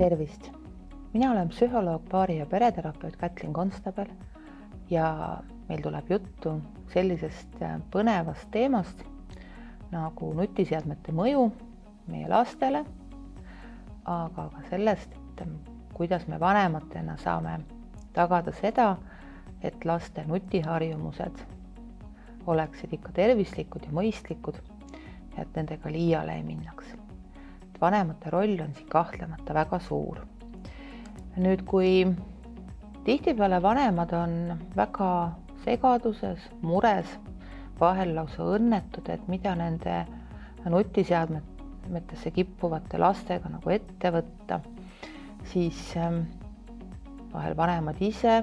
tervist! Mina olen psühholoog, paari- ja pereterapeut Kätlin Konstabel ja meil tuleb juttu sellisest põnevast teemast nagu nutiseadmete mõju meie lastele, aga ka sellest, kuidas me vanematena saame tagada seda, et laste nutiharjumused oleksid ikka tervislikud ja mõistlikud ja et nendega liiale ei minnaks. Vanemate roll on siin kahtlemata väga suur. Nüüd, kui tihtipeale vanemad on väga segaduses, mures, vahel lausa õnnetud, et mida nende nutiseadmetesse kippuvate lastega nagu ette võtta, siis vahel vanemad ise,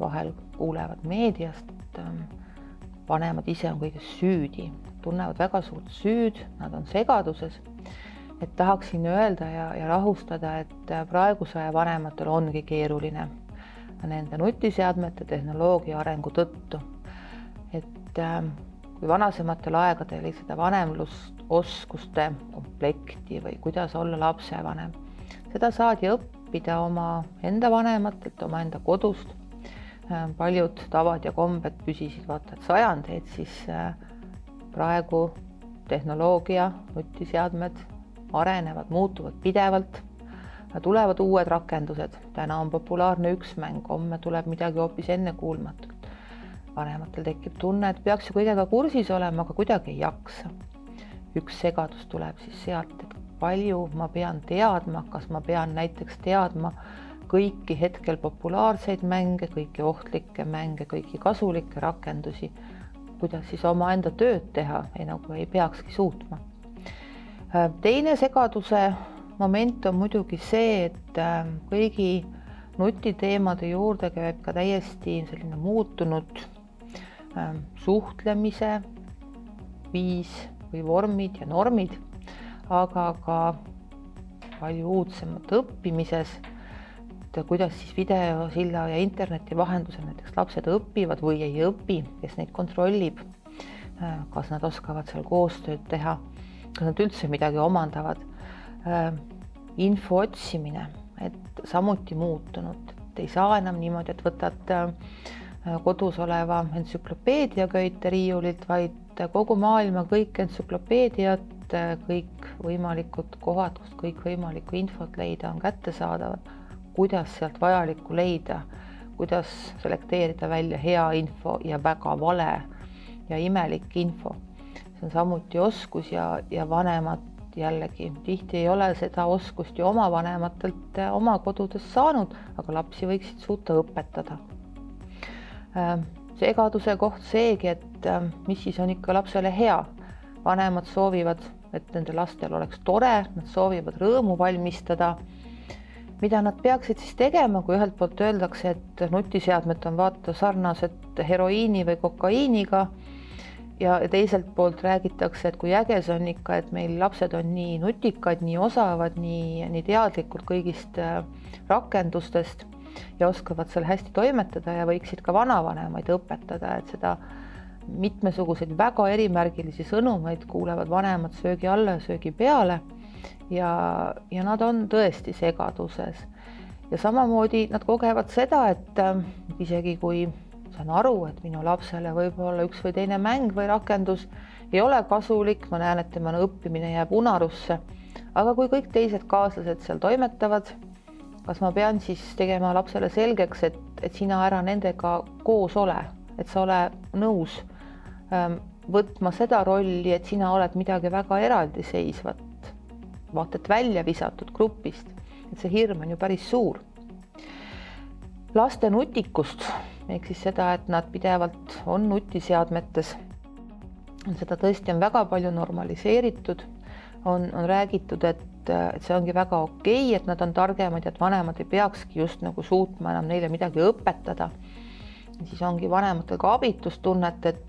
vahel kuulevad meediast, et vanemad ise on kõiges süüdi, tunnevad väga suurt süüd, nad on segaduses. Et tahaksin öelda ja rahustada, et praeguse aja vanematel ongi keeruline nende nutiseadmete tehnoloogia arengu tõttu. Et kui vanasematel aegadel oli seda vanemlusoskuste komplekti või kuidas olla lapsevanem, seda saadi õppida oma enda vanematelt, oma enda kodust. Paljud tavad ja kombed püsisid sajandeid, siis praegu tehnoloogia, nutiseadmed arenevad, muutuvad pidevalt, tulevad uued rakendused. Täna on populaarne üks mäng, homme tuleb midagi hoopis ennekuulmatult. Vanematel tekib tunne, et peaks ju kõigega kursis olema, aga kuidagi ei jaksa. Üks segadus tuleb siis sealt, et palju ma pean teadma, kas ma pean näiteks teadma kõiki hetkel populaarseid mänge, kõiki ohtlikke mänge, kõiki kasulikke rakendusi, kuidas siis omaenda tööd teha, nagu ei peakski suutma. Teine segaduse moment on muidugi see, et kõigi nutiteemade juurde käib ka täiesti selline muutunud suhtlemise viis või vormid ja normid, aga ka palju uudsemad õppimises, et kuidas siis videosilla ja interneti vahendusel näiteks lapsed õpivad või ei õpi, kes neid kontrollib, kas nad oskavad seal koostööd teha, kas nad üldse midagi omandavad. Info otsimine, et samuti muutunud, et ei saa enam niimoodi, et võtad kodus oleva entsüklopeedia köite riiulilt, vaid kogu maailma kõik entsüklopeediad, kõik võimalikud kohad, kust kõik võimalikku infot leida on kättesaadavad, kuidas sealt vajalikku leida, kuidas selekteerida välja hea info ja väga vale ja imelik info. See on samuti oskus ja vanemad jällegi tihti ei ole seda oskust ju oma vanematelt oma kodudes saanud, aga lapsi võiksid suuta õpetada. Segaduse koht seegi, et mis siis on ikka lapsele hea. Vanemad soovivad, et nende lastel oleks tore, nad soovivad rõõmu valmistada. Mida nad peaksid siis tegema, kui ühelt poolt öeldakse, et nutiseadmed on sarnased heroiini või kokaiiniga, ja teiselt poolt räägitakse, et kui äge see on ikka, et meil lapsed on nii nutikad, nii osavad, nii teadlikud kõigist rakendustest ja oskavad seal hästi toimetada ja võiksid ka vanavanemaid õpetada, et seda mitmesuguseid väga erimärgilisi sõnumeid kuulevad vanemad söögi alla ja söögi peale ja nad on tõesti segaduses. Ja samamoodi nad kogevad seda, et isegi kui saan aru, et minu lapsele võib-olla üks või teine mäng või rakendus ei ole kasulik, ma näen, et tema õppimine jääb unarusse, aga kui kõik teised kaaslased seal toimetavad, kas ma pean siis tegema lapsele selgeks, et sina ära nendega koos ole, et sa ole nõus võtma seda rolli, et sina oled midagi väga eraldiseisvat, vaat et välja visatud grupist, et see hirm on ju päris suur. Laste nutikust, ehk siis seda, et nad pidevalt on nutiseadmetes, seda tõesti on väga palju normaliseeritud, on räägitud, et see ongi väga okei, et nad on targemad ja et vanemad ei peakski just nagu suutma enam neile midagi õpetada. Siis ongi vanematel ka abitustunnet, et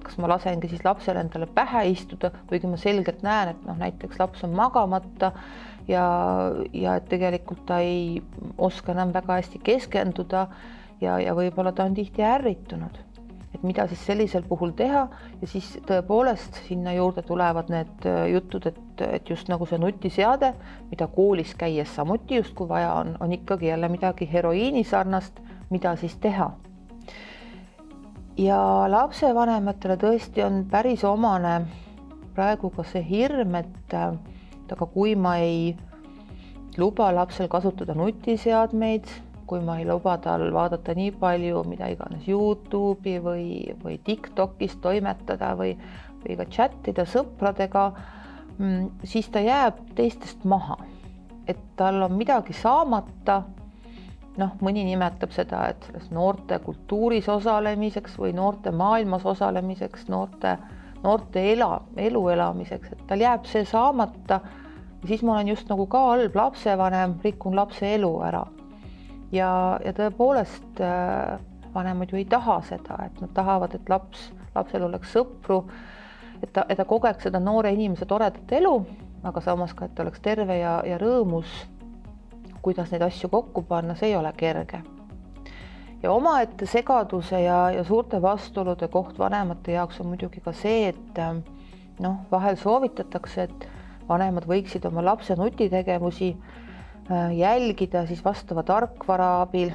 kas ma lasengi siis lapsele endale pähe istuda, kuigi ma selgelt näen, et näiteks laps on magamata ja et tegelikult ta ei oska enam väga hästi keskenduda ja võib-olla ta on tihti ärritunud. et mida siis sellisel puhul teha ja siis tõepoolest sinna juurde tulevad need jutud, et just nagu see nutiseade, mida koolis käies samuti justkui vaja on ikkagi jälle midagi heroiini sarnast, mida siis teha. Ja lapsevanematele tõesti on päris omane praegu ka see hirm, et aga kui ma ei luba lapsel kasutada nutiseadmeid, kui ma ei luba tal vaadata nii palju, mida iganes YouTube'i või TikTokis toimetada või ka chattida sõpradega, siis ta jääb teistest maha. Et tal on midagi saamata. Mõni nimetab seda, et selles noorte kultuuris osalemiseks või noorte maailmas osalemiseks, noorte elu elamiseks, et tal jääb see saamata ja siis ma olen just nagu ka halb lapsevanem, rikun lapse elu ära. Ja tõepoolest vanemad ju ei taha seda, et nad tahavad, et lapsel oleks sõpru, et ta kogeks seda noore inimese toredat elu, aga samas ka, et ta oleks terve ja rõõmus. Kuidas neid asju kokku panna, see ei ole kerge. Ja omaette segaduse ja suurte vastuolude koht vanemate jaoks on muidugi ka see, et vahel soovitatakse, et vanemad võiksid oma lapse nutitegevusi jälgida siis vastava tarkvara abil.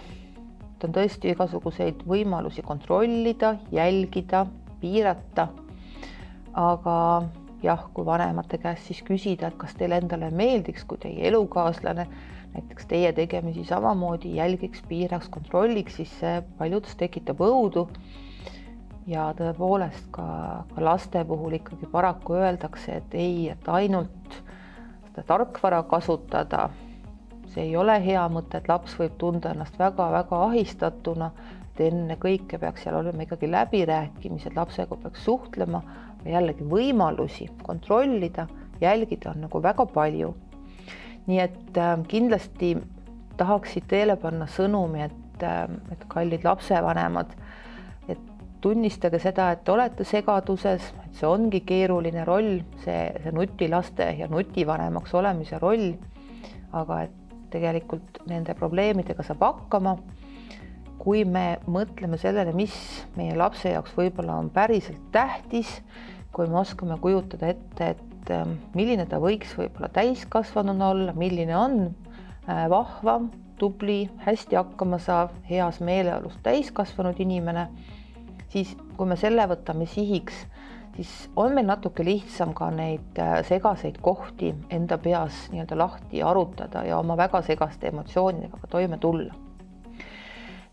On tõesti igasuguseid võimalusi kontrollida, jälgida, piirata. Aga jah, kui vanemate käest siis küsida, et kas teile endale meeldiks, kui teie elukaaslane näiteks teie tegemisi samamoodi jälgiks, piiraks, kontrolliks, siis see paljudes tekitab õudu. Ja tõepoolest ka laste puhul ikkagi paraku öeldakse, et ei, et ainult seda tarkvara kasutada, see ei ole hea mõte, et laps võib tunda ennast väga-väga ahistatuna, et enne kõike peaks seal olema ikkagi läbirääkimised, lapsega peaks suhtlema ja jällegi võimalusi kontrollida, jälgida on nagu väga palju. Nii et kindlasti tahaksid teile panna sõnumi, et kallid lapsevanemad, et tunnistage seda, et olete segaduses, et see ongi keeruline roll, see nutilaste ja nutivanemaks olemise roll, aga et tegelikult nende probleemidega saab hakkama. Kui me mõtleme sellele, mis meie lapse jaoks võib-olla on päriselt tähtis, kui me oskame kujutada ette, et milline ta võiks võib-olla täiskasvanuna olla, milline on vahvam, tubli, hästi hakkama saav, heas meeleolus täiskasvanud inimene, siis kui me selle võtame sihiks, siis on meil natuke lihtsam ka neid segaseid kohti enda peas nii-öelda lahti arutada ja oma väga segaste emotsioonidega ka toime tulla.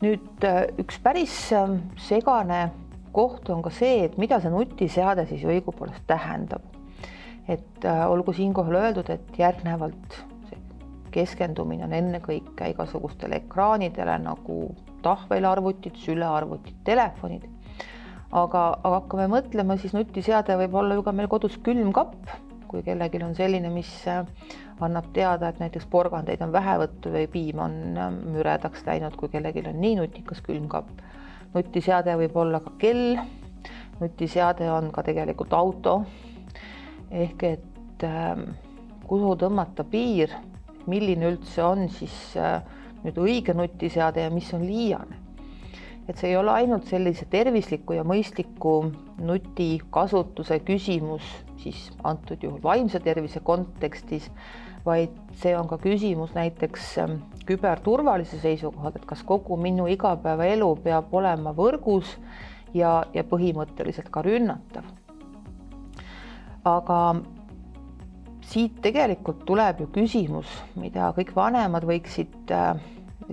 Nüüd üks päris segane koht on ka see, et mida see nutiseade siis õigupoolest tähendab. Et olgu siinkohal öeldud, et järgnevalt keskendumine on ennekõike igasugustele ekraanidele nagu tahvelarvutid, sülearvutid, telefonid. Aga hakkame mõtlema, siis nutiseade võib olla ju ka meil kodus külmkapp, kui kellelgi on selline, mis annab teada, et näiteks porgandeid on vähe võttu või piim on müredaks läinud, kui kellelgi on nii nutikas külmkapp. Nutiseade võib olla ka kell, nutiseade on ka tegelikult auto. Ehk et kuhu tõmmata piir, milline üldse on siis nüüd õige nutiseade ja mis on liiane. Et see ei ole ainult sellise tervisliku ja mõistliku nutikasutuse küsimus siis antud juhul vaimse tervise kontekstis, vaid see on ka küsimus näiteks küberturvalise seisukohalt, et kas kogu minu igapäevaelu peab olema võrgus ja põhimõtteliselt ka rünnatav. Aga siit tegelikult tuleb ju küsimus, mida kõik vanemad võiksid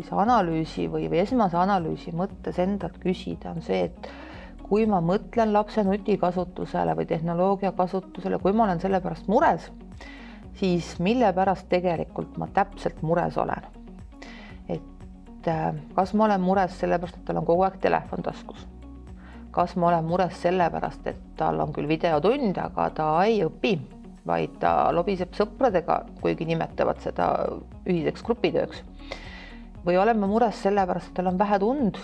analüüsi või esmase analüüsi mõttes endalt küsida, on see, et kui ma mõtlen lapse nutikasutusele või tehnoloogia kasutusele, kui ma olen selle pärast mures, siis mille pärast tegelikult ma täpselt mures olen. Et kas ma olen mures selle pärast, et tal on kogu aeg telefon taskus? Kas ma olen mures selle pärast, et tal on küll videotund, aga ta ei õpi, vaid ta lobiseb sõpradega, kuigi nimetavad seda ühiseks grupitööks. Või olen ma mures selle pärast, et tal on vähe tund.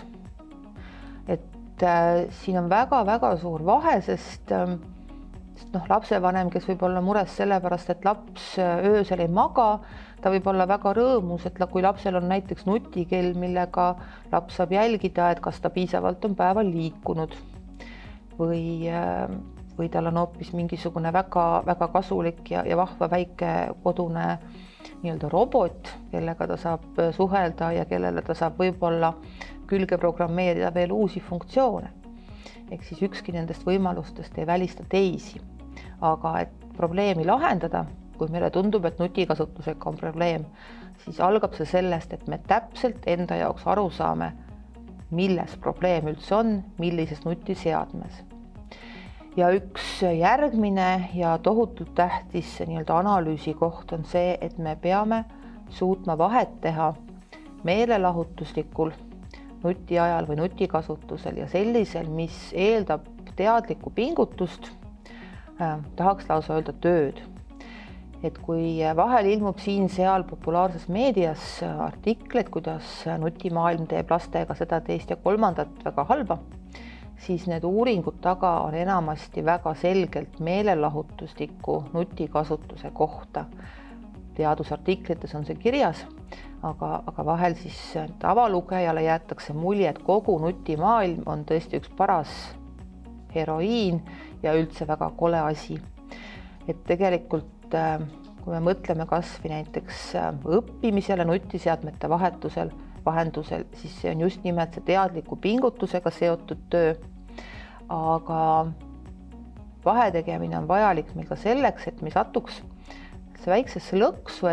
Et siin on väga-väga suur vahe, sest lapsevanem, kes võib olla mures selle pärast, et laps öösel ei maga, ta võib olla väga rõõmus, et kui lapsel on näiteks nutikell, millega laps saab jälgida, et kas ta piisavalt on päeval liikunud. või tal on hoopis mingisugune väga kasulik ja vahva väike kodune nii-öelda robot, kellega ta saab suhelda ja kellele ta saab võib-olla külge programmeerida veel uusi funktsioone. Ehk siis ükski nendest võimalustest ei välista teisi. Aga et probleemi lahendada, kui meile tundub, et nutikasutusega on probleem, siis algab see sellest, et me täpselt enda jaoks aru saame, milles probleem üldse on, millises nutiseadmes. Ja üks järgmine ja tohutult tähtis nii-öelda analüüsi koht on see, et me peame suutma vahet teha meelelahutuslikul nutiajal või nutikasutusel ja sellisel, mis eeldab teadlikku pingutust, tahaks lausa öelda tööd. Et kui vahel ilmub siin-seal populaarses meedias artikleid, kuidas nutimaailm teeb lastega seda, teist ja kolmandat väga halba, siis need uuringud taga on enamasti väga selgelt meelelahutusliku nutikasutuse kohta. Teadusartiklites on see kirjas, aga vahel siis tavalugejale jäetakse mulje, et kogu nutimaailm on tõesti üks paras heroiin ja üldse väga kole asi. Et tegelikult kui me mõtleme kas või näiteks õppimisele nutiseadmete vahendusel, siis see on just nimelt see teadliku pingutusega seotud töö. Aga vahetegemine on vajalik meil ka selleks, et me satuks väiksesse lõksu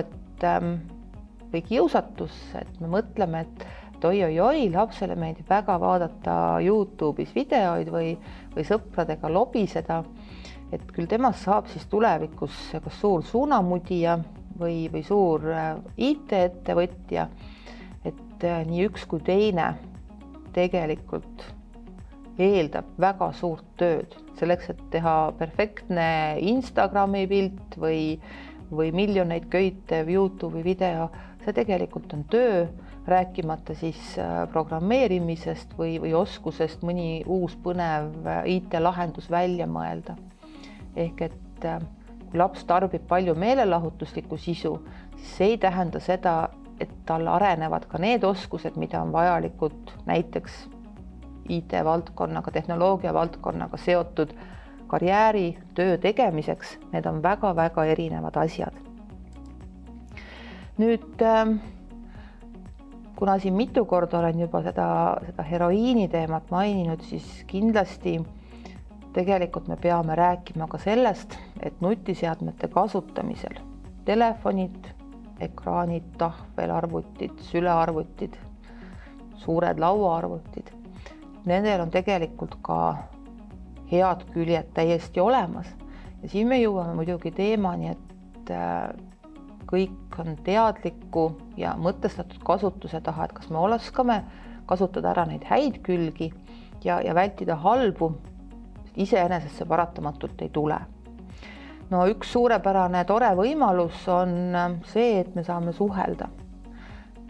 või kiusatusse, et me mõtleme, et oi, lapsele meeldib väga vaadata YouTube'is videoid või sõpradega lobiseda, et küll temast saab siis tulevikus kas suur suunamudija või suur IT-ettevõtja, et nii üks kui teine tegelikult eeldab väga suurt tööd selleks, et teha perfektne Instagrami pilt või miljoneid köitev YouTube'i video. See tegelikult on töö, rääkimata siis programmeerimisest või oskusest mõni uus põnev IT-lahendus välja mõelda. Ehk et kui laps tarbib palju meelelahutuslikku sisu, siis see ei tähenda seda, et tal arenevad ka need oskused, mida on vajalikud näiteks IT-valdkonnaga, tehnoloogia valdkonnaga seotud karjääri, töö tegemiseks. Need on väga erinevad asjad. Nüüd, kuna siin mitu korda olen juba seda heroiini teemat maininud, siis kindlasti tegelikult me peame rääkima ka sellest, et nutiseadmete kasutamisel telefonid, ekraanid, tahvelarvutid, sülearvutid, suured lauaarvutid, nendel on tegelikult ka head küljed täiesti olemas. Ja siin me jõuame muidugi teemani, et kõik on teadliku ja mõtestatud kasutuse taha, et kas me oskame kasutada ära neid häid külgi ja vältida halbu, iseenesest see paratamatult ei tule. No üks suurepärane tore võimalus on see, et me saame suhelda.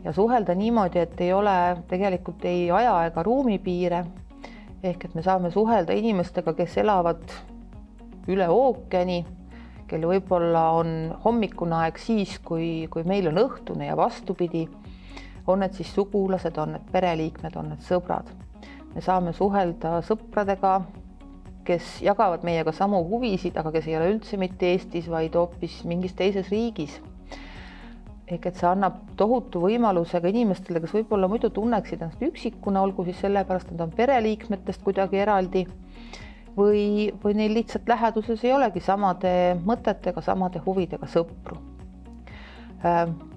Ja suhelda niimoodi, et ei ole tegelikult ei aja ega ruumipiire. Ehk et me saame suhelda inimestega, kes elavad üle ookeani, kel võib-olla on hommikune aeg siis, kui meil on õhtune ja vastupidi. On need siis sugulased, on need pereliikmed, on need sõbrad. Me saame suhelda sõpradega, kes jagavad meiega samu huvisid, aga kes ei ole üldse mitte Eestis, vaid hoopis mingis teises riigis. Ehk et see annab tohutu võimalusega inimestele, kes võib-olla muidu tunneksid ennast üksikuna, olgu siis sellepärast, et nad on pereliikmetest kuidagi eraldi või neil lihtsalt läheduses ei olegi samade mõtetega, samade huvidega sõpru.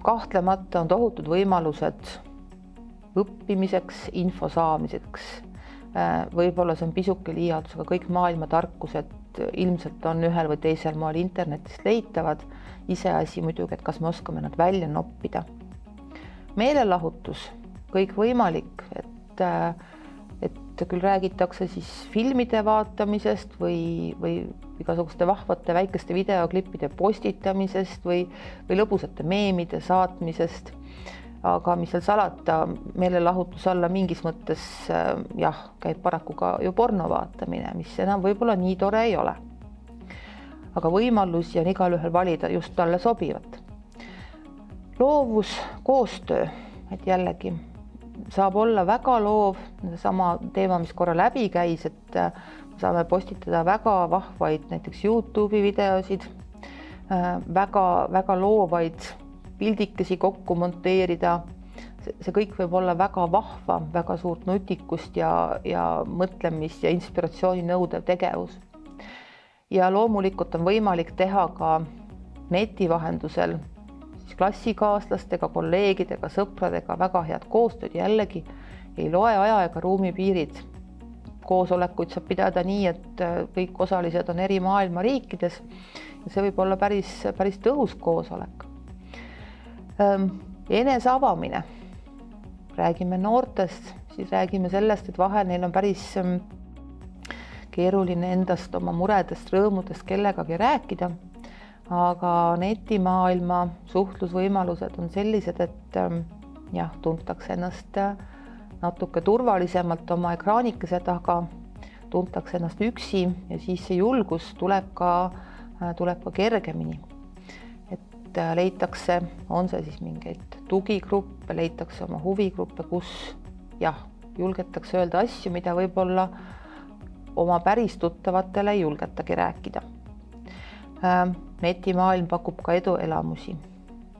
Kahtlemata on tohutud võimalused õppimiseks, info saamiseks. Võib-olla see on pisuke liialdus, aga kõik maailma tarkused ilmselt on ühel või teisel moel internetist leitavad. Iseasi muidugi, et kas me oskame nad välja noppida. Meelelahutus, kõik võimalik, et küll räägitakse siis filmide vaatamisest või igasuguste vahvate väikeste videoklippide postitamisest või lõbusate meemide saatmisest. Aga mis seal salata, meelelahutus alla mingis mõttes käib paraku ka ju porno vaatamine, mis enam võib-olla nii tore ei ole. Aga võimalusi on igal ühel valida just talle sobivat. Loovus, koostöö, et jällegi saab olla väga loov, sama teema, mis korra läbi käis, et saame postitada väga vahvaid näiteks YouTube'i videosid, väga loovaid pildikesi kokku monteerida. See kõik võib olla väga vahva, väga suurt nutikust ja mõtlemist ja inspiratsiooni nõudev tegevus. Ja loomulikult on võimalik teha ka neti vahendusel siis klassikaaslastega, kolleegidega, sõpradega väga head koostööd. Jällegi ei loe aja ega ruumi piirid. Koosolekuid saab pidada nii, et kõik osalised on eri maailma riikides ja see võib olla päris tõhus koosolek. Enese avamine. Räägime noortest, siis räägime sellest, et vahel neil on päris keeruline endast, oma muredest, rõõmudest kellegagi rääkida. Aga netimaailma suhtlusvõimalused on sellised, et tuntakse ennast natuke turvalisemalt oma ekraanikese taga, tuntakse ennast üksi ja siis see julgus tuleb ka kergemini. Et leitakse, on see siis mingeid tugigruppe, leitakse oma huvigruppe, kus julgetakse öelda asju, mida võib-olla oma päris tuttavatele ei julgetagi rääkida. Netimaailm pakub ka eduelamusi.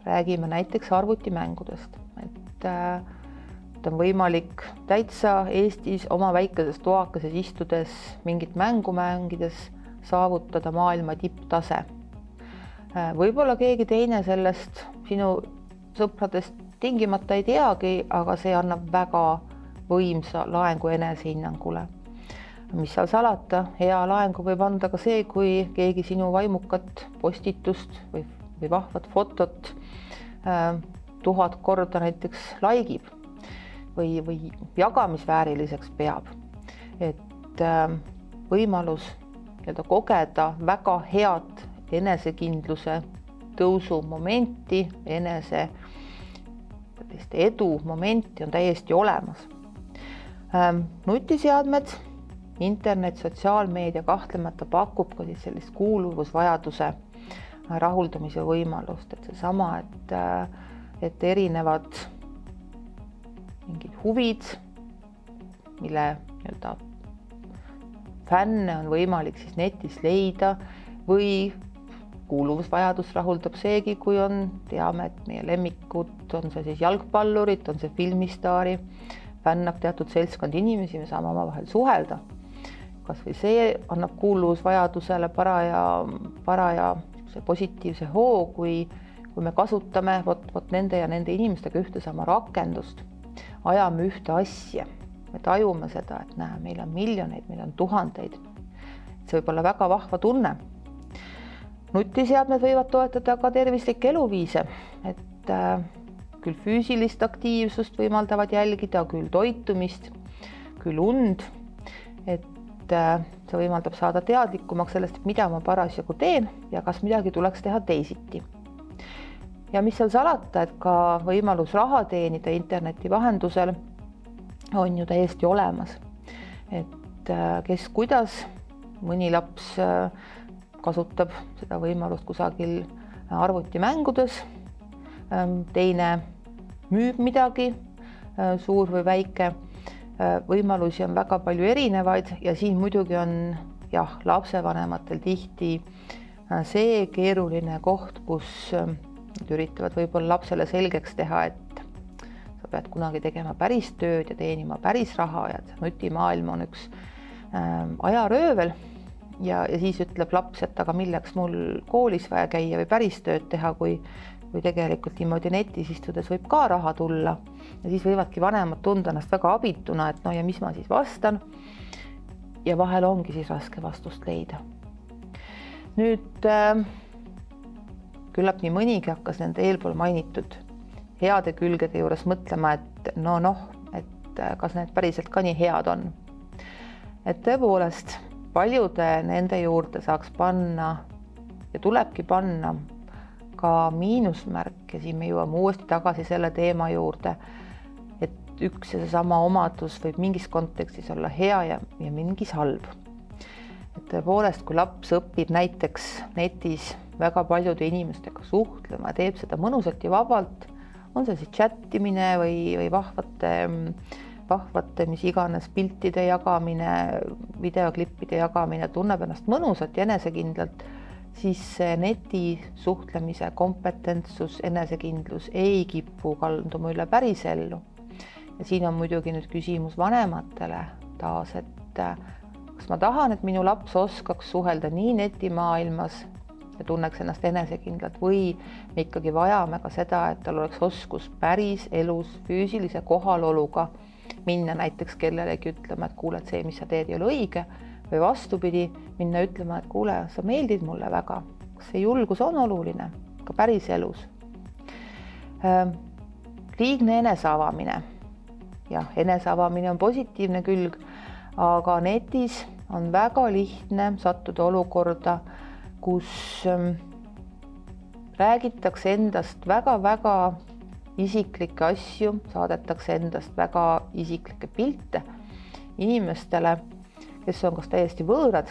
Räägime näiteks arvutimängudest, et on võimalik täitsa Eestis oma väikeses toakeses istudes mingit mängu mängides saavutada maailma tipptase. Võib-olla keegi teine sellest sinu sõpradest tingimata ei teagi, aga see annab väga võimsa laengu enesehinnangule. Mis seal salata, hea laengu võib anda ka see, kui keegi sinu vaimukat postitust või vahvat fotot 1000 korda näiteks laigib või jagamisvääriliseks peab. Et võimalus kogeda väga head enesekindluse tõusu momenti, enese edu momenti on täiesti olemas. Nutiseadmed, internet, sotsiaalmeedia kahtlemata pakub ka sellist kuuluvusvajaduse rahuldamise võimalust, et seesama, et erinevad mingid huvid, mille fänne on võimalik siis netis leida või kuuluvusvajadus rahuldab seegi, kui teame, et meie lemmikud, on see siis jalgpallurid, on see filmistaari, fännab teatud seltskond inimesi, me saame omavahel suhelda. Kas või see annab kuuluvusvajadusele paraja positiivse hoo, kui me kasutame nende ja nende inimestega ühte sama rakendust, ajame ühte asja, me tajume seda, et meil on miljoneid, meil on tuhandeid. See võib olla väga vahva tunne. Nutiseadmed võivad toetada ka tervislikke eluviise, et küll füüsilist aktiivsust võimaldavad jälgida, küll toitumist, küll und, et see võimaldab saada teadlikumaks sellest, mida ma parasjagu teen ja kas midagi tuleks teha teisiti. Ja mis seal salata, et ka võimalus raha teenida interneti vahendusel on ju täiesti olemas. Et kes kuidas, mõni laps kasutab seda võimalust kusagil arvutimängudes, teine müüb midagi, suur või väike. Võimalusi on väga palju erinevaid ja siin muidugi on lapsevanematel tihti see keeruline koht, kus üritavad võib-olla lapsele selgeks teha, et sa pead kunagi tegema päris tööd ja teenima päris raha ja nutimaailm on üks ajaröövel. Ja siis ütleb laps, et aga milleks mul koolis vaja käia või päris tööd teha, kui tegelikult niimoodi netis istudes võib ka raha tulla. Ja siis võivadki vanemad tunda ennast väga abituna, et ja mis ma siis vastan. Ja vahel ongi siis raske vastust leida. Nüüd küllap nii mõnigi hakkas nende eelpool mainitud heade külgede juures mõtlema, et et kas need päriselt ka nii head on. Et tõepoolest paljude nende juurde saaks panna ja tulebki panna ka miinusmärk ja siin me jõuame uuesti tagasi selle teema juurde, et üks ja seesama omadus võib mingis kontekstis olla hea ja mingis halb. Et tõepoolest, kui laps õpib näiteks netis väga paljude inimestega suhtlema, teeb seda mõnusalt ja vabalt, on see siis chattimine või vahvate vahvate, mis iganes piltide jagamine, videoklippide jagamine tunneb ennast mõnusalt ja enesekindlalt, siis netisuhtlemise kompetentsus, enesekindlus ei kipu kalduma üle pärisellu. Ja siin on muidugi nüüd küsimus vanematele taas, et kas ma tahan, et minu laps oskaks suhelda nii netimaailmas ja tunneks ennast enesekindlalt või me ikkagi vajame ka seda, et tal oleks oskus päris elus füüsilise kohaloluga minna näiteks kellelegi ütlema, et kuule, et see, mis sa teed, ei ole õige, või vastupidi, minna ütlema, et kuule, sa meeldid mulle väga. Kas see julgus on oluline ka päris elus? Liigne eneseavamine. Jah, eneseavamine on positiivne külg, aga netis on väga lihtne sattuda olukorda, kus räägitakse endast väga-väga isiklikke asju, saadetakse endast väga isiklikke pilte inimestele, kes on kas täiesti võõrad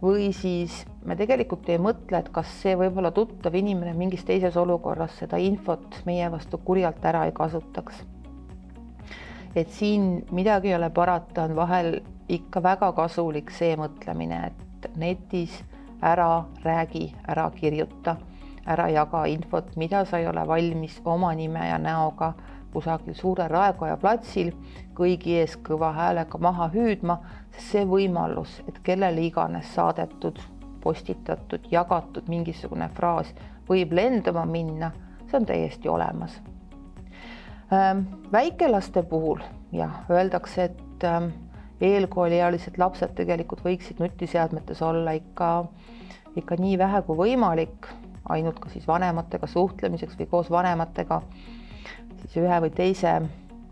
või siis me tegelikult ei mõtle, et kas see võib-olla tuttav inimene mingis teises olukorras seda infot meie vastu kurjalt ära ei kasutaks. Et siin midagi ei ole parata, on vahel ikka väga kasulik see mõtlemine, et netis ära räägi, ära kirjuta, ära jaga infot, mida sa ei ole valmis oma nime ja näoga kusagil suure Raekoja platsil kõigi ees kõva häälega maha hüüdma, sest see võimalus, et kellele iganes saadetud, postitatud, jagatud mingisugune fraas võib lendama minna, see on täiesti olemas. Väikelaste puhul öeldakse, et eelkooliealised lapsed tegelikult võiksid nutiseadmetes olla ikka nii vähe kui võimalik, ainult ka siis vanematega suhtlemiseks või koos vanematega, siis ühe või teise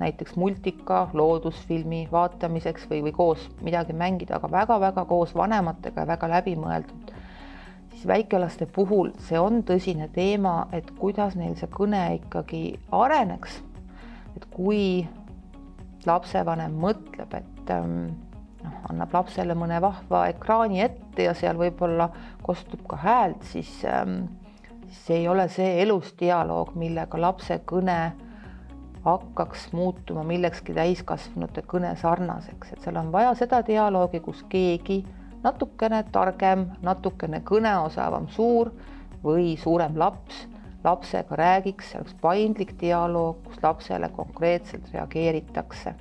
näiteks multika, loodusfilmi vaatamiseks või koos midagi mängida, aga väga-väga koos vanematega ja väga läbimõeldud. Siis väikelaste puhul see on tõsine teema, et kuidas neil see kõne ikkagi areneks. Et kui lapsevanem mõtleb, et annab lapsele mõne vahva ekraani ette ja seal võib-olla kostub ka häält, siis see ei ole see elus dialoog, millega lapse kõne hakkaks muutuma millekski täiskasvanute kõne sarnaseks. Et seal on vaja seda dialoogi, kus keegi natukene targem, natukene kõneosavam suur või suurem laps lapsega räägiks, see oleks paindlik dialoog, kus lapsele konkreetselt reageeritakse.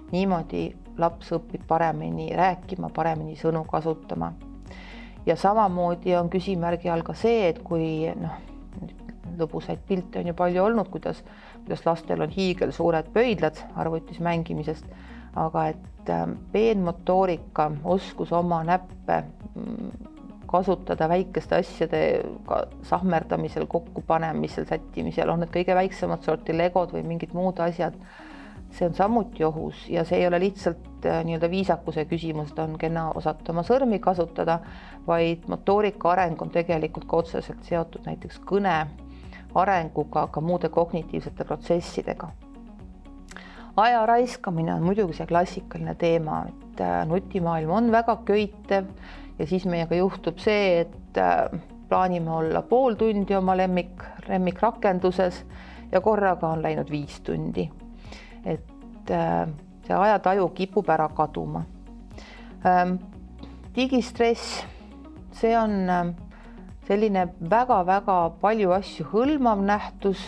Niimoodi laps õpib paremini rääkima, paremini sõnu kasutama. Ja samamoodi on küsimärgi all ka see, et kui lõbusaid pilte on ju palju olnud, kuidas lastel on hiigel suured pöidlad arvutis mängimisest, aga et peenmotoorika, oskus oma näppe kasutada väikeste asjade sahmerdamisel, kokkupanemisel, sättimisel, on need kõige väiksemad sorti legod või mingid muud asjad, see on samuti ohus ja see ei ole lihtsalt nii-öelda viisakuse küsimus, ta on kena osata oma sõrmi kasutada, vaid motoorika areng on tegelikult ka otseselt seotud näiteks kõne arenguga, ka muude kognitiivsete protsessidega. Aja raiskamine on muidugi see klassikaline teema, et nutimaailm on väga köitev ja siis meiega juhtub see, et plaanime olla pool tundi oma lemmikrakenduses ja korraga on läinud 5 tundi. Et see ajataju kipub ära kaduma. Digistress, see on selline väga-väga palju asju hõlmav nähtus,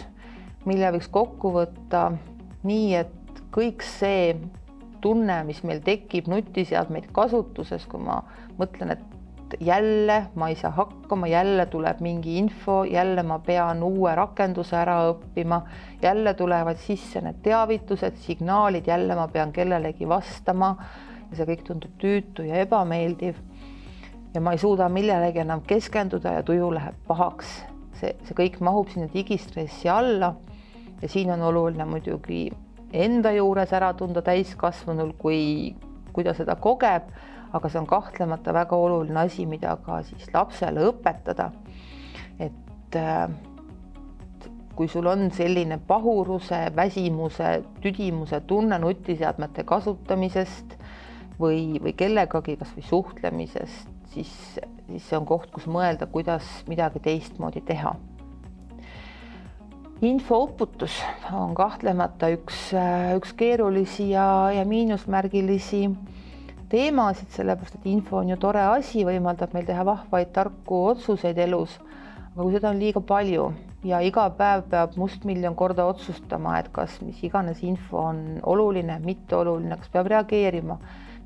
mille võiks kokku võtta nii, et kõik see tunne, mis meil tekib nutiseadmeid kasutuses, kui ma mõtlen, et jälle ma ei saa hakkama, jälle tuleb mingi info, jälle ma pean uue rakenduse ära õppima, jälle tulevad sisse need teavitused, signaalid, jälle ma pean kellelegi vastama ja see kõik tundub tüütu ja ebameeldiv ja ma ei suuda millelegi enam keskenduda ja tuju läheb pahaks. See kõik mahub sinna digistressi alla ja siin on oluline muidugi enda juures ära tunda täiskasvanul, kui ta seda kogeb, aga see on kahtlemata väga oluline asi, mida ka siis lapsele õpetada. Et kui sul on selline pahuruse, väsimuse, tüdimuse tunne nutiseadmete kasutamisest või kellegagi kas või suhtlemisest, siis see on koht, kus mõelda, kuidas midagi teistmoodi teha. infouputus on kahtlemata üks keerulisi ja miinusmärgilisi teemasid, sellepärast et info on ju tore asi, võimaldab meil teha vahvaid tarku otsuseid elus, aga kui seda on liiga palju ja iga päev peab mustmiljon korda otsustama, et kas mis iganes info on oluline, mitte oluline, kas peab reageerima,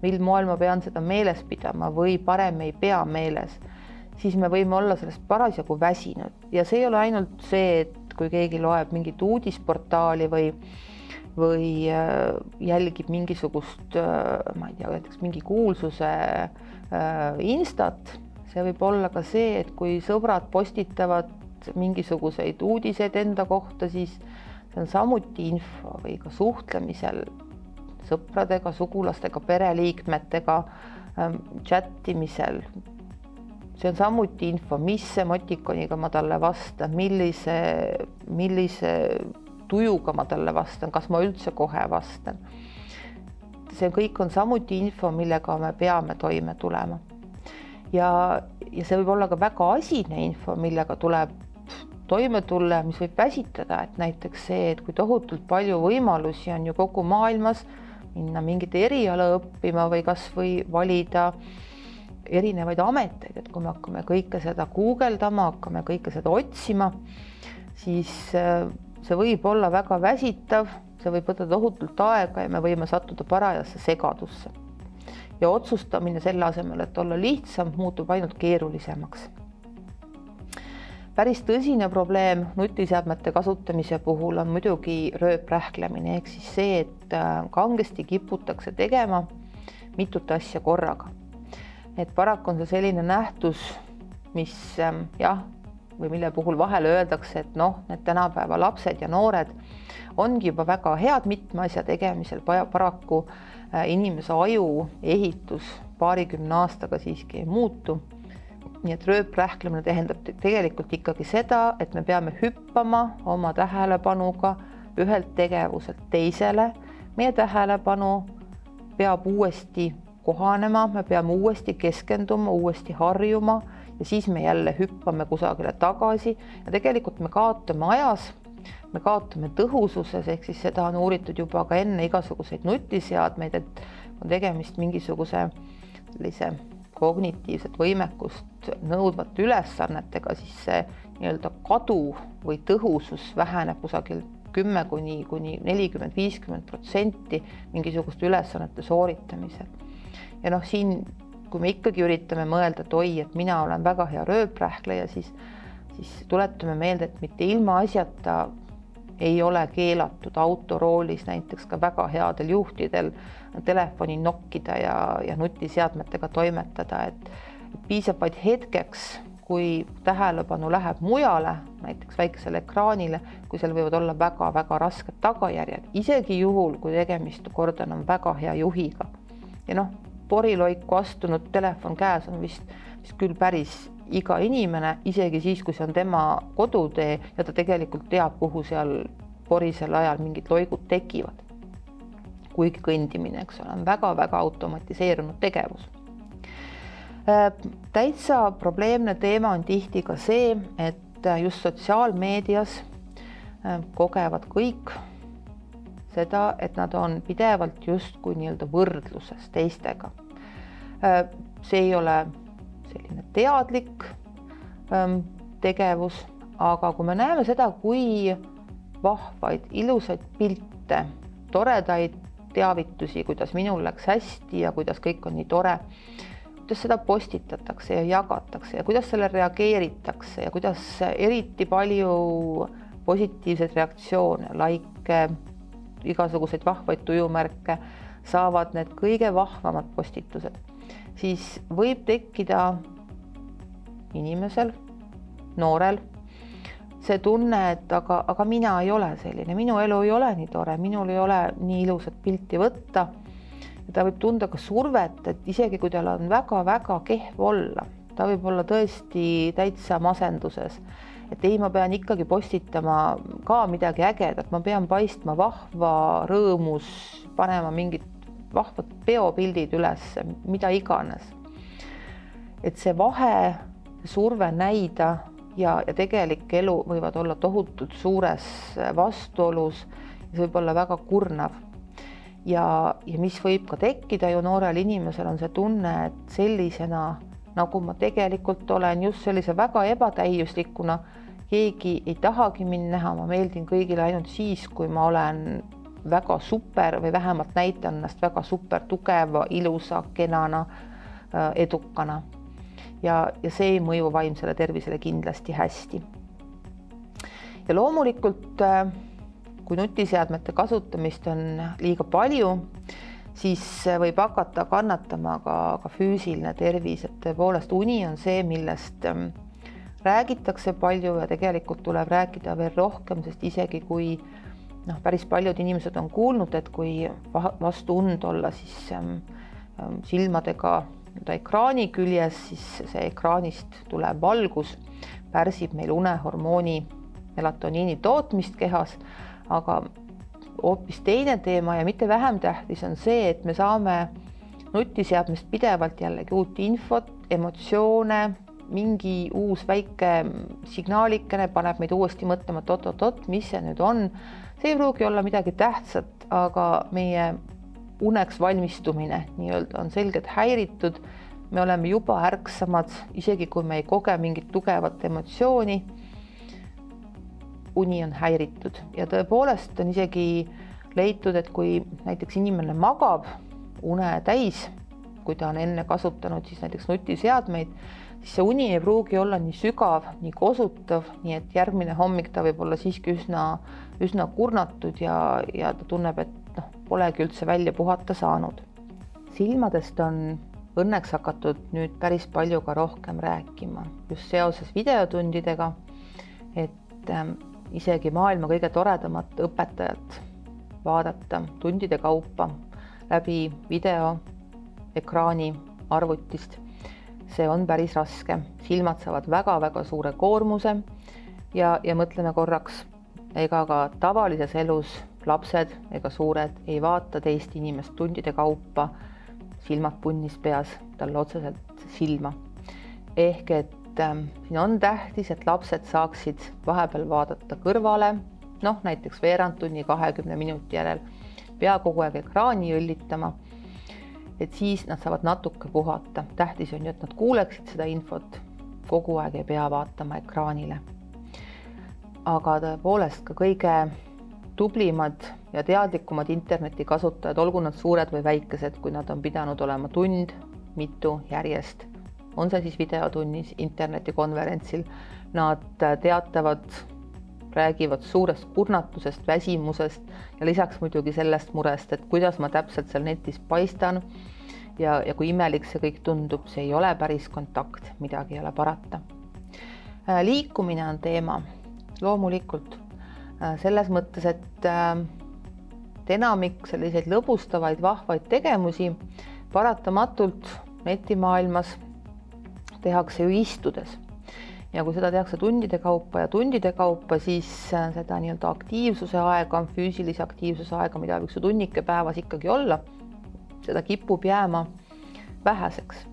mil moel ma pean seda meeles pidama või parem ei pea meeles, siis me võime olla sellest parasjagu väsinud ja see ei ole ainult see, et kui keegi loeb mingit uudisportaali või jälgib mingisugust, ma ei tea, näiteks mingi kuulsuse instat, see võib olla ka see, et kui sõbrad postitavad mingisuguseid uudiseid enda kohta, siis see on samuti info või ka suhtlemisel sõpradega, sugulastega, pereliikmetega, chattimisel. See on samuti info, mis emotikoniga ma talle vastan, millise tujuga ma talle vastan, kas ma üldse kohe vastan. See kõik on samuti info, millega me peame toime tulema. Ja see võib olla ka väga asine info, millega tuleb toime tulla, mis võib väsitada, et näiteks see, et kui tohutult palju võimalusi on ju kogu maailmas minna mingit eriala õppima või kas või valida erinevaid ameteid, et kui me hakkame kõike seda guugeldama, hakkame kõike seda otsima, siis see võib olla väga väsitav, see võib võtta tohutult aega ja me võime sattuda parajasse segadusse. Ja otsustamine selle asemel, et olla lihtsam, muutub ainult keerulisemaks. Päris tõsine probleem nutiseadmete kasutamise puhul on muidugi rööprähklemine, ehk siis see, et kangesti kiputakse tegema mitut asja korraga. Et paraku on see selline nähtus, mis või mille puhul vahel öeldakse, et need tänapäeva lapsed ja noored ongi juba väga head mitme asja tegemisel, paraku inimese aju ehitus paarikümne aastaga siiski ei muutu. Nii et rööprähklemine tähendab tegelikult ikkagi seda, et me peame hüppama oma tähelepanuga ühelt tegevuselt teisele. Meie tähelepanu peab uuesti kohanema, me peame uuesti keskenduma, uuesti harjuma ja siis me jälle hüppame kusagile tagasi ja tegelikult me kaotame ajas, me kaotame tõhususes, ehk siis seda on uuritud juba ka enne igasuguseid nutiseadmeid, et on tegemist mingisuguse sellise kognitiivset võimekust nõudvate ülesannetega, siis see nii-öelda kadu või tõhusus väheneb kusagil 10–40–50% mingisuguste ülesannete sooritamisel. Ja siin, kui me ikkagi üritame mõelda, et oi, et mina olen väga hea rööprähkleja, siis tuletame meelde, et mitte ilma asjata ei ole keelatud autoroolis näiteks ka väga headel juhtidel telefoni nokkida ja nutiseadmetega toimetada, et piisab vaid hetkeks, kui tähelepanu läheb mujale, näiteks väiksele ekraanile, kui seal võivad olla väga-väga rasked tagajärjed, isegi juhul, kui tegemist kordan on väga hea juhiga. Ja poriloiku astunud telefon käes on vist küll päris iga inimene, isegi siis, kui see on tema kodutee ja ta tegelikult teab, kuhu seal porisel ajal mingid loigud tekivad. Kuigi kõndimine, eks ole, on väga-väga automatiseerunud tegevus. Täitsa probleemne teema on tihti ka see, et just sotsiaalmeedias kogevad kõik seda, et nad on pidevalt justkui nii-öelda võrdluses teistega. See ei ole selline teadlik tegevus, aga kui me näeme seda, kui vahvaid, ilusaid pilte, toredaid teavitusi, kuidas minul läks hästi ja kuidas kõik on nii tore, kuidas seda postitatakse ja jagatakse ja kuidas selle reageeritakse ja kuidas eriti palju positiivseid reaktsioone, like, igasuguseid vahvaid tujumärke saavad need kõige vahvamad postitused, siis võib tekkida inimesel, noorel, see tunne, et aga mina ei ole selline, minu elu ei ole nii tore, minul ei ole nii ilusat pilti võtta. Ja ta võib tunda ka survet, et isegi kui tal on väga-väga kehv olla, ta võib olla tõesti täitsa masenduses, et ei, ma pean ikkagi postitama ka midagi ägedat, ma pean paistma vahva, rõõmus, panema mingid vahvad peopildid üles, mida iganes. Et see vahe, surve näida ja tegelik elu võivad olla tohutult suures vastuolus ja see võib olla väga kurnav. Ja mis võib ka tekkida ju noorel inimesel on see tunne, et sellisena, nagu ma tegelikult olen, just sellise väga ebatäiuslikuna, keegi ei tahagi mind näha, ma meeldin kõigile ainult siis, kui ma olen väga super või vähemalt näitan ennast väga super tugeva, ilusa, kenana, edukana. Ja see ei mõju vaimsele tervisele kindlasti hästi. Ja loomulikult, kui nutiseadmete kasutamist on liiga palju, siis võib hakata kannatama ka füüsiline tervis, et tõepoolest uni on see, millest räägitakse palju ja tegelikult tuleb rääkida veel rohkem, sest isegi kui päris paljud inimesed on kuulnud, et kui vastu und olla, siis silmadega ekraani küljes, siis see ekraanist tuleb valgus, pärsib meil unehormooni melatoniini tootmist kehas, aga hoopis teine teema ja mitte vähem tähtis on see, et me saame nutiseadmest pidevalt jällegi uut infot, emotsioone, mingi uus väike signaalikene paneb meid uuesti mõtlema, et oot, mis see nüüd on. See ei pruugi olla midagi tähtsat, aga meie uneks valmistumine nii-öelda on selgelt häiritud. Me oleme juba ärksamad, isegi kui me ei koge mingit tugevat emotsiooni. Uni on häiritud ja tõepoolest on isegi leitud, et kui näiteks inimene magab une täis, kui ta on enne kasutanud siis näiteks nutiseadmeid, siis see uni ei pruugi olla nii sügav, nii kosutav, nii et järgmine hommik ta võib olla siiski üsna kurnatud ja ta tunneb, et polegi üldse välja puhata saanud. Silmadest on õnneks hakatud nüüd päris palju ka rohkem rääkima, just seoses videotundidega, et isegi maailma kõige toredamat õpetajat vaadata tundide kaupa läbi video, ekraani, arvutist. See on päris raske. Silmad saavad väga-väga suure koormuse ja mõtleme korraks, ega ka tavalises elus lapsed ega suured ei vaata teist inimest tundide kaupa, silmad punnis peas, talle otseselt silma. Ehk et siin on tähtis, et lapsed saaksid vahepeal vaadata kõrvale, näiteks veerand tunni 20 minuti järel, pea kogu aeg ekraani õllitama, et siis nad saavad natuke puhata. Tähtis on ju, et nad kuuleksid seda infot, kogu aeg ei pea vaatama ekraanile. Aga tõepoolest ka kõige tublimad ja teadlikumad interneti kasutajad, olgu nad suured või väikesed, kui nad on pidanud olema tund, mitu järjest, on see siis videotunnis, internetikonverentsil, nad teatavad, räägivad suurest kurnatusest, väsimusest ja lisaks muidugi sellest murest, et kuidas ma täpselt seal netis paistan ja kui imelik see kõik tundub, see ei ole päris kontakt, midagi ei ole parata. Liikumine on teema, loomulikult selles mõttes, et enamik selliseid lõbustavaid, vahvaid tegemusi paratamatult netimaailmas tehakse ju istudes. Ja kui seda tehakse tundide kaupa, siis seda nii-öelda aktiivsuse aega, füüsilise aktiivsuse aega, mida võiks ju tunnike päevas ikkagi olla, seda kipub jääma väheseks.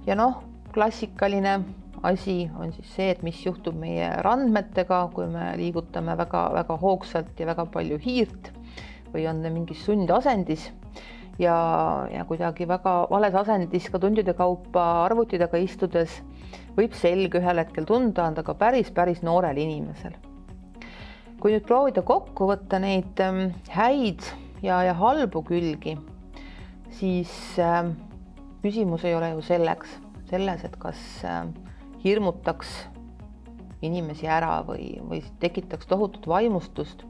Ja klassikaline asi on siis see, et mis juhtub meie randmetega, kui me liigutame väga hoogsalt ja väga palju hiirt või on mingis sundasendis ja kuidagi väga vales asendis ka tundide kaupa arvutidega istudes võib selg ühel hetkel tunda anda ka päris noorel inimesel. Kui nüüd proovida kokku võtta neid häid ja halbu külgi, siis küsimus ei ole ju selles, et kas hirmutaks inimesi ära või tekitaks tohutut vaimustust,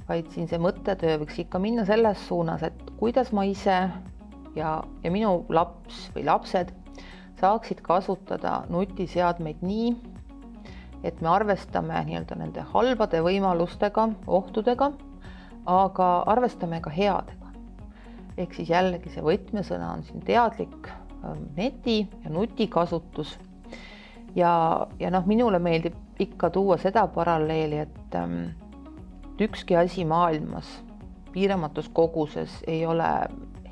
vaid siin see mõttetöö võiks ikka minna selles suunas, et kuidas ma ise ja minu laps või lapsed saaksid kasutada nutiseadmeid nii, et me arvestame nii-öelda nende halbade võimalustega, ohtudega, aga arvestame ka headega. Ehk siis jällegi see võtmesõna on siin teadlik neti ja nutikasutus. Ja minule meeldib ikka tuua seda paralleeli, et ükski asi maailmas piiramatus koguses ei ole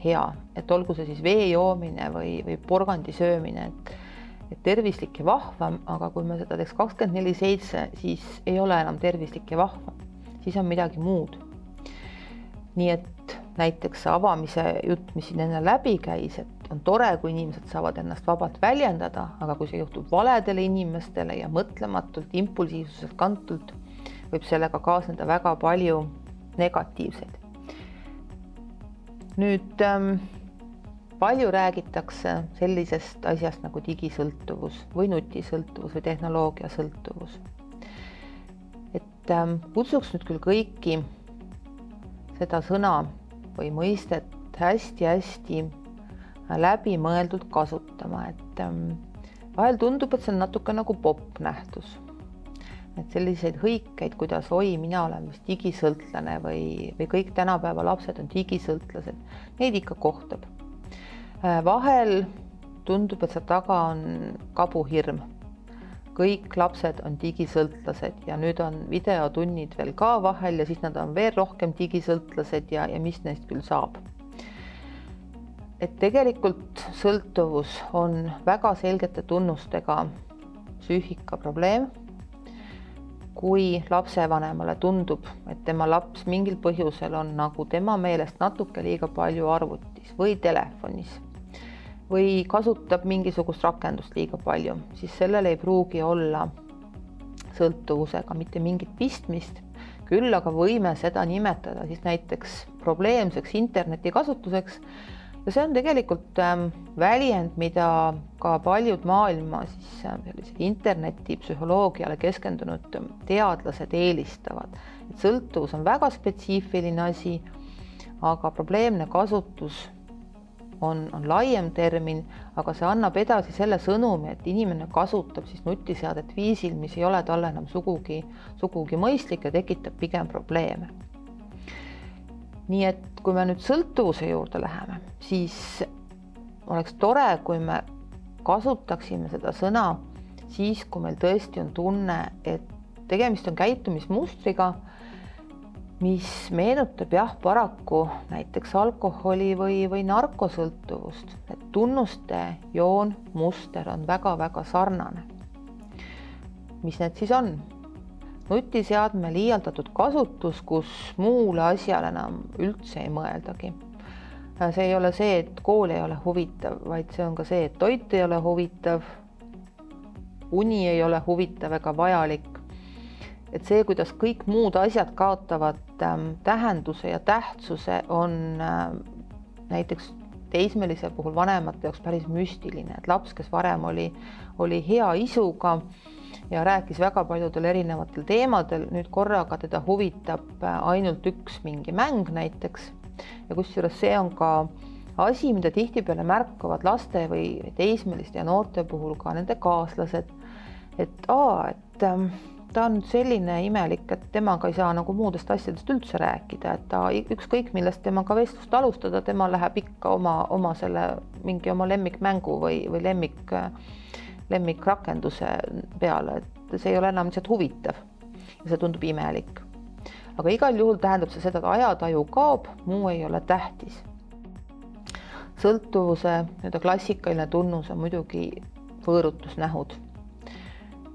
hea, et olgu see siis vee joomine või porgandi söömine, et tervislik ja vahvam, aga kui me seda teeks 24/7, siis ei ole enam tervislik ja vahvam, siis on midagi muud. Nii et näiteks see avamise jutt, mis siin enne läbi käis, et on tore, kui inimesed saavad ennast vabalt väljendada, aga kui see juhtub valedele inimestele ja mõtlematult, impulsiivsuselt kantult, võib sellega kaasneda väga palju negatiivseid. Nüüd palju räägitakse sellisest asjast nagu digisõltuvus või nutisõltuvus või tehnoloogiasõltuvus. Et kutsuks nüüd küll kõiki seda sõna või mõistet hästi-hästi läbimõeldult kasutama, et vahel tundub, et see on natuke nagu popp nähtus. Et selliseid hõikeid, kuidas oi, mina olen vist digisõltlane või kõik tänapäeva lapsed on digisõltlased, neid ikka kohtab. Vahel tundub, et seal taga on kabuhirm. Kõik lapsed on digisõltlased ja nüüd on videotunnid veel ka vahel ja siis nad on veel rohkem digisõltlased ja mis neist küll saab. Et tegelikult sõltuvus on väga selgete tunnustega psüühika probleem. Kui lapsevanemale tundub, et tema laps mingil põhjusel on nagu tema meelest natuke liiga palju arvutis või telefonis või kasutab mingisugust rakendust liiga palju, siis sellel ei pruugi olla sõltuvusega mitte mingit pistmist, küll aga võime seda nimetada siis näiteks probleemseks internetikasutuseks. Ja see on tegelikult väljend, mida ka paljud maailma siis internetipsühholoogiale keskendunud teadlased eelistavad. Et sõltuvus on väga spetsiifiline asi, aga probleemne kasutus on laiem termin, aga see annab edasi selle sõnumi, et inimene kasutab siis nutiseadet viisil, mis ei ole talle enam sugugi mõistlik ja tekitab pigem probleeme. Nii et kui me nüüd sõltuvuse juurde läheme, siis oleks tore, kui me kasutaksime seda sõna siis, kui meil tõesti on tunne, et tegemist on käitumismustriga, mis meenutab paraku näiteks alkoholi või narkosõltuvust. Et tunnuste joon, muster on väga-väga sarnane. Mis need siis on? Nutiseadme liialdatud kasutus, kus muule asjale enam üldse ei mõeldagi. See ei ole see, et kool ei ole huvitav, vaid see on ka see, et toit ei ole huvitav, uni ei ole huvitav ega vajalik. Et see, kuidas kõik muud asjad kaotavad tähenduse ja tähtsuse, on näiteks teismelise puhul vanemate jaoks päris müstiline. Et laps, kes varem oli hea isuga ja rääkis väga paljudel erinevatel teemadel, nüüd korraga teda huvitab ainult üks mingi mäng näiteks. Ja kusjuures see on ka asi, mida tihtipeale märkavad laste või teismeliste ja noorte puhul ka nende kaaslased. Et ta on selline imelik, et temaga ei saa nagu muudest asjadest üldse rääkida, et ta ükskõik millest temaga vestlust alustada, tema läheb ikka oma lemmikmängu või lemmikrakenduse peale, et see ei ole enam lihtsalt huvitav ja see tundub imelik. Aga igal juhul tähendab see seda, et ajataju kaob, muu ei ole tähtis. Sõltuvuse klassikaline tunnus on muidugi võõrutusnähud.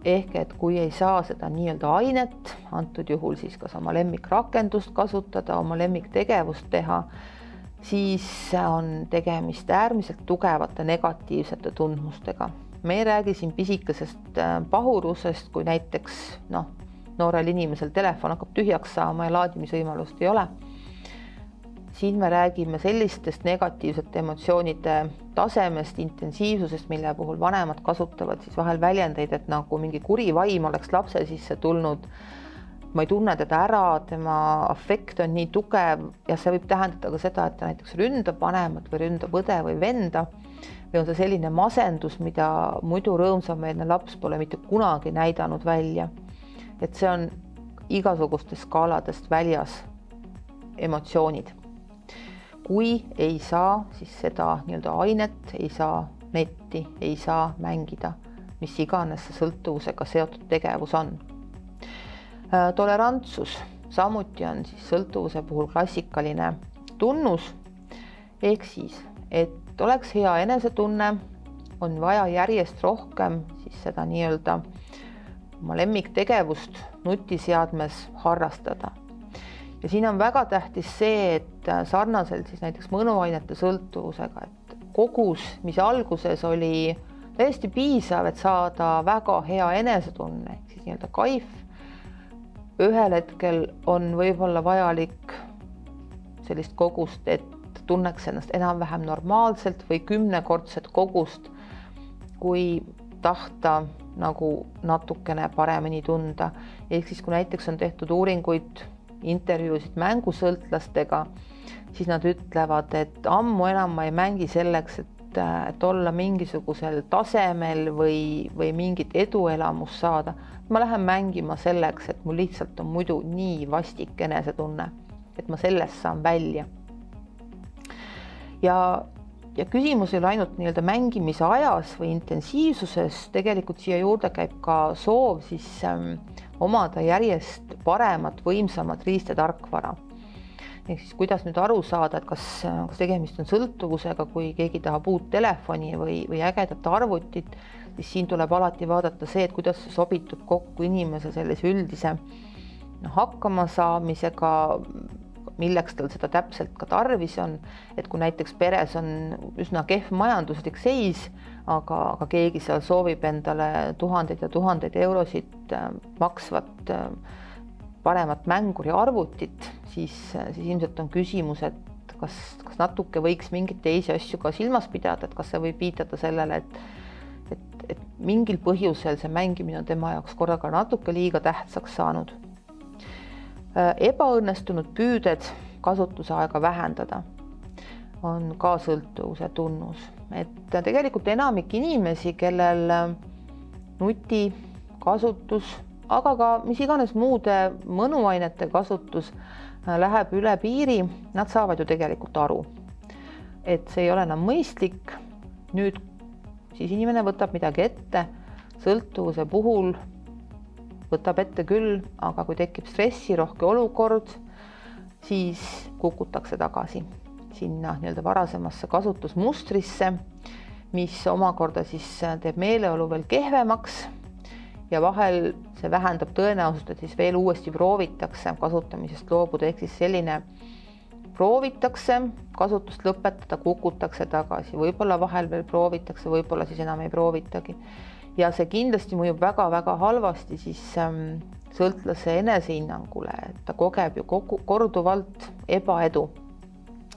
Ehk et kui ei saa seda nii-öelda ainet, antud juhul siis kas oma lemmikrakendust kasutada, oma lemmiktegevust teha, siis on tegemist äärmiselt tugevate negatiivsete tundmustega. Me ei räägi siin pisikesest pahurusest, kui näiteks noorel inimesel telefon hakkab tühjaks saama ja laadimisvõimalust ei ole. Siin me räägime sellistest negatiivsete emotsioonide tasemest, intensiivsusest, mille puhul vanemad kasutavad siis vahel väljendeid, et nagu mingi kuri vaim oleks lapse sisse tulnud. Ma ei tunne teda ära, tema afekt on nii tugev ja see võib tähendada ka seda, et ta näiteks ründab vanemat või ründab õde või venda. Või on see selline masendus, mida muidu rõõmsameelne laps pole mitte kunagi näidanud välja. Et see on igasugustest skaaladest väljas emotsioonid. Kui ei saa, siis seda nii-öelda ainet, ei saa netti, ei saa mängida, mis iganes sõltuvusega seotud tegevus on. Tolerantsus samuti on siis sõltuvuse puhul klassikaline tunnus, ehk siis, et oleks hea enesetunne, on vaja järjest rohkem siis seda nii-öelda oma lemmiktegevust nutiseadmes harrastada. Ja siin on väga tähtis see, et sarnaselt siis näiteks mõnuainete sõltuvusega, et kogus, mis alguses oli täiesti piisav, et saada väga hea enesetunne, ehk siis nii-öelda kaif, ühel hetkel on võib-olla vajalik sellist kogust, et tunneks ennast enam-vähem normaalselt või 10-kordset kogust, kui tahta nagu natukene paremini tunda. Ehk siis kui näiteks on tehtud uuringuid, intervjuusid mängusõltlastega, siis nad ütlevad, et ammu enam ma ei mängi selleks, et olla mingisugusel tasemel või mingit eduelamust saada. Ma lähen mängima selleks, et mul lihtsalt on muidu nii vastik enesetunne, et ma sellest saan välja. Ja küsimus ei ole ainult nii-öelda mängimise ajas või intensiivsuses, tegelikult siia juurde käib ka soov siis omada järjest paremat, võimsamat riistetarkvara. Ehk siis kuidas nüüd aru saada, et kas tegemist on sõltuvusega, kui keegi tahab uut telefoni või ägedat arvutit, siis siin tuleb alati vaadata see, et kuidas see sobitub kokku inimese sellise üldise hakkamasaamisega, milleks tal seda täpselt ka tarvis on, et kui näiteks peres on üsna kehv majanduslik seis, aga keegi seal soovib endale tuhandeid ja tuhandeid eurosid maksvat paremat mänguri arvutit, siis ilmselt on küsimus, et kas natuke võiks mingeid teisi asju ka silmas pidada, et kas see võib viidata sellele, et mingil põhjusel see mängimine on tema jaoks korraga natuke liiga tähtsaks saanud. Ebaõnnestunud püüded kasutuse aega vähendada on ka sõltuvuse tunnus. Et tegelikult enamik inimesi, kellel nutikasutus, aga ka mis iganes muude mõnuainete kasutus läheb üle piiri, nad saavad ju tegelikult aru, et see ei ole enam mõistlik. Nüüd siis inimene võtab midagi ette, sõltuvuse puhul võtab ette küll, aga kui tekib stressirohke olukord, siis kukutakse tagasi sinna nii-öelda varasemasse kasutusmustrisse, mis omakorda siis teeb meeleolu veel kehvemaks ja vahel see vähendab tõenäosust, et siis veel uuesti proovitakse kasutamisest loobuda, ehk siis selline proovitakse kasutust lõpetada, kukutakse tagasi, võib-olla vahel veel proovitakse, võib-olla siis enam ei proovitagi. Ja see kindlasti mõjub väga-väga halvasti siis sõltlase enesehinnangule, et ta kogeb ju korduvalt ebaedu,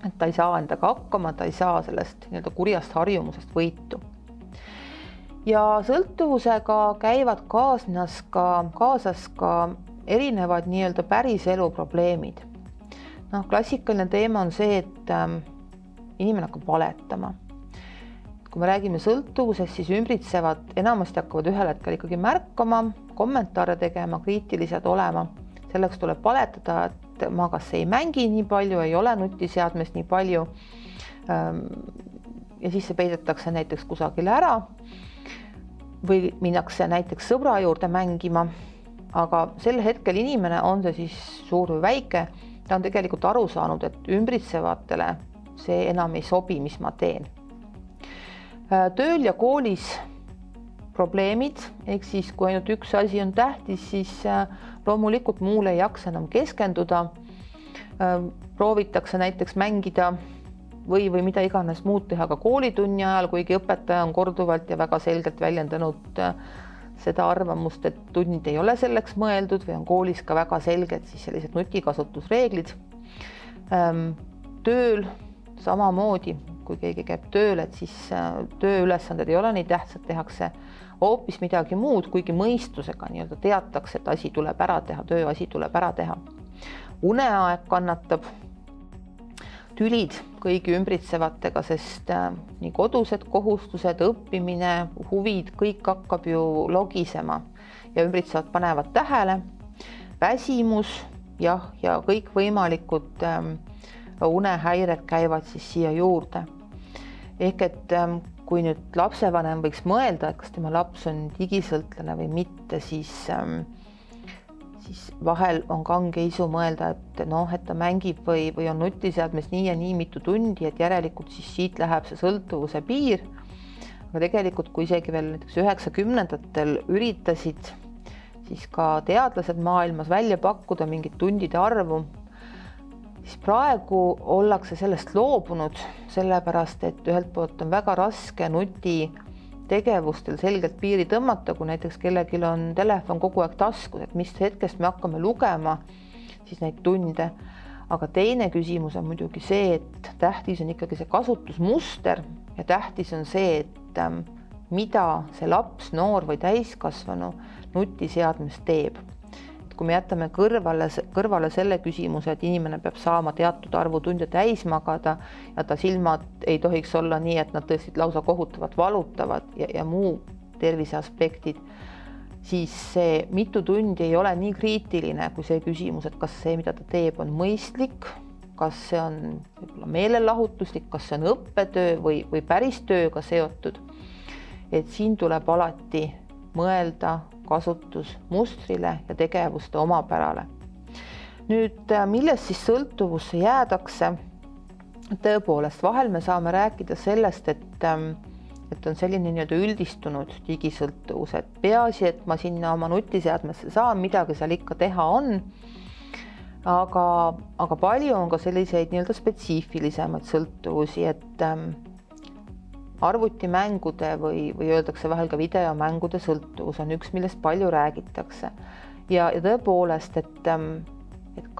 et ta ei saa endaga hakkama, ta ei saa sellest nii-öelda kurjast harjumusest võitu. Ja sõltuvusega käivad kaasas ka erinevad nii-öelda päriselu probleemid. Klassikaline teema on see, et inimene hakkab valetama. Kui me räägime sõltuvusest, siis ümbritsevad enamasti hakkavad ühel hetkel ikkagi märkama, kommentaare tegema, kriitilised olema. Selleks tuleb valetada, et ma kas ei mängi nii palju, ei ole nutiseadmes nii palju. Ja siis see peidetakse näiteks kusagile ära või minnakse näiteks sõbra juurde mängima. Aga sel hetkel inimene, on see siis suur või väike, ta on tegelikult aru saanud, et ümbritsevatele see enam ei sobi, mis ma teen. Tööl ja koolis probleemid, ehk siis kui ainult üks asi on tähtis, siis loomulikult muule ei jaksa enam keskenduda. Proovitakse näiteks mängida või mida iganes muud teha ka koolitunni ajal, kuigi õpetaja on korduvalt ja väga selgelt väljendanud seda arvamust, et tunnid ei ole selleks mõeldud või on koolis ka väga selged siis sellised nutikasutusreeglid. Tööl samamoodi, kui keegi käib tööl, et siis tööülesanded ei ole nii tähtsad, tehakse hoopis midagi muud, kuigi mõistusega nii-öelda teatakse, et asi tuleb ära teha, tööasi tuleb ära teha. Uneaeg kannatab, tülid kõigi ümbritsevatega, sest nii kodused kohustused, õppimine, huvid, kõik hakkab ju logisema ja ümbritsevad panevad tähele. Väsimus, ja kõik võimalikud unehäired käivad siis siia juurde. Ehk et kui nüüd lapsevanem võiks mõelda, et kas tema laps on digisõltlane või mitte, siis vahel on kange isu mõelda, et ta mängib või on nutiseadmes nii ja nii mitu tundi, et järelikult siis siit läheb see sõltuvuse piir. aga tegelikult, kui isegi veel näiteks 90-ndatel üritasid siis ka teadlased maailmas välja pakkuda mingit tundide arvu, siis praegu ollakse sellest loobunud, sellepärast et ühelt poolt on väga raske nutitegevustel selgelt piiri tõmmata, kui näiteks kellelgi on telefon kogu aeg taskus, et mis hetkest me hakkame lugema siis neid tunde. Aga teine küsimus on muidugi see, et tähtis on ikkagi see kasutusmuster ja tähtis on see, et mida see laps, noor või täiskasvanu nutiseadmes teeb. Et kui me jätame kõrvale selle küsimuse, et inimene peab saama teatud arvu tunde täis magada ja ta silmad ei tohiks olla nii, et nad tõesti lausa kohutavalt valutavad ja muu terviseaspektid, siis see mitu tundi ei ole nii kriitiline kui see küsimus, et kas see, mida ta teeb, on mõistlik, kas see on võib-olla meelelahutuslik, kas see on õppetöö või päris tööga seotud. Et siin tuleb alati mõelda kasutusmustrile ja tegevuste omapärale. Nüüd, millest siis sõltuvusse jäädakse? Tõepoolest, vahel me saame rääkida sellest, et on selline nii-öelda üldistunud digisõltuvus, et peaasi, et ma sinna oma nutiseadmesse saan, midagi seal ikka teha on, aga palju on ka selliseid nii-öelda spetsiifilisemaid sõltuvusi, et arvutimängude või öeldakse vahel ka videomängude sõltuvus on üks, millest palju räägitakse. Ja tõepoolest, et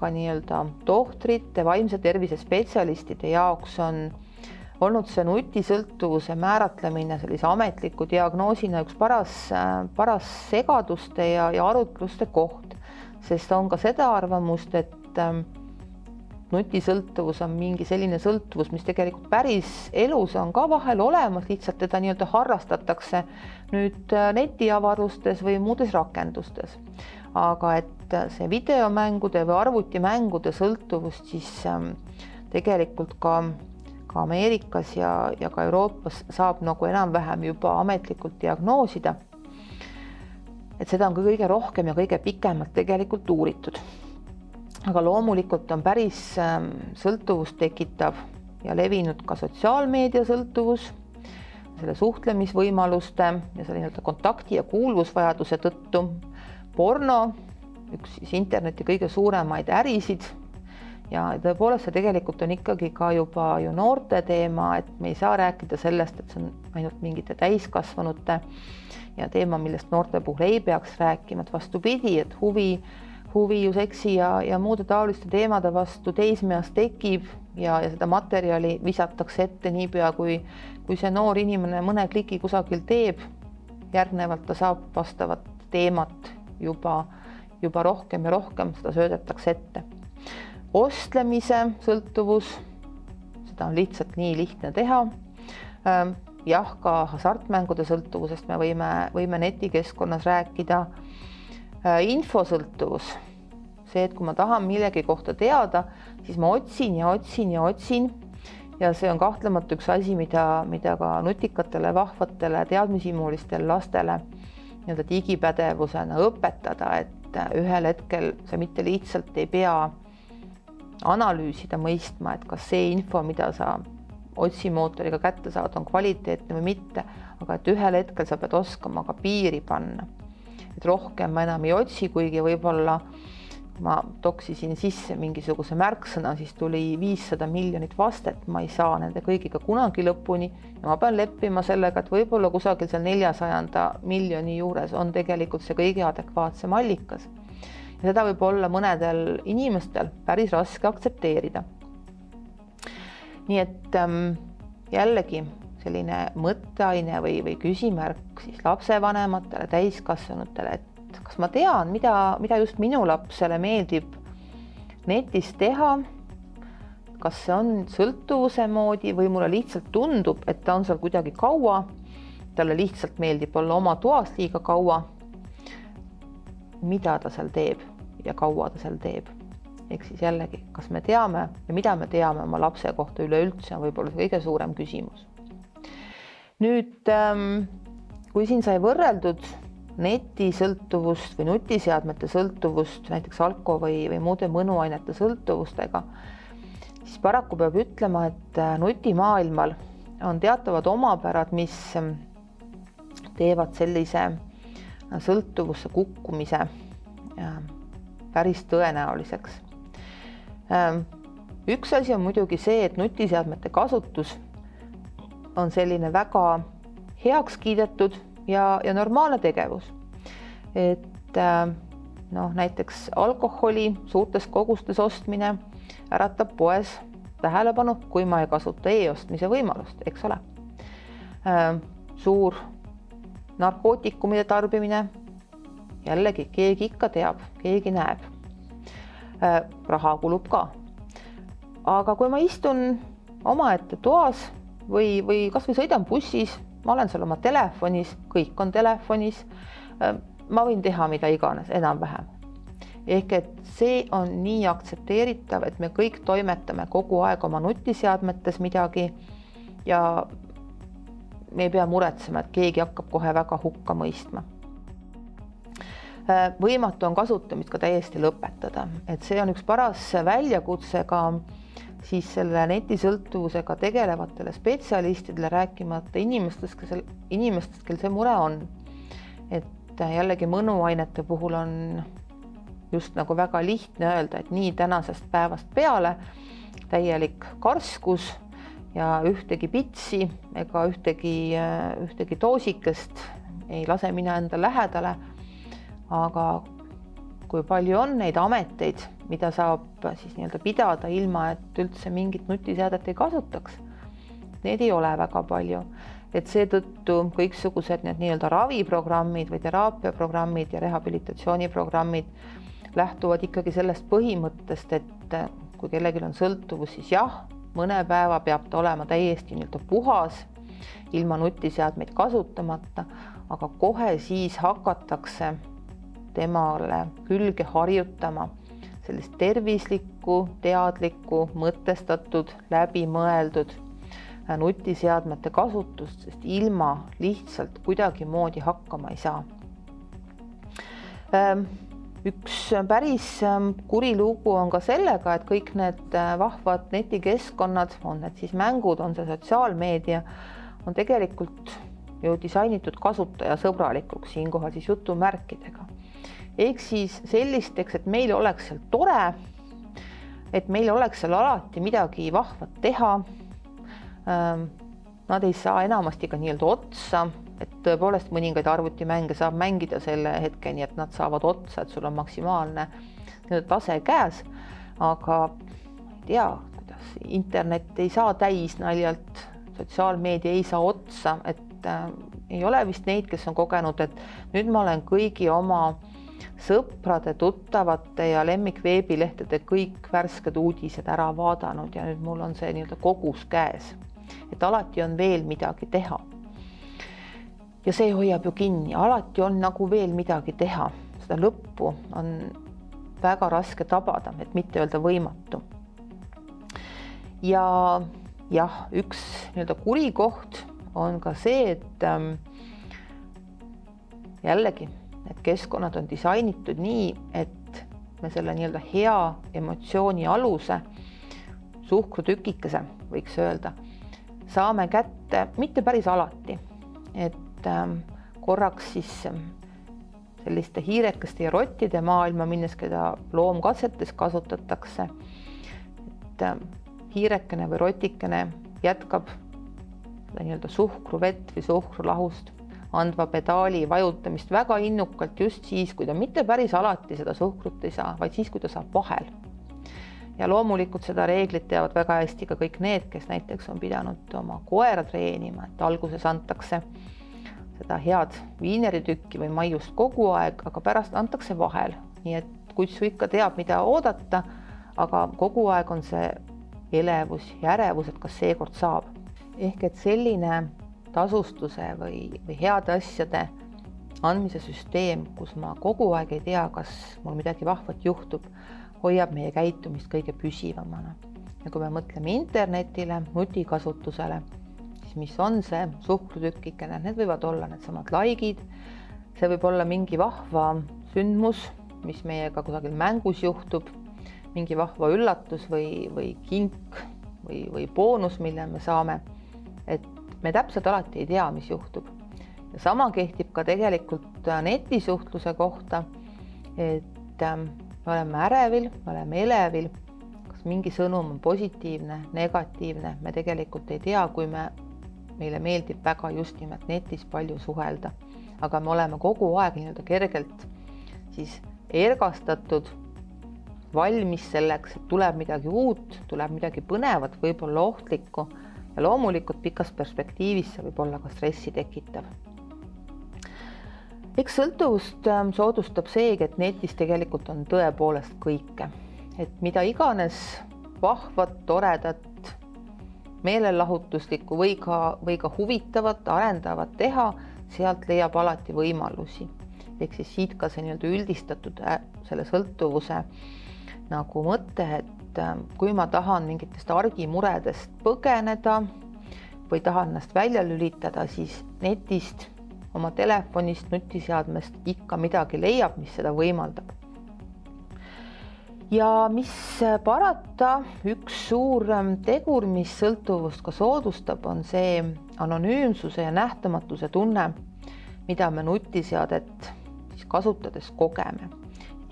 ka nii-öelda tohtrite, vaimse tervise spetsialistide jaoks on olnud see nutisõltuvuse määratlemine sellise ametliku diagnoosina üks paras segaduste ja arutluste koht, sest on ka seda arvamust, et nutisõltuvus on mingi selline sõltuvus, mis tegelikult päris elus on ka vahel olemas, lihtsalt teda nii-öelda harrastatakse nüüd netiavarustes või muudes rakendustes. Aga et see videomängude või arvutimängude sõltuvust siis tegelikult ka Ameerikas ja ka Euroopas saab nagu enam-vähem juba ametlikult diagnoosida. Et seda on kõige rohkem ja kõige pikemalt tegelikult uuritud. Aga loomulikult on päris sõltuvust tekitav ja levinud ka sotsiaalmeedia sõltuvus, selle suhtlemisvõimaluste ja selle kontakti ja kuulvusvajaduse tõttu. Porno, üks siis interneti kõige suuremaid ärisid, ja tõepoolest see tegelikult on ikkagi ka juba ju noorte teema, et me ei saa rääkida sellest, et see on ainult mingite täiskasvanute ja teema, millest noorte puhul ei peaks rääkima, et vastupidi, et huvi ju seksi ja muude taoliste teemade vastu teismeas tekib ja seda materjali visatakse ette niipea, kui see noor inimene mõne kliki kusagil teeb, järgnevalt ta saab vastavat teemat juba rohkem ja rohkem, seda söödetakse ette. Ostlemise sõltuvus, seda on lihtsalt nii lihtne teha. Jah, ka hasartmängude sõltuvusest me võime netikeskkonnas rääkida. Infosõltuvus, see, et kui ma tahan millegi kohta teada, siis ma otsin ja see on kahtlemata üks asi, mida ka nutikatele, vahvatele, teadmisimulistel lastele nii-öelda digipädevusena õpetada, et ühel hetkel sa mitte lihtsalt ei pea analüüsida, mõistma, et kas see info, mida sa otsimootoriga kätte saad, on kvaliteetne või mitte, aga et ühel hetkel sa pead oskama ka piiri panna. Et rohkem ma enam ei otsi, kuigi võib-olla ma toksisin sisse mingisuguse märksõna, siis tuli 500 miljonit vastet, ma ei saa nende kõigiga kunagi lõpuni ja ma pean leppima sellega, et võib-olla kusagil seal 400 miljoni juures on tegelikult see kõige adekvaatsem allikas. Ja seda võib olla mõnedel inimestel päris raske aktsepteerida. Nii et jällegi selline mõtteaine või küsimärk siis lapsevanematele, täiskasvanutele, et kas ma tean, mida just minu lapsele meeldib netis teha, kas see on sõltuvuse moodi või mulle lihtsalt tundub, et ta on seal kuidagi kaua, talle lihtsalt meeldib olla oma toas liiga kaua, mida ta seal teeb ja kaua ta seal teeb. Ehk siis jällegi, kas me teame ja mida me teame oma lapse kohta üleüldse on võib-olla see kõige suurem küsimus. Nüüd, kui siin sai võrreldud netisõltuvust või nutiseadmete sõltuvust, näiteks alko või muude mõnuainete sõltuvustega, siis paraku peab ütlema, et nutimaailmal on teatavad omapärad, mis teevad sellise sõltuvusse kukkumise päris tõenäoliseks. Üks asi on muidugi see, et nutiseadmete kasutus on selline väga heaks kiidetud ja normaalne tegevus. Et näiteks alkoholi suurtes kogustes ostmine äratab poes tähelepanu, kui ma ei kasuta e-ostmise võimalust, eks ole. Suur narkootikumide tarbimine, jällegi keegi ikka teab, keegi näeb. Raha kulub ka. Aga kui ma istun omaette toas või kas või sõidan bussis, ma olen seal oma telefonis, kõik on telefonis, ma võin teha mida iganes, enam-vähem. Ehk et see on nii aktsepteeritav, et me kõik toimetame kogu aeg oma nutiseadmetes midagi ja me ei pea muretsema, et keegi hakkab kohe väga hukka mõistma. Võimatu on kasutamist ka täiesti lõpetada, et see on üks paras väljakutse ka siis selle netisõltuvusega tegelevatele spetsialistidele, rääkimata inimestest, kel see mure on. Et jällegi mõnuainete puhul on just nagu väga lihtne öelda, et nii tänasest päevast peale täielik karskus ja ühtegi pitsi ega ühtegi doosikest ei lase mina enda lähedale. Aga kui palju on neid ameteid, mida saab siis pidada ilma, et üldse mingit nutiseadet ei kasutaks? Need ei ole väga palju. Et seetõttu kõiksugused need raviprogrammid või teraapiaprogrammid ja rehabilitatsiooniprogrammid lähtuvad ikkagi sellest põhimõttest, et kui kellelgi on sõltuvus, siis jah, mõne päeva peab ta olema täiesti puhas, ilma nutiseadmeid kasutamata, aga kohe siis hakatakse temale külge harjutama sellist tervislikku, teadlikku, mõtestatud, läbimõeldud nutiseadmete kasutust, sest ilma lihtsalt kuidagimoodi hakkama ei saa. Üks päris kuri lugu on ka sellega, et kõik need vahvad netikeskkonnad, on need siis mängud, on see sotsiaalmeedia, on tegelikult ju disainitud kasutajasõbralikuks, siinkohal siis jutumärkidega. Ehk siis sellisteks, et meil oleks seal tore, et meil oleks seal alati midagi vahvat teha. Nad ei saa enamasti ka otsa, et tõepoolest mõningaid arvutimänge saab mängida selle hetkeni, et nad saavad otsa, et sul on maksimaalne tase käes, aga ei tea, kuidas internet ei saa täis naljalt, sotsiaalmeedia ei saa otsa, et ei ole vist neid, kes on kogenud, et nüüd ma olen kõigi oma sõprade, tuttavate ja lemmikveebilehtede kõik värsked uudised ära vaadanud ja nüüd mul on see kogus käes, et alati on veel midagi teha. Ja see hoiab ju kinni, alati on nagu veel midagi teha. Seda lõppu on väga raske tabada, et mitte öelda võimatu. Ja jah, üks kurikoht on ka see, et jällegi need keskkonnad on disainitud nii, et me selle hea emotsiooni aluse, suhkrutükikese võiks öelda, saame kätte mitte päris alati, et korraks siis selliste hiirekeste ja rottide maailma minnes, keda loomkatsetes kasutatakse, et hiirekene või rotikene jätkab suhkruvett või suhkrulahust andva pedaali vajutamist väga innukalt just siis, kui ta mitte päris alati seda suhkrut ei saa, vaid siis, kui ta saab vahel. Ja loomulikult seda reeglit teavad väga hästi ka kõik need, kes näiteks on pidanud oma koera treenima, et alguses antakse seda head viineritükki või maiust kogu aeg, aga pärast antakse vahel. Nii et kutsu ikka teab, mida oodata, aga kogu aeg on see elevus ja ärevus, et kas seekord saab. Ehk et selline tasustuse või heade asjade andmise süsteem, kus ma kogu aeg ei tea, kas mul midagi vahvat juhtub, hoiab meie käitumist kõige püsivamana. Ja kui me mõtleme internetile, nutikasutusele, siis mis on see suhkrutükikene, need võivad olla need samad likeid, see võib olla mingi vahva sündmus, mis meiega kusagil mängus juhtub, mingi vahva üllatus või kink või boonus, mille me saame, et me täpselt alati ei tea, mis juhtub. ja sama kehtib ka tegelikult netisuhtluse kohta, et me oleme ärevil, me oleme elevil, kas mingi sõnum on positiivne, negatiivne, me tegelikult ei tea, kui meile meeldib väga just nimelt netis palju suhelda, aga me oleme kogu aeg nii-öelda kergelt siis ergastatud, valmis selleks, et tuleb midagi uut, tuleb midagi põnevat, võib-olla ohtlikku ja loomulikult pikas perspektiivis see võib olla ka stressi tekitav. Eks sõltuvust soodustab seegi, et netis tegelikult on tõepoolest kõike, et mida iganes vahvat, toredat, meelelahutuslikku või ka huvitavat, arendavat teha, sealt leiab alati võimalusi. Ehk siis siit ka see nii-öelda üldistatud selle sõltuvuse nagu mõte, et kui ma tahan mingitest argimuredest põgeneda või tahan ennast välja lülitada, siis netist, oma telefonist, nutiseadmest ikka midagi leiab, mis seda võimaldab. Ja mis parata, üks suur tegur, mis sõltuvust ka soodustab, on see anonüümsuse ja nähtamatuse tunne, mida me nutiseadet siis kasutades kogeme.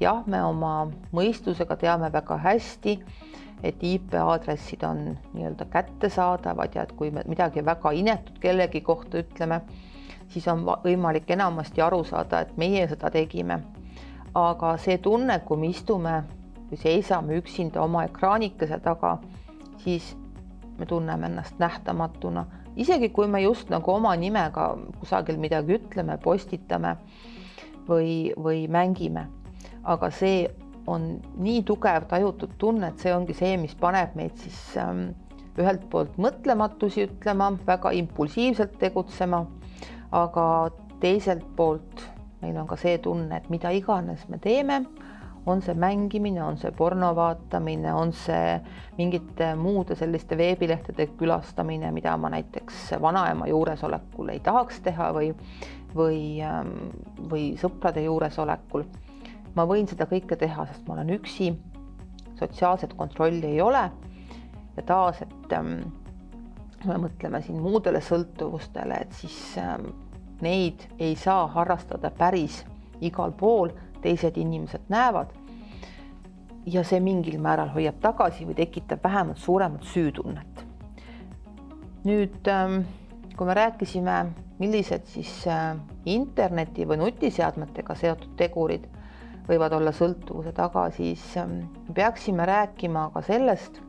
Jah, me oma mõistusega teame väga hästi, et IP-aadressid on nii-öelda kättesaadavad ja et kui me midagi väga inetut kellegi kohta ütleme, siis on võimalik enamasti aru saada, et meie seda tegime. Aga see tunne, kui me istume või seisame üksinda oma ekraanikese taga, siis me tunneme ennast nähtamatuna. Isegi kui me just nagu oma nimega kusagil midagi ütleme, postitame või mängime. Aga see on nii tugev tajutud tunne, et see ongi see, mis paneb meid siis ühelt poolt mõtlematusi ütlema, väga impulsiivselt tegutsema, aga teiselt poolt meil on ka see tunne, et mida iganes me teeme, on see mängimine, on see porno vaatamine, on see mingite muude selliste veebilehtede külastamine, mida ma näiteks vanaema juuresolekul ei tahaks teha või sõprade juuresolekul. Ma võin seda kõike teha, sest ma olen üksi, sotsiaalset kontrolli ei ole ja taas, et me mõtleme siin muudele sõltuvustele, et siis neid ei saa harrastada päris igal pool, teised inimesed näevad ja see mingil määral hoiab tagasi või tekitab vähemalt suuremat süütunnet. Nüüd, kui me rääkisime, millised siis interneti või nutiseadmetega seotud tegurid võivad olla sõltuvuse taga, siis peaksime rääkima ka sellest,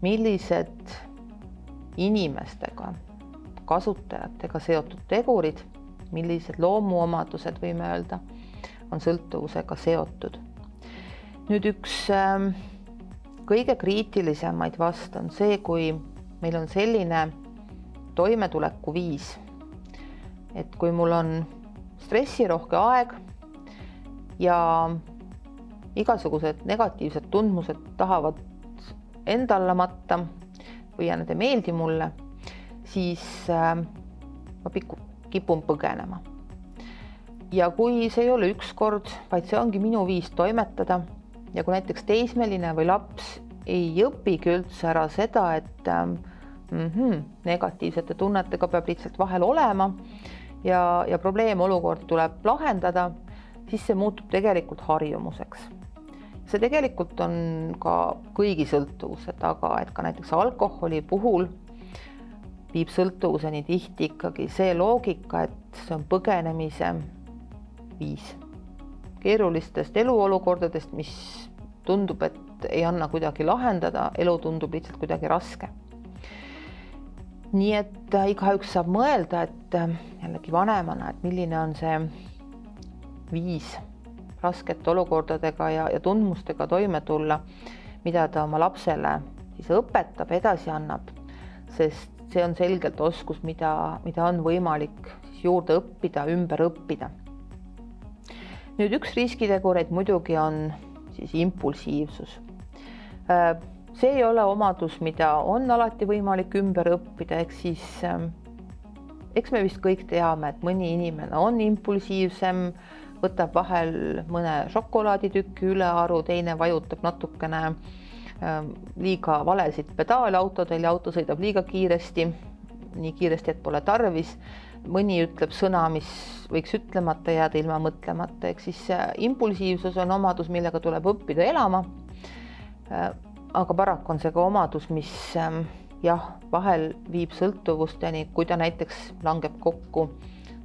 millised inimestega, kasutajatega seotud tegurid, millised loomuomadused, võime öelda, on sõltuvusega seotud. Nüüd üks kõige kriitilisemaid vast on see, kui meil on selline toimetuleku viis, et kui mul on stressirohke aeg ja igasugused negatiivsed tundmused tahavad enda alla matta või need ei meeldi mulle, siis ma kipun põgenema. Ja kui see ei ole üks kord, vaid see ongi minu viis toimetada ja kui näiteks teismeline või laps ei õpigi üldse ära seda, et negatiivsete tunnetega peab lihtsalt vahel olema ja probleemolukorda tuleb lahendada, siis see muutub tegelikult harjumuseks. See tegelikult on ka kõigi sõltuvuse taga, et ka näiteks alkoholi puhul viib sõltuvuseni tihti ikkagi see loogika, et see on põgenemise viis. Keerulistest eluolukordadest, mis tundub, et ei anna kuidagi lahendada, elu tundub lihtsalt kuidagi raske. Nii et igaüks saab mõelda, et jällegi vanemana, et milline on see viis raskete olukordadega ja tundmustega toime tulla, mida ta oma lapsele siis õpetab, edasi annab, sest see on selgelt oskus, mida on võimalik siis juurde õppida, ümber õppida. Nüüd üks riskitegureid muidugi on siis impulsiivsus. See ei ole omadus, mida on alati võimalik ümber õppida, eks me vist kõik teame, et mõni inimene on impulsiivsem, võtab vahel mõne šokolaaditükki ülearu, teine vajutab natukene liiga valesid pedaale autodel ja auto sõidab liiga kiiresti, nii kiiresti, et pole tarvis, mõni ütleb sõna, mis võiks ütlemata jääda ilma mõtlemata, ehk siis impulsiivsus on omadus, millega tuleb õppida elama. Aga paraku on see ka omadus, mis vahel viib sõltuvusteni, kui ta näiteks langeb kokku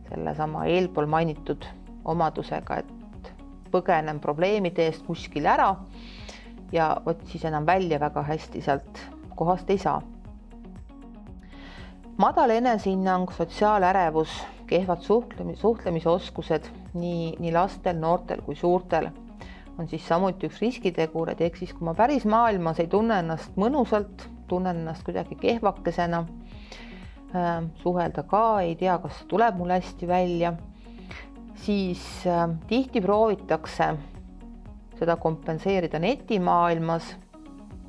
sellesama eelpool mainitud omadusega, et põgenen probleemide eest kuskil ära ja siis enam välja väga hästi sealt kohast ei saa. Madal enesehinnang, sotsiaalärevus, kehvad suhtlemisoskused nii lastel, noortel kui suurtel on siis samuti üks riskitegureid, ehk siis kui ma päris maailmas ei tunne ennast mõnusalt, tunnen ennast kuidagi kehvakesena, suhelda ka, ei tea, kas tuleb mul hästi välja, siis tihti proovitakse seda kompenseerida netimaailmas.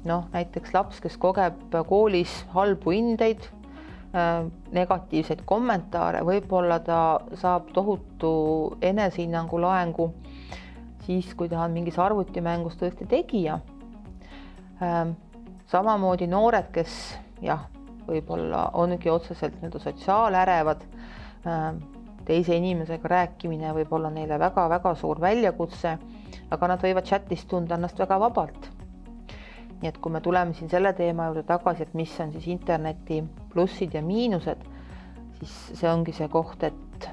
Näiteks laps, kes kogeb koolis halbu hindeid, negatiivseid kommentaare, võib-olla ta saab tohutu enesehinnangu loengu siis, kui ta on mingis arvutimängus tõesti tegija. Samamoodi noored, kes võib-olla ongi otseselt sotsiaalärevad, teise inimesega rääkimine võib olla neile väga-väga suur väljakutse, aga nad võivad chatis tunda ennast väga vabalt. Nii et kui me tuleme siin selle teema juurde tagasi, et mis on siis interneti plussid ja miinused, siis see ongi see koht, et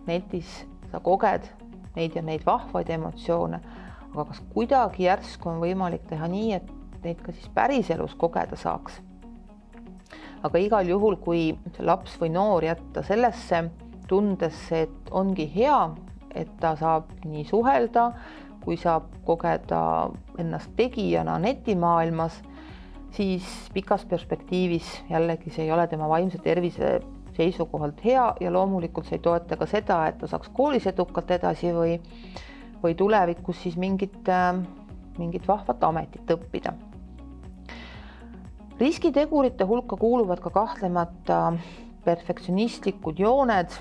netis sa koged neid ja neid vahvaid emotsioone, aga kas kuidagi järsku on võimalik teha nii, et neid ka siis päriselus kogeda saaks. Aga igal juhul, kui laps või noor jätta sellesse tundesse, et ongi hea, et ta saab nii suhelda, kui saab kogeda ennast tegijana netimaailmas, siis pikas perspektiivis jällegi see ei ole tema vaimse tervise seisukohalt hea ja loomulikult see ei toeta ka seda, et ta saaks koolis edukalt edasi või tulevikus siis mingit vahvat ametit õppida. Riskitegurite hulka kuuluvad ka kahtlemata perfektsionistlikud jooned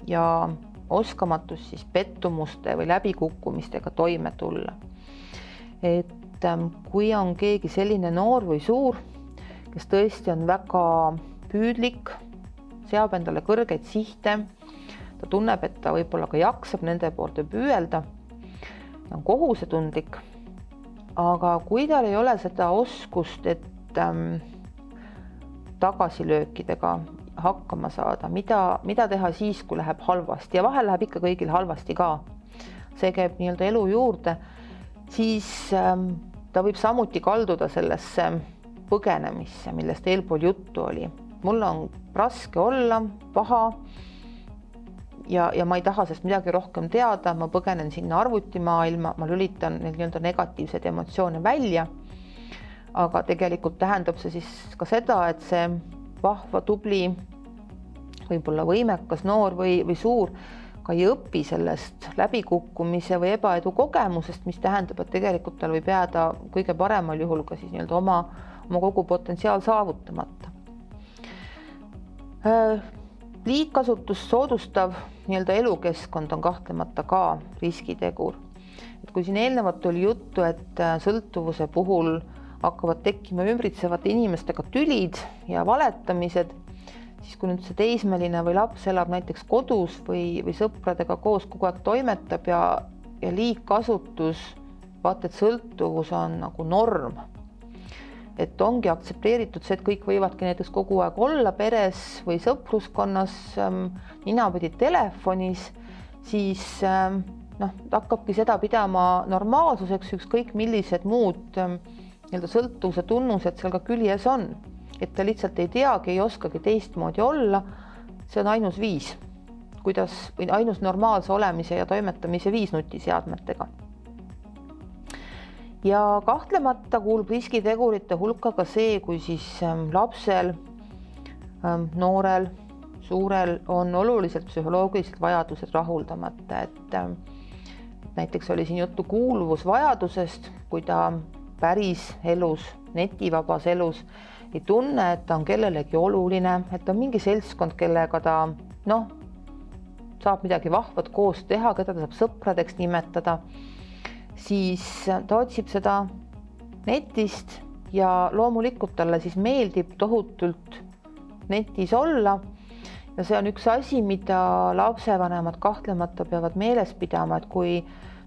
ja oskamatus siis pettumuste või läbikukkumistega toime tulla. Et kui on keegi selline noor või suur, kes tõesti on väga püüdlik, seab endale kõrgeid sihte, ta tunneb, et ta võib-olla ka jaksab nende poolde püüelda, on kohusetundlik, aga kui tal ei ole seda oskust, et tagasilöökidega hakkama saada, mida teha siis, kui läheb halvasti ja vahel läheb ikka kõigil halvasti ka. See käib nii-öelda elu juurde, siis ta võib samuti kalduda sellesse põgenemisse, millest eelpool juttu oli. Mul on raske olla, paha ja ma ei taha sest midagi rohkem teada, ma põgenen sinna arvutimaailma, ma lülitan nii-öelda negatiivseid emotsioone välja, aga tegelikult tähendab see siis ka seda, et see vahva, tubli, võib-olla võimekas noor või suur ka ei õpi sellest läbikukkumise või ebaedu kogemusest, mis tähendab, et tegelikult tal võib jääda kõige paremal juhul ka siis nii-öelda oma kogu potentsiaal saavutamata. Liigkasutust soodustav nii-öelda elukeskkond on kahtlemata ka riskitegur. Et kui siin eelnevalt oli juttu, et sõltuvuse puhul hakkavad tekkima ümbritsevate inimestega tülid ja valetamised, siis kui nüüd see teismeline või laps elab näiteks kodus või sõpradega koos kogu aeg toimetab ja liigkasutus, vaata, et sõltuvus on nagu norm. Et ongi aktsepteeritud see, et kõik võivadki näiteks kogu aeg olla peres või sõpruskonnas, ninapidi telefonis, siis hakkabki seda pidama normaalsuseks, ükskõik millised muud sõltuvuse tunnused seal ka küljes on, et ta lihtsalt ei teagi, ei oskagi teistmoodi olla. See on ainus viis, või ainus normaalse olemise ja toimetamise viis nutiseadmetega. Ja kahtlemata kuulub riskitegurite hulka ka see, kui siis lapsel, noorel, suurel on oluliselt psühholoogilised vajadused rahuldamata, et näiteks oli siin juttu kuuluvusvajadusest, kui ta päris elus, netivabas elus ei tunne, et ta on kellelegi oluline, et on mingi seltskond, kellega ta saab midagi vahvat koos teha, keda ta saab sõpradeks nimetada, siis ta otsib seda netist ja loomulikult talle siis meeldib tohutult netis olla ja see on üks asi, mida lapsevanemad kahtlemata peavad meeles pidama, et kui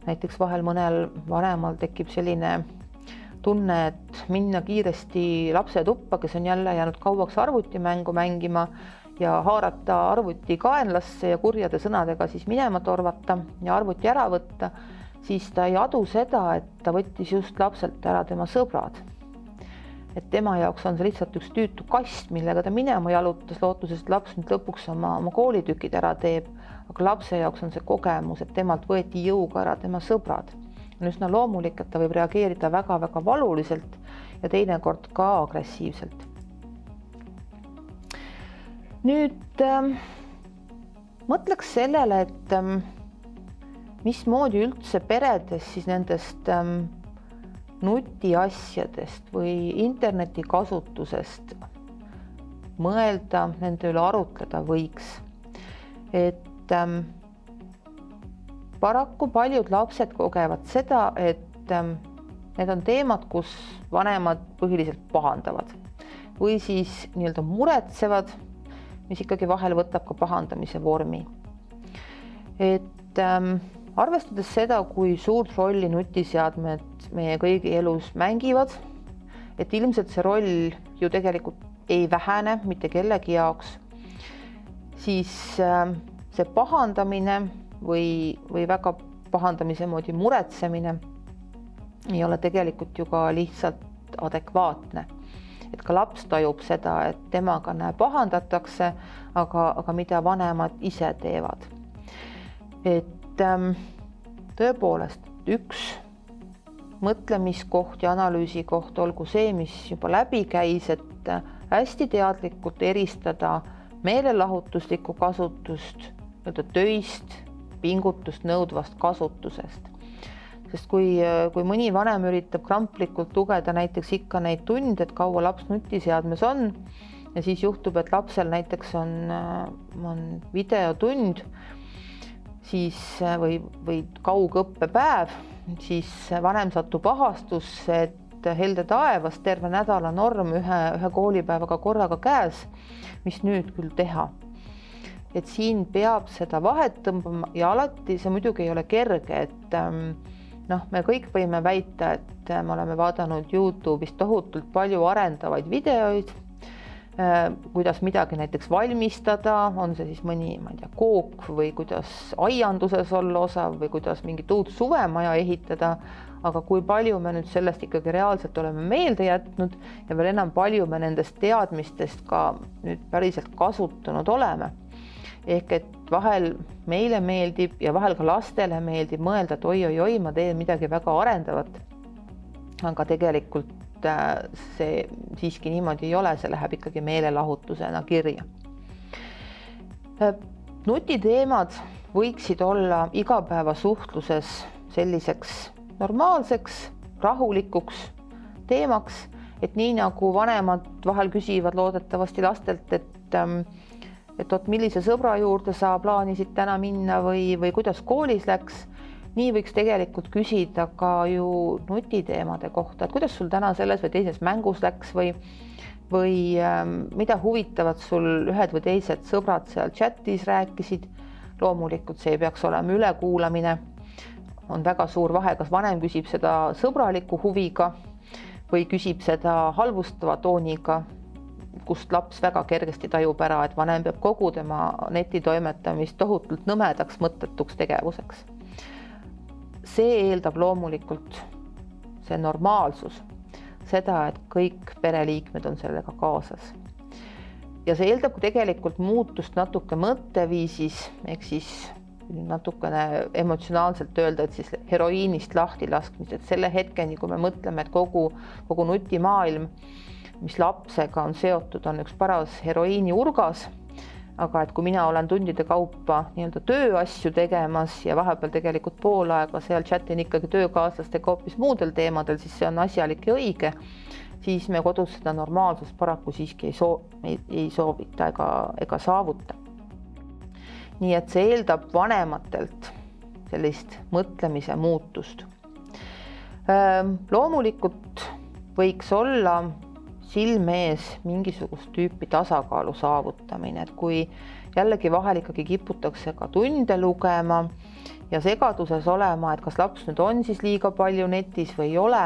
näiteks vahel mõnel vanemal tekib selline tunne, et minna kiiresti lapse tuppa, kes on jälle jäänud kauaks arvutimängu mängima ja haarata arvuti kaenlasse ja kurjade sõnadega siis minema torvata ja arvuti ära võtta, siis ta ei adu seda, et ta võttis just lapselt ära tema sõbrad. Et tema jaoks on see lihtsalt üks tüütu kast, millega ta minema jalutas lootuses, et laps nüüd lõpuks oma koolitükid ära teeb, aga lapse jaoks on see kogemus, et temalt võeti jõuga ära tema sõbrad. On üsna loomulik, et ta võib reageerida väga-väga valuliselt ja teinekord ka agressiivselt. Nüüd mõtleks sellele, et mismoodi üldse peredes siis nendest nutiasjadest või interneti kasutusest mõelda, nende üle arutleda võiks. Et paraku paljud lapsed kogevad seda, et need on teemad, kus vanemad põhiliselt pahandavad või siis nii-öelda muretsevad, mis ikkagi vahel võtab ka pahandamise vormi. Et arvestades seda, kui suurt rolli nutiseadmed meie kõigi elus mängivad, et ilmselt see roll ju tegelikult ei vähene mitte kellegi jaoks, siis see pahandamine või väga pahandamise moodi muretsemine ei ole tegelikult ju ka lihtsalt adekvaatne. Et ka laps tajub seda, et temaga pahandatakse, aga mida vanemad ise teevad. Et tõepoolest üks mõtlemiskoht ja analüüsikoht olgu see, mis juba läbi käis, et hästi teadlikult eristada meelelahutuslikku kasutust, töist, pingutust nõudvast kasutusest. Sest kui mõni vanem üritab kramplikult lugeda näiteks ikka neid tunde, et kaua laps nutiseadmes on ja siis juhtub, et lapsel näiteks on videotund siis või kaugõppepäev, siis vanem satub ahastusse, et helde taevas terve nädala norm ühe koolipäevaga korraga käes, mis nüüd küll teha. Et siin peab seda vahet tõmbama ja alati see muidugi ei ole kerge, et me kõik võime väita, et me oleme vaadanud YouTube'ist tohutult palju arendavaid videoid, kuidas midagi näiteks valmistada, on see siis mõni, kook või kuidas aianduses olla osav või kuidas mingit uut suvemaja ehitada, aga kui palju me nüüd sellest ikkagi reaalselt oleme meelde jätnud ja veel enam palju me nendest teadmistest ka nüüd päriselt kasutanud oleme. Ehk et vahel meile meeldib ja vahel ka lastele meeldib mõelda, et oi, ma teen midagi väga arendavat, aga tegelikult see siiski niimoodi ei ole, see läheb ikkagi meelelahutusena kirja. Nutiteemad võiksid olla igapäevasuhtluses selliseks normaalseks, rahulikuks teemaks, et nii nagu vanemad vahel küsivad loodetavasti lastelt, et millise sõbra juurde sa plaanisid täna minna või kuidas koolis läks, nii võiks tegelikult küsida ka ju nutiteemade kohta, et kuidas sul täna selles või teises mängus läks või mida huvitavad sul ühed või teised sõbrad seal chatis rääkisid. Loomulikult see ei peaks olema ülekuulamine. On väga suur vahe, kas vanem küsib seda sõbraliku huviga või küsib seda halvustava tooniga, kust laps väga kergesti tajub ära, et vanem peab kogu tema netitoimetamist tohutult nõmedaks mõttetuks tegevuseks. See eeldab loomulikult see normaalsus, seda, et kõik pereliikmed on sellega kaasas. Ja see eeldab tegelikult muutust natuke mõtteviisis, ehk siis natukene emotsionaalselt öelda, et siis heroiinist lahti laskmist, et selle hetkeni, kui me mõtleme, et kogu nutimaailm, mis lapsega on seotud, on üks paras heroiini urgas, aga et kui mina olen tundide kaupa nii-öelda tööasju tegemas ja vahepeal tegelikult pool aega seal chatin ikkagi töökaaslastega hoopis muudel teemadel, siis see on asjalik ja õige, siis me kodus seda normaalsust paraku siiski ei soovita ega saavuta. Nii et see eeldab vanematelt sellist mõtlemise muutust. Loomulikult võiks olla silme ees mingisugust tüüpi tasakaalu saavutamine, et kui jällegi vahel ikkagi kiputakse ka tunde lugema ja segaduses olema, et kas laps nüüd on siis liiga palju netis või ei ole,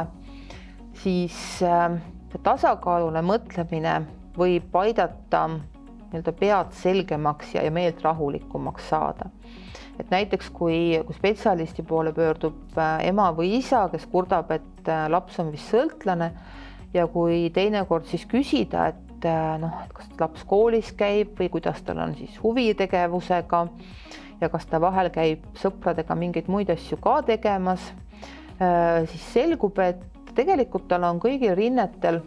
siis see tasakaalune mõtlemine võib aidata nii-öelda pead selgemaks ja meelt rahulikumaks saada. Et näiteks kui spetsialisti poole pöördub ema või isa, kes kurdab, et laps on vist sõltlane ja kui teinekord siis küsida, et kas laps koolis käib või kuidas tal on siis huvitegevusega ja kas ta vahel käib sõpradega mingeid muid asju ka tegemas, siis selgub, et tegelikult tal on kõigil rinnetel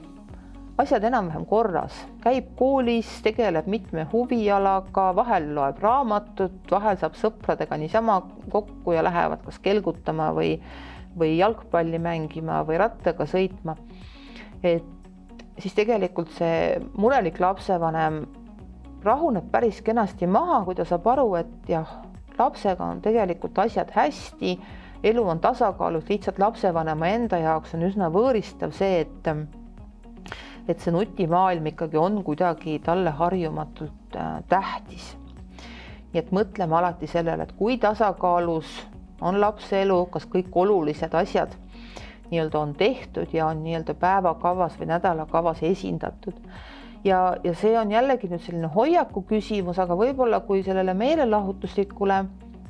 asjad enam-vähem korras, käib koolis, tegeleb mitme huvialaga, vahel loeb raamatut, vahel saab sõpradega niisama kokku ja lähevad kas kelgutama või jalgpalli mängima või rattaga sõitma. Et siis tegelikult see murelik lapsevanem rahuneb päris kenasti maha, kui ta saab aru, et jah, lapsega on tegelikult asjad hästi, elu on tasakaalus, lihtsalt lapsevanema enda jaoks on üsna võõristav see, et see nutimaailm ikkagi on kuidagi talle harjumatult tähtis. Nii et mõtleme alati sellele, et kui tasakaalus on lapse elu, kas kõik olulised asjad nii-öelda on tehtud ja on nii-öelda päevakavas või nädalakavas esindatud. Ja see on jällegi nüüd selline hoiaku küsimus, aga võib-olla kui sellele meelelahutuslikule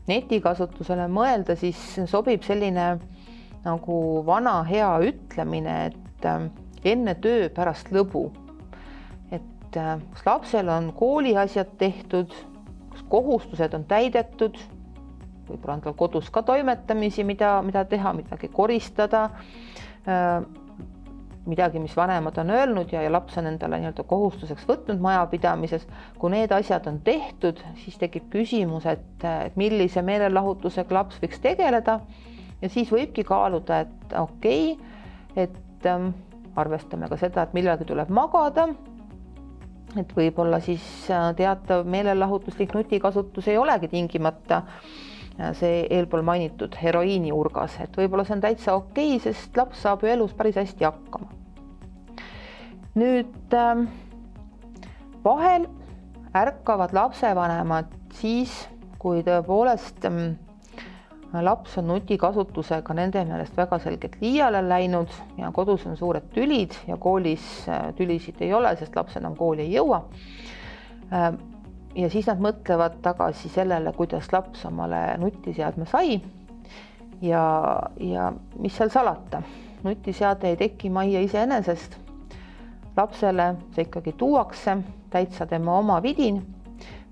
netikasutusele mõelda, siis sobib selline nagu vana hea ütlemine, et enne töö, pärast lõbu. Et kas lapsel on kooliasjad tehtud, kas kohustused on täidetud, võib-olla on tal kodus ka toimetamisi, mida teha, midagi koristada, midagi, mis vanemad on öelnud ja laps on endale nii-öelda kohustuseks võtnud majapidamises. Kui need asjad on tehtud, siis tekib küsimus, et millise meelelahutusega laps võiks tegeleda ja siis võibki kaaluda, et okei, et arvestame ka seda, et millalgi tuleb magada, et võib-olla siis teatav meelelahutuslik nutikasutus ei olegi tingimata see eelpool mainitud heroiini urgas, et võib-olla see on täitsa okei, sest laps saab ju elus päris hästi hakkama. Nüüd vahel ärkavad lapsevanemad siis, kui tõepoolest laps on nutikasutusega nende meelest väga selgelt liiale läinud ja kodus on suured tülid ja koolis tülisid ei ole, sest laps enam kooli ei jõua. Ja siis nad mõtlevad tagasi sellele, kuidas laps omale nutiseadme sai ja mis seal salata. Nutiseade ei teki majja iseenesest. Lapsele see ikkagi tuuakse täitsa tema oma vidin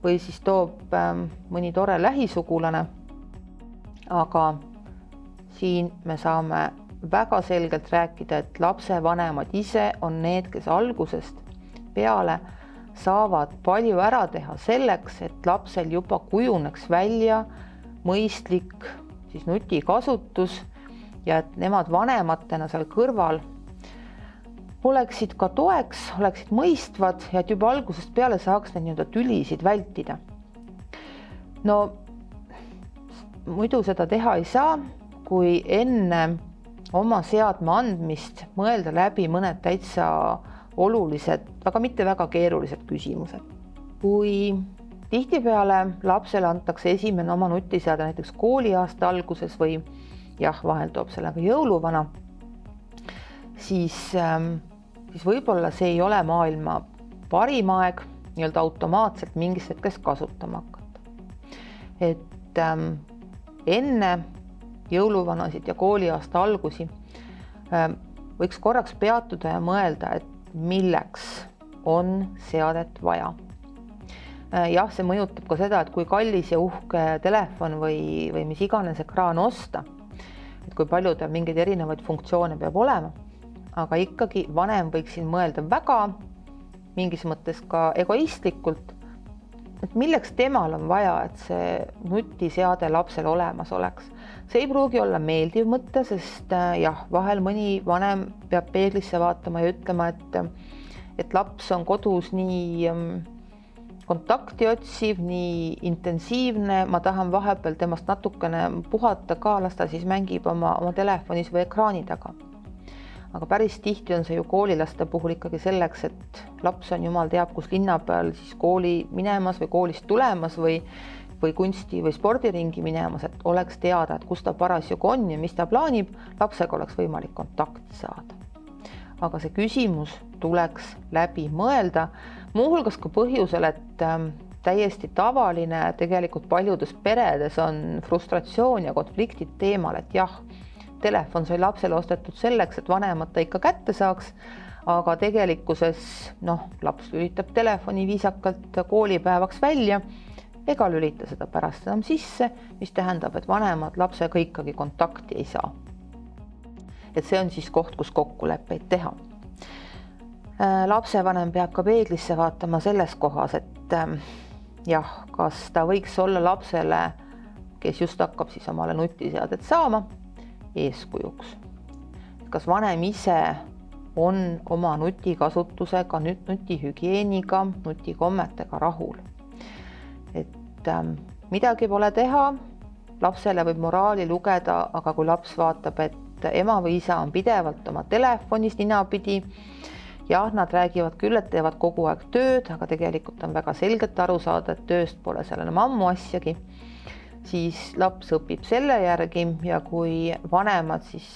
või siis toob mõni tore lähisugulane. Aga siin me saame väga selgelt rääkida, et lapsevanemad ise on need, kes algusest peale saavad palju ära teha selleks, et lapsel juba kujuneks välja mõistlik siis nutikasutus ja et nemad vanematena seal kõrval oleksid ka toeks, oleksid mõistvad ja et juba algusest peale saaks neid nii-öelda tülisid vältida. No muidu seda teha ei saa, kui enne oma seadme andmist mõelda läbi mõned täitsa olulised, aga mitte väga keerulised küsimused. Kui tihtipeale lapsele antakse esimene oma nutiseade näiteks kooliaasta alguses või jah, vahel toob sellega jõuluvana, siis võib-olla see ei ole maailma parim aeg nii-öelda automaatselt mingis hetkes kasutama hakata. Et enne jõuluvanasid ja kooliaasta algusi võiks korraks peatuda ja mõelda, et milleks on seadet vaja. Jah, see mõjutab ka seda, et kui kallis ja uhke telefon või mis iganes ekraan osta, et kui palju tal mingeid erinevaid funktsioone peab olema, aga ikkagi vanem võiks siin mõelda väga mingis mõttes ka egoistlikult, et milleks temal on vaja, et see nutiseade lapsel olemas oleks. See ei pruugi olla meeldiv mõte, sest jah, vahel mõni vanem peab peeglisse vaatama ja ütlema, et laps on kodus nii kontakti otsiv, nii intensiivne, ma tahan vahepeal temast natukene puhata ka, las ta siis mängib oma telefonis või ekraani taga. aga päris tihti on see ju koolilaste puhul ikkagi selleks, et laps on jumal teab, kus linna peal siis kooli minemas või koolist tulemas või kunsti või spordiringi minemas, et oleks teada, et kus ta parasjagu on ja mis ta plaanib, lapsega oleks võimalik kontakti saada. Aga see küsimus tuleks läbi mõelda, muuhulgas ka põhjusel, et täiesti tavaline tegelikult paljudes peredes on frustratsioon ja konfliktid teemal, et jah, telefon sai lapsele ostetud selleks, et vanemad ta ikka kätte saaks, aga tegelikkuses laps lülitab telefoni viisakalt koolipäevaks välja ega lülita seda pärast enam sisse, mis tähendab, et vanemad lapsega ikkagi kontakti ei saa. Et see on siis koht, kus kokkuleppeid teha. Lapsevanem peab ka peeglisse vaatama selles kohas, et jah, kas ta võiks olla lapsele, kes just hakkab siis omale nutiseadet saama, eeskujuks. Kas vanem ise on oma nutikasutusega, nutihügieeniga, nutikommetega rahul? Et midagi pole teha, lapsele võib moraali lugeda, aga kui laps vaatab, et ema või isa on pidevalt oma telefonis ninapidi, jah, nad räägivad küll, et teevad kogu aeg tööd, aga tegelikult on väga selgelt aru saada, et tööst pole seal enam ammu asjagi, siis laps õpib selle järgi ja kui vanemad siis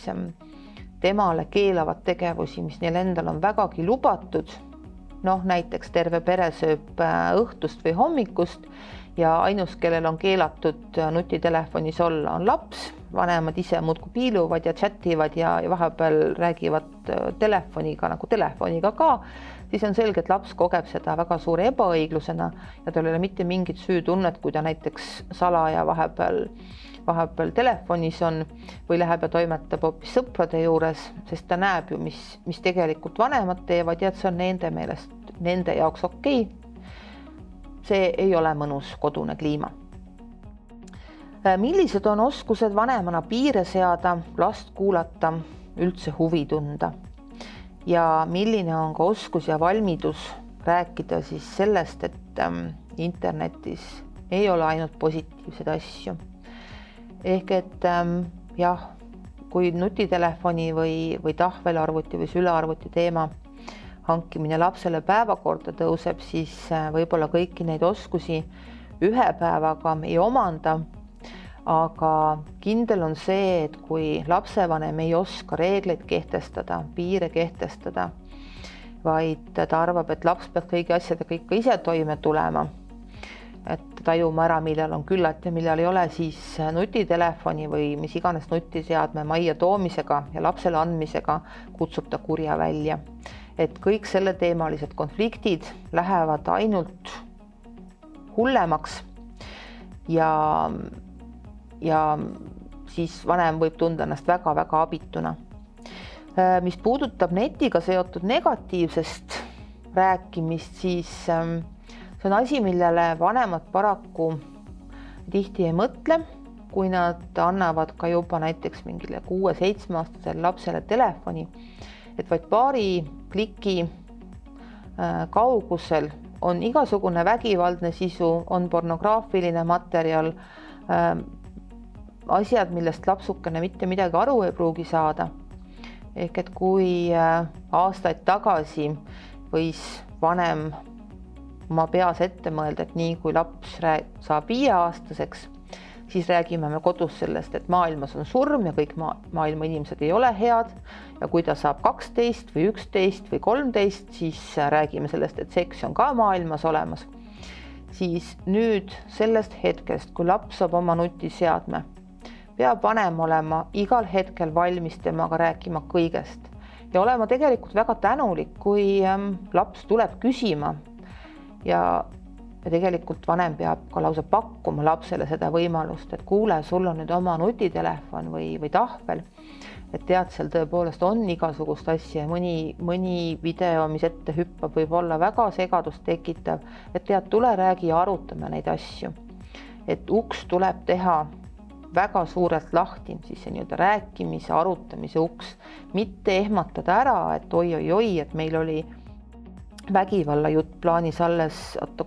temale keelavad tegevusi, mis neil endal on vägagi lubatud, näiteks terve pere sööb õhtust või hommikust ja ainus, kellel on keelatud nutitelefonis olla, on laps. Vanemad ise muudkui piiluvad ja chativad ja vahepeal räägivad telefoniga nagu telefoniga ka, siis on selge, et laps kogeb seda väga suure ebaõiglusena ja tal ei ole mitte mingit süütunnet, kui ta näiteks salaja vahepeal telefonis on või läheb ja toimetab hoopis sõprade juures, sest ta näeb ju, mis tegelikult vanemad teevad ja et see on nende meelest, nende jaoks okei. See ei ole mõnus kodune kliima. Millised on oskused vanemana piire seada, last kuulata, üldse huvi tunda? Ja milline on ka oskus ja valmidus rääkida siis sellest, et internetis ei ole ainult positiivseid asju. Ehk et jah, kui nutitelefoni või tahvelarvuti või sülearvuti teema hankimine lapsele päevakorda tõuseb, siis võib-olla kõiki neid oskusi ühe päevaga ei omanda, aga kindel on see, et kui lapsevanem ei oska reegleid kehtestada, piire kehtestada, vaid ta arvab, et laps peab kõigi asjadega ikka ise toime tulema, et tajuma ära, millal on küllalt ja millal ei ole, siis nutitelefoni või mis iganes nutiseadme majja toomisega ja lapsele andmisega kutsub ta kurja välja. Et kõik selle teemalised konfliktid lähevad ainult hullemaks ja siis vanem võib tunda ennast väga-väga abituna. Mis puudutab netiga seotud negatiivsest rääkimist, siis see on asi, millele vanemad paraku tihti ei mõtle, kui nad annavad ka juba näiteks mingile 6-7-aastasele lapsele telefoni, et vaid paari kliki kaugusel on igasugune vägivaldne sisu, on pornograafiline materjal, asjad, millest lapsukene mitte midagi aru ei pruugi saada. Ehk et kui aastaid tagasi võis vanem oma peas ette mõelda, et nii kui laps saab 5-aastaseks, siis räägime me kodus sellest, et maailmas on surm ja kõik maailma inimesed ei ole head ja kui ta saab 12 või 11 või 13, siis räägime sellest, et seks on ka maailmas olemas. Siis nüüd sellest hetkest, kui laps saab oma nutiseadme, peab vanem olema igal hetkel valmis temaga rääkima kõigest ja olema tegelikult väga tänulik, kui laps tuleb küsima ja tegelikult vanem peab ka lausa pakkuma lapsele seda võimalust, et kuule, sul on nüüd oma nutitelefon või tahvel, et tead, seal tõepoolest on igasugust asja ja mõni video, mis ette hüppab, võib olla väga segadust tekitav, et tead, tule räägi ja arutame neid asju. Et uks tuleb teha väga suurelt lahti, siis see nii-öelda rääkimise, arutamise uks, mitte ehmatada ära, et oi, et meil oli vägivalla jutt plaanis alles,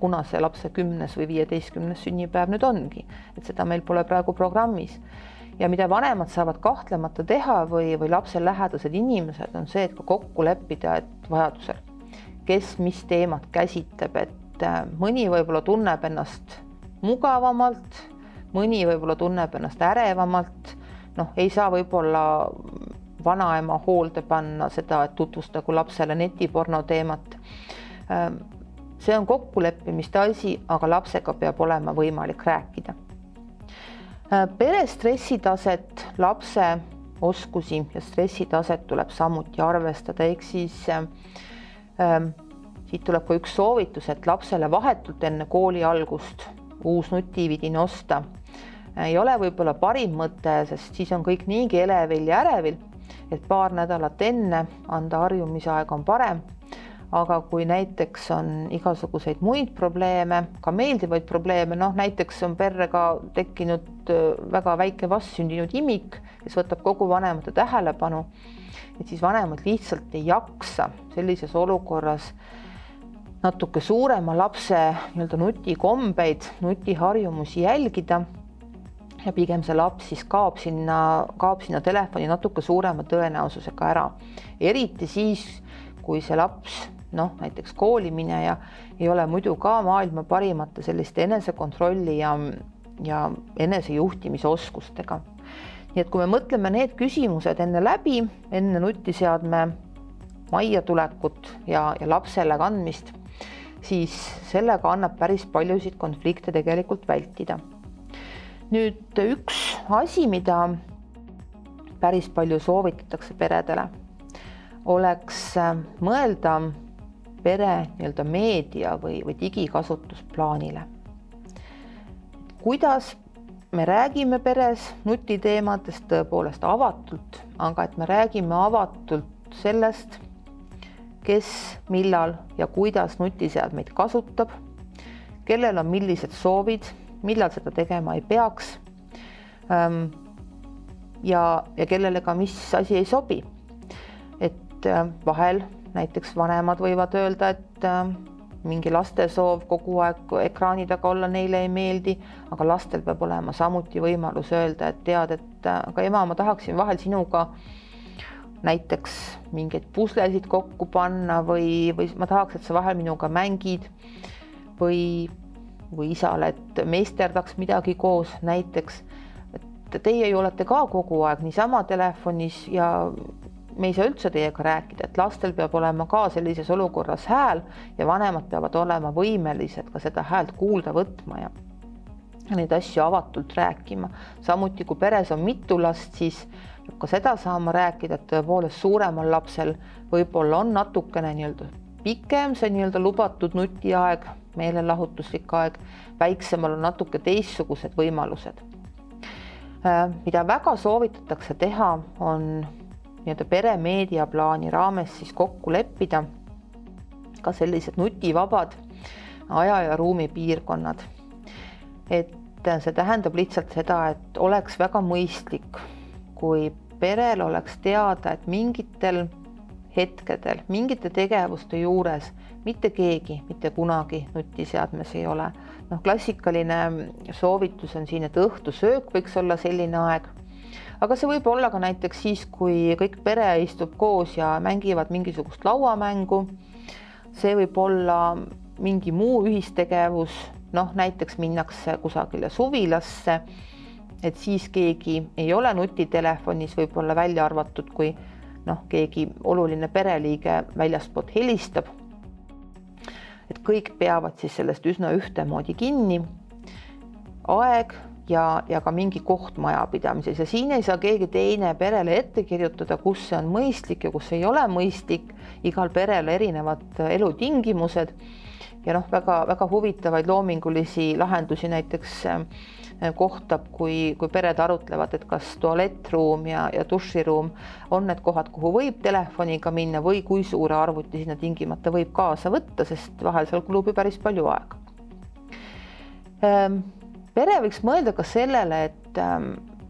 kuna see lapse 10. või 15. sünnipäev nüüd ongi, et seda meil pole praegu programmis. ja mida vanemad saavad kahtlemata teha või lapse lähedased inimesed, on see, et ka kokku leppida, et vajadusel, kes mis teemat käsitleb, et mõni võib-olla tunneb ennast mugavamalt, mõni võib-olla tunneb ennast ärevamalt, ei saa võib-olla vanaema hoolde panna seda, et tutvustagu lapsele netiporno teemat. See on kokkuleppimiste asi, aga lapsega peab olema võimalik rääkida. Pere stressitaset, lapse oskusi ja stressitaset tuleb samuti arvestada, ehk siis siit tuleb ka üks soovitus, et lapsele vahetult enne kooli algust uus nutividin osta ei ole võib-olla parim mõte, sest siis on kõik niigi elevil ja ärevil, et paar nädalat enne anda harjumisaeg on parem, aga kui näiteks on igasuguseid muid probleeme, ka meeldivaid probleeme, näiteks on perre ka tekkinud väga väike vastsündinud imik, kes võtab kogu vanemate tähelepanu, et siis vanemad lihtsalt ei jaksa sellises olukorras natuke suurema lapse nutikombeid, nutiharjumusi jälgida. Ja pigem see laps siis kaob sinna telefoni natuke suurema tõenäosusega ära. Eriti siis, kui see laps, näiteks koolimineja, ei ole muidu ka maailma parimate selliste enesekontrolli ja enesejuhtimise oskustega. Nii et kui me mõtleme need küsimused enne läbi, enne nutiseadme majja tulekut ja lapsele kandmist, siis sellega annab päris paljusid konflikte tegelikult vältida. Nüüd üks asi, mida päris palju soovitatakse peredele, oleks mõelda pere meedia või digikasutusplaanile. Kuidas me räägime peres nutiteemadest tõepoolest avatult, aga et me räägime avatult sellest, kes, millal ja kuidas nutiseadmeid kasutab, kellel on millised soovid, millal seda tegema ei peaks ja kellele ka mis asi ei sobi. Et vahel näiteks vanemad võivad öelda, et mingi laste soov kogu aeg ekraani taga olla neile ei meeldi, aga lastel peab olema samuti võimalus öelda, et tead, et aga ema, ma tahaksin vahel sinuga näiteks mingeid puslesid kokku panna või ma tahaks, et sa vahel minuga mängid või isale, et meisterdaks midagi koos näiteks, et teie ju olete ka kogu aeg niisama telefonis ja me ei saa üldse teiega rääkida, et lastel peab olema ka sellises olukorras hääl ja vanemad peavad olema võimelised ka seda häält kuulda võtma ja neid asju avatult rääkima. Samuti kui peres on mitu last, siis ka seda saama rääkida, et tõepoolest suuremal lapsel võib-olla on natukene pikem see lubatud nutiaeg, meelelahutuslik aeg, väiksemal on natuke teistsugused võimalused. Mida väga soovitatakse teha, on pere meediaplaani raames siis kokku leppida ka sellised nutivabad aja ja ruumi piirkonnad. Et see tähendab lihtsalt seda, et oleks väga mõistlik, kui perel oleks teada, et mingitel hetkedel, mingite tegevuste juures mitte keegi mitte kunagi nutiseadmes ei ole. Klassikaline soovitus on siin, et õhtusöök võiks olla selline aeg, aga see võib olla ka näiteks siis, kui kõik pere istub koos ja mängivad mingisugust lauamängu. See võib olla mingi muu ühistegevus, näiteks minnakse kusagile suvilasse, et siis keegi ei ole nutitelefonis, võib-olla välja arvatud, kui keegi oluline pereliige väljastpoolt helistab. Et kõik peavad siis sellest üsna ühtemoodi kinni. Aeg ja ka mingi koht majapidamises ja siin ei saa keegi teine perele ette kirjutada, kus see on mõistlik ja kus ei ole mõistlik. Igal perel erinevad elutingimused ja väga huvitavaid loomingulisi lahendusi näiteks kohtab, kui pered arutlevad, et kas tualettruum ja duširuum on need kohad, kuhu võib telefoniga minna või kui suure arvuti sinna tingimata võib kaasa võtta, sest vahel seal kulub ju päris palju aega. Pere võiks mõelda ka sellele,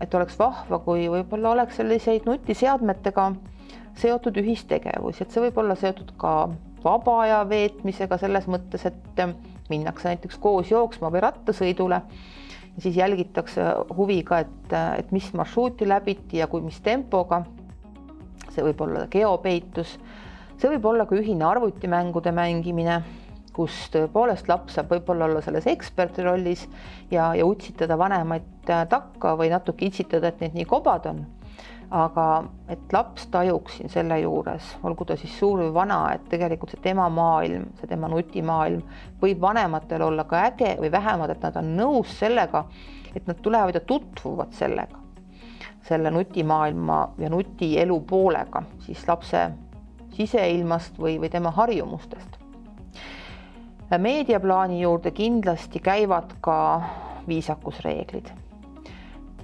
et oleks vahva, kui võib-olla oleks selliseid nutiseadmetega seotud ühistegevus, et see võib olla seotud ka vaba aja veetmisega selles mõttes, et minnakse näiteks koos jooksma või rattasõidule siis jälgitakse huviga, et mis marsruuti läbiti ja mis tempoga. See võib olla geopeitus, see võib olla ka ühine arvutimängude mängimine, kus tõepoolest laps saab võib-olla olla selles eksperti rollis ja utsitada vanemaid takka või natuke itsitada, et need nii kobad on. Aga et laps tajuks siin selle juures, olgu ta siis suur või vana, et tegelikult see tema maailm, see tema nutimaailm võib vanematel olla ka äge või vähemalt, et nad on nõus sellega, et nad tulevad ja tutvuvad sellega, selle nutimaailma ja nutielu poolega, siis lapse siseilmast või tema harjumustest. Meediaplaani juurde kindlasti käivad ka viisakusreeglid.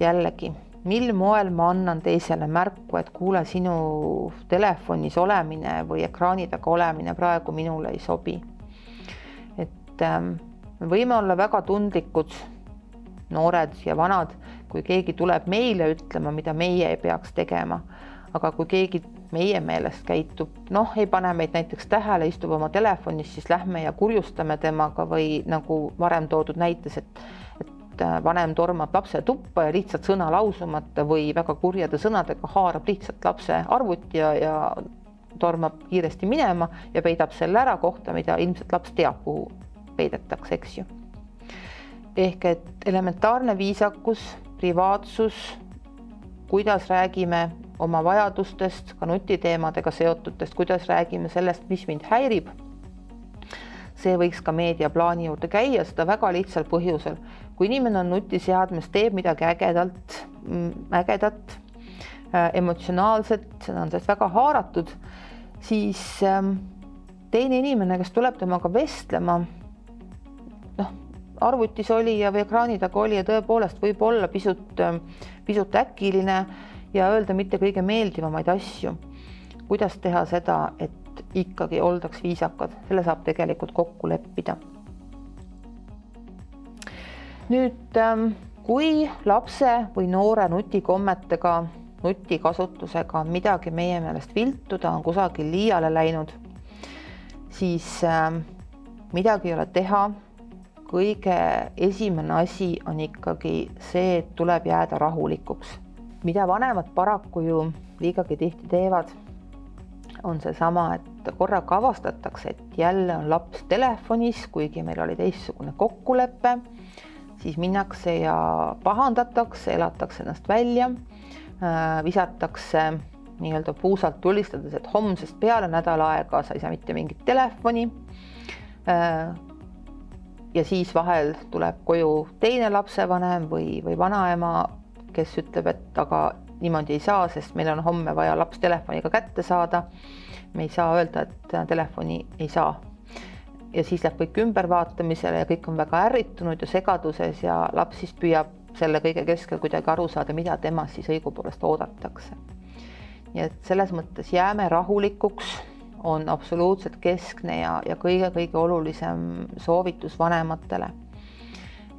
Jällegi, mil moel ma annan teisele märku, et kuule, sinu telefonis olemine või ekraani taga olemine praegu minule ei sobi. Et me võime olla väga tundlikud, noored ja vanad, kui keegi tuleb meile ütlema, mida meie ei peaks tegema. Aga kui keegi meie meelest käitub, ei pane meid näiteks tähele, istub oma telefonis, siis lähme ja kurjustame temaga või nagu varem toodud näites, et vanem tormab lapse tuppa ja lihtsalt sõna lausumata või väga kurjade sõnadega haarab lihtsalt lapse arvuti ja tormab kiiresti minema ja peidab selle ära kohta, mida ilmselt laps teab, kuhu peidetakse, eks ju. Ehk et elementaarne viisakus, privaatsus, kuidas räägime oma vajadustest, ka nutiteemadega seotutest, kuidas räägime sellest, mis mind häirib. See võiks ka meediaplaani juurde käia, seda väga lihtsal põhjusel. Kui inimene on nutiseadmes, teeb midagi ägedat, emotsionaalset, seda on sellest väga haaratud, siis teine inimene, kes tuleb temaga vestlema, arvutis oli ja või ekraani taga oli ja tõepoolest võib olla pisut äkiline ja öelda mitte kõige meeldivamaid asju. Kuidas teha seda, et ikkagi oldaks viisakad, selle saab tegelikult kokku leppida. Nüüd, kui lapse või noore nutikommetega, nutikasutusega midagi meie meelest viltu, ta on kusagil liiale läinud, siis midagi ei ole teha. Kõige esimene asi on ikkagi see, et tuleb jääda rahulikuks. Mida vanemad paraku ju liigagi tihti teevad, on see sama, et korraga avastatakse, et jälle on laps telefonis, kuigi meil oli teistsugune kokkulepe, siis minnakse ja pahandatakse, elatakse ennast välja, visatakse nii-öelda puusalt tulistades, et homsest peale nädal aega sa ei saa mitte mingit telefoni. Ja siis vahel tuleb koju teine lapsevanem või vanaema, kes ütleb, et aga niimoodi ei saa, sest meil on homme vaja laps telefoniga kätte saada. Me ei saa öelda, et telefoni ei saa. Ja siis läheb kõik ümbervaatamisele ja kõik on väga ärritunud ja segaduses ja laps siis püüab selle kõige keskel kuidagi aru saada, mida temast siis õigupoolest oodatakse. Nii et selles mõttes jääme rahulikuks, on absoluutselt keskne ja kõige olulisem soovitus vanematele.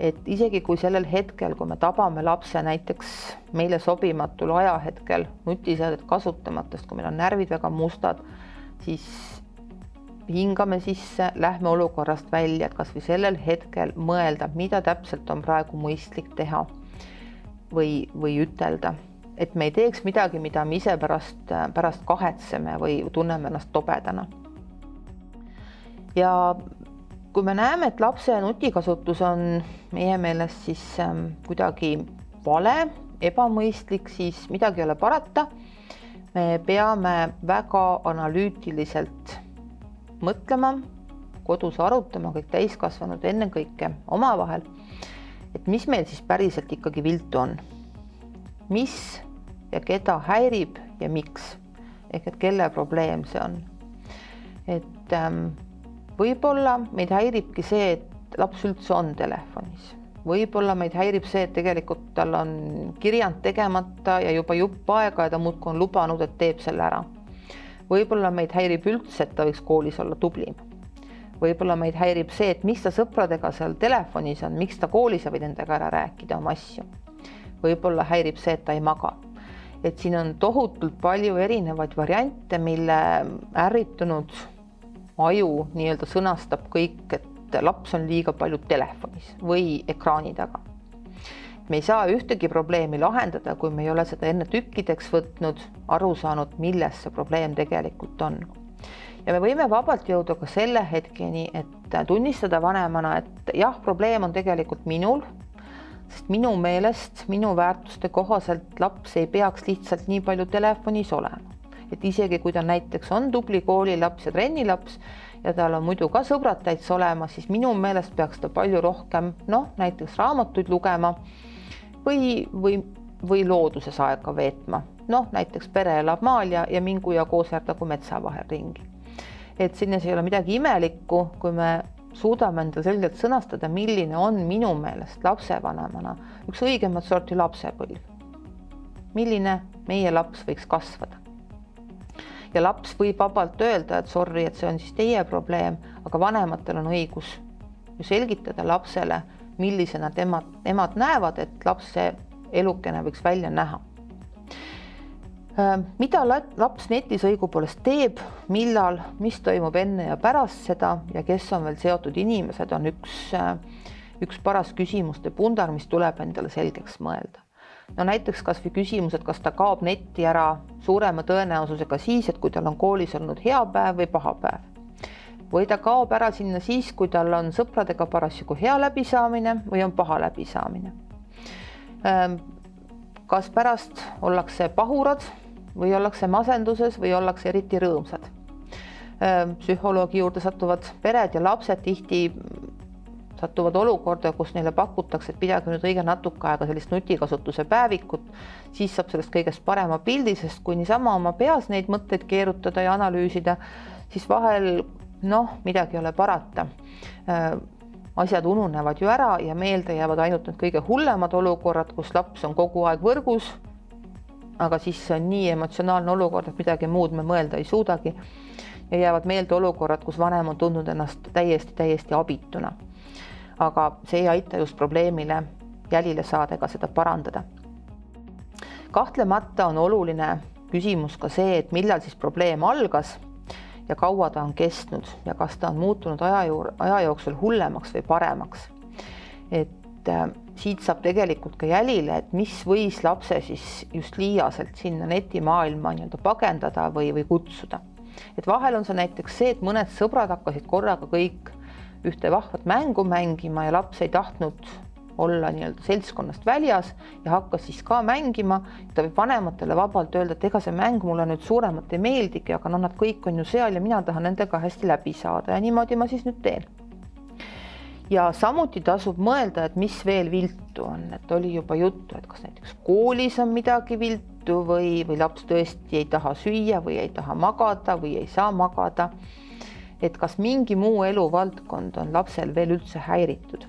Et isegi kui sellel hetkel, kui me tabame lapse näiteks meile sobimatul ajahetkel nutiseadet kasutamatest, kui meil on närvid väga mustad, siis hingame sisse, lähme olukorrast välja, et kas või sellel hetkel mõelda, mida täpselt on praegu mõistlik teha või ütelda. Et me ei teeks midagi, mida me ise pärast kahetseme või tunneme ennast tobedana. Ja kui me näeme, et lapse nutikasutus on meie meelest siis kuidagi vale, ebamõistlik, siis midagi ei ole parata. Me peame väga analüütiliselt mõtlema, kodus arutama, kõik täiskasvanud ennekõike omavahel, et mis meil siis päriselt ikkagi viltu on. Mis ja keda häirib ja miks, ehk et kelle probleem see on. Et võib-olla meid häiribki see, et laps üldse on telefonis. Võib-olla meid häirib see, et tegelikult tal on kirjand tegemata ja juba jupp aega ja ta muudkui on lubanud, et teeb selle ära. Võib-olla meid häirib üldse, et ta võiks koolis olla tublim. Võib-olla meid häirib see, et mis ta sõpradega seal telefonis on, miks ta koolis võid endaga ära rääkida oma asju. Võib-olla häirib see, et ta ei maga. Et siin on tohutult palju erinevaid variante, mille ärritunud aju nii-öelda sõnastab kõik, et laps on liiga palju telefonis või ekraani taga. me ei saa ühtegi probleemi lahendada, kui me ei ole seda enne tükkideks võtnud, aru saanud, milles see probleem tegelikult on. Ja me võime vabalt jõuda ka selle hetkeni, et tunnistada vanemana, et jah, probleem on tegelikult minul, sest minu meelest, minu väärtuste kohaselt laps ei peaks lihtsalt nii palju telefonis olema. Et isegi kui ta näiteks on tubli koolilaps ja trennilaps ja tal on muidu ka sõbrad täitsa olemas, siis minu meelest peaks ta palju rohkem, näiteks raamatuid lugema või looduses aega veetma. Näiteks pere elab maal ja mingu ja kooserdagu metsa vahel ringi. Et sinnes ei ole midagi imelikku, kui me suudame endale selgelt sõnastada, milline on minu meelest lapsevanemana üks õigemat sorti lapsepõlv. Milline meie laps võiks kasvada. Ja laps võib vabalt öelda, et sorry, et see on siis teie probleem, aga vanematel on õigus ju selgitada lapsele, millisena nemad näevad, et lapse elukene võiks välja näha. Mida laps netis õigupoolest teeb, millal, mis toimub enne ja pärast seda ja kes on veel seotud inimesed, on üks paras küsimuste pundar, mis tuleb endale selgeks mõelda. Näiteks kas või küsimus, et kas ta kaob netti ära suurema tõenäosusega siis, et kui tal on koolis olnud hea päev või paha päev. Või ta kaob ära sinna siis, kui tal on sõpradega parasjagu hea läbisaamine või on paha läbisaamine. Kas pärast ollakse pahurad või ollakse masenduses või ollakse eriti rõõmsad. Psühholoogi juurde satuvad pered ja lapsed tihti satuvad olukorda, kus neile pakutakse, et pidage nüüd õige natuke aega sellist nutikasutuse päevikut, siis saab sellest kõigest parema pildi, sest kui niisama oma peas neid mõtteid keerutada ja analüüsida, siis vahel midagi ei ole parata. Asjad ununevad ju ära ja meelde jäävad ainult need kõige hullemad olukorrad, kus laps on kogu aeg võrgus, aga siis see on nii emotsionaalne olukord, et midagi muud me mõelda ei suudagi ja jäävad meelde olukorrad, kus vanem on tundnud ennast täiesti abituna. Aga see ei aita just probleemile jälile saada ega seda parandada. Kahtlemata on oluline küsimus ka see, et millal siis probleem algas ja kaua ta on kestnud ja kas ta on muutunud aja jooksul hullemaks või paremaks. Et siit saab tegelikult ka jälile, et mis võis lapse siis just liiaselt sinna netimaailma pagendada või kutsuda. Et vahel on see näiteks see, et mõned sõbrad hakkasid korraga kõik ühte vahvat mängu mängima ja laps ei tahtnud olla seltskonnast väljas ja hakkas siis ka mängima. Ta võib vanematele vabalt öelda, et ega see mäng mulle nüüd suuremat ei meeldigi, aga nad kõik on ju seal ja mina tahan nendega hästi läbi saada ja niimoodi ma siis nüüd teen. Ja samuti tasub mõelda, et mis veel viltu on, et oli juba juttu, et kas näiteks koolis on midagi viltu või laps tõesti ei taha süüa või ei taha magada või ei saa magada. Et kas mingi muu eluvaldkond on lapsel veel üldse häiritud.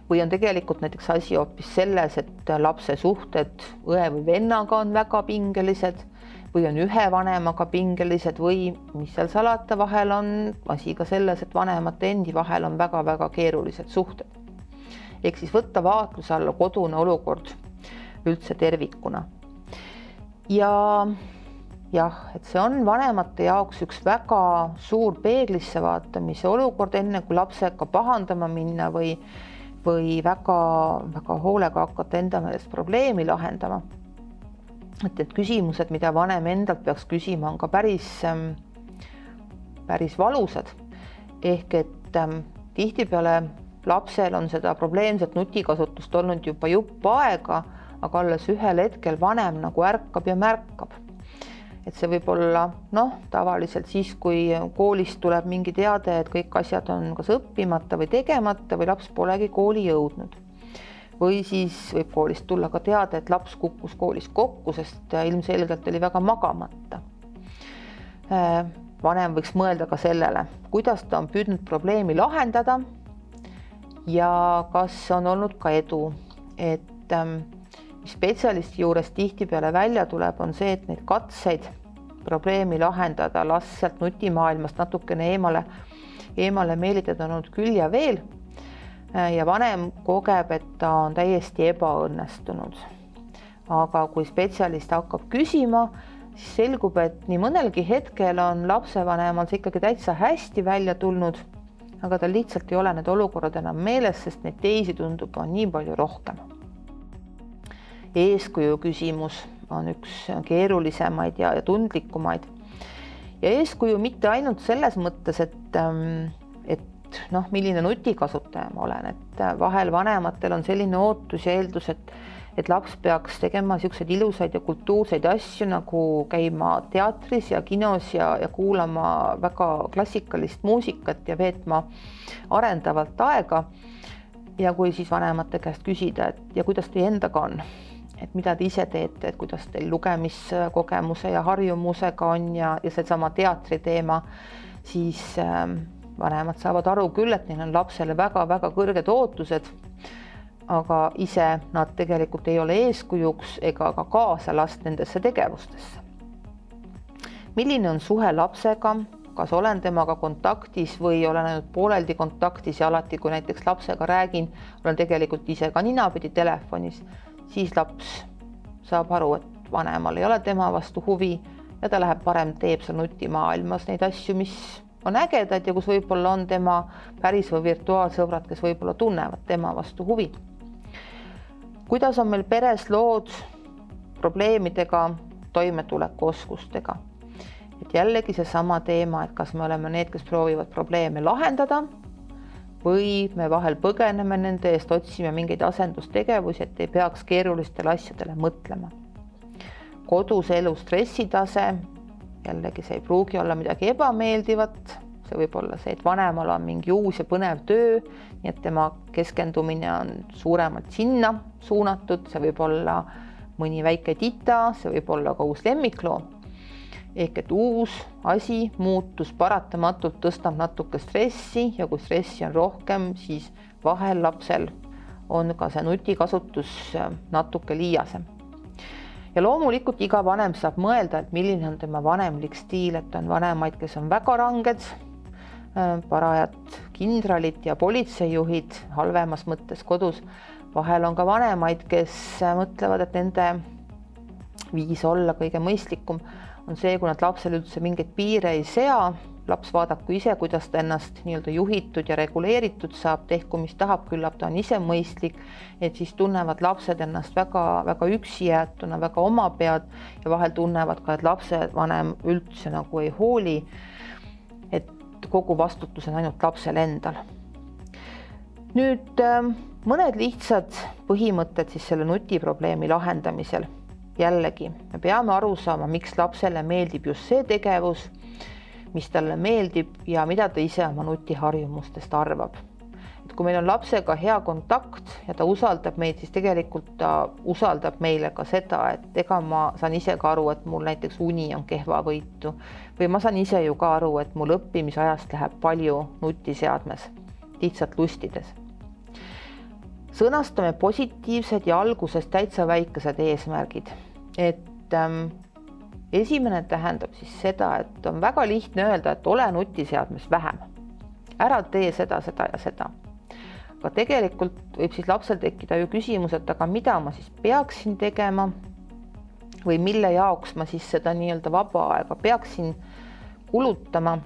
Või on tegelikult näiteks asi hoopis selles, et lapse suhted õe või vennaga on väga pingelised või on ühe vanemaga pingelised või mis seal salata, vahel on asi ka selles, et vanemate endi vahel on väga-väga keerulised suhted. Ehk siis võtta vaatluse alla kodune olukord üldse tervikuna. Ja et see on vanemate jaoks üks väga suur peeglisse vaatamise olukord, enne kui lapsega pahandama minna või väga hoolega hakata enda meelest probleemi lahendama. Et küsimused, mida vanem endalt peaks küsima, on ka päris valusad. Ehk et tihtipeale lapsel on seda probleemset nutikasutust olnud juba jupp aega, aga alles ühel hetkel vanem nagu ärkab ja märkab. Et see võib olla tavaliselt siis, kui koolist tuleb mingi teade, et kõik asjad on kas õppimata või tegemata või laps polegi kooli jõudnud. Või siis võib koolist tulla ka teade, et laps kukkus koolis kokku, sest ilmselgelt oli väga magamata. Vanem võiks mõelda ka sellele, kuidas ta on püüdnud probleemi lahendada ja kas on olnud ka edu. Et spetsialisti juures tihtipeale välja tuleb, on see, et neid katseid probleemi lahendada, las sealt nutimaailmast natukene eemale meelitada on olnud küll ja veel. Ja vanem kogeb, et ta on täiesti ebaõnnestunud. Aga kui spetsialist hakkab küsima, siis selgub, et nii mõnelgi hetkel on lapsevanemal see ikkagi täitsa hästi välja tulnud, aga tal lihtsalt ei ole need olukorrad enam meeles, sest neid teisi tundub on nii palju rohkem. eeskuju küsimus on üks keerulisemaid ja tundlikumaid. Ja eeskuju mitte ainult selles mõttes, et milline nutikasutaja ma olen, et vahel vanematel on selline ootus ja eeldus, et laps peaks tegema niisuguseid ilusaid ja kultuurseid asju, nagu käima teatris ja kinos ja kuulama väga klassikalist muusikat ja veetma arendavalt aega. Ja kui siis vanemate käest küsida, et ja kuidas teie endaga on, et mida te ise teete, et kuidas teil lugemiskogemuse ja harjumusega on ja seesama teatri teema, siis vanemad saavad aru küll, et neil on lapsele väga-väga kõrged ootused, aga ise nad tegelikult ei ole eeskujuks ega ka kaasa last nendesse tegevustesse. Milline on suhe lapsega? Kas olen temaga kontaktis või olen ainult pooleldi kontaktis ja alati, kui näiteks lapsega räägin, olen tegelikult ise ka ninapidi telefonis, siis laps saab aru, et vanemal ei ole tema vastu huvi ja ta läheb parem teeb seal nutimaailmas neid asju, mis on ägedad ja kus võib-olla on tema päris või virtuaalsõbrad, kes võib-olla tunnevad tema vastu huvi. Kuidas on meil peres lood probleemidega, toimetulekuoskustega? Et jällegi seesama teema, et kas me oleme need, kes proovivad probleeme lahendada või me vahel põgeneme nende eest, otsime mingeid asendustegevusi, et ei peaks keerulistele asjadele mõtlema. Kodus elu stressitase, jällegi see ei pruugi olla midagi ebameeldivat, see võib olla see, et vanemal on mingi uus ja põnev töö, nii et tema keskendumine on suuremalt sinna suunatud, see võib olla mõni väike tita, see võib olla ka uus lemmikloom. Ehk et uus asi, muutus paratamatult tõstab natuke stressi ja kui stressi on rohkem, siis vahel lapsel on ka see nutikasutus natuke liiasem. Ja loomulikult iga vanem saab mõelda, et milline on tema vanemlik stiil, et on vanemaid, kes on väga ranged, parajad kindralid ja politseijuhid halvemas mõttes kodus. Vahel on ka vanemaid, kes mõtlevad, et nende viis olla kõige mõistlikum on see, kui nad lapsele üldse mingeid piire ei sea, laps vaadaku ise, kuidas ta ennast nii-öelda juhitud ja reguleeritud saab, tehku mis tahab, küllap ta on ise mõistlik, et siis tunnevad lapsed ennast väga üksi jäetuna, väga oma pead ja vahel tunnevad ka, et lapsevanem üldse nagu ei hooli, et kogu vastutus on ainult lapsel endal. Nüüd mõned lihtsad põhimõtted siis selle nutiprobleemi lahendamisel. Jällegi, me peame aru saama, miks lapsele meeldib just see tegevus, mis talle meeldib ja mida ta ise oma nutiharjumustest arvab. Et kui meil on lapsega hea kontakt ja ta usaldab meid, siis tegelikult ta usaldab meile ka seda, et ega ma saan ise ka aru, et mul näiteks uni on kehvavõitu või ma saan ise ju ka aru, et mul õppimisajast läheb palju nutiseadmes, lihtsalt lustides. Sõnastame positiivsed ja alguses täitsa väikesed eesmärgid. Et esimene tähendab siis seda, et on väga lihtne öelda, et ole nutiseadmes vähem. Ära tee seda ja seda. Aga tegelikult võib siis lapsel tekkida ju küsimus, et aga mida ma siis peaksin tegema või mille jaoks ma siis seda nii-öelda vaba aega peaksin kulutama.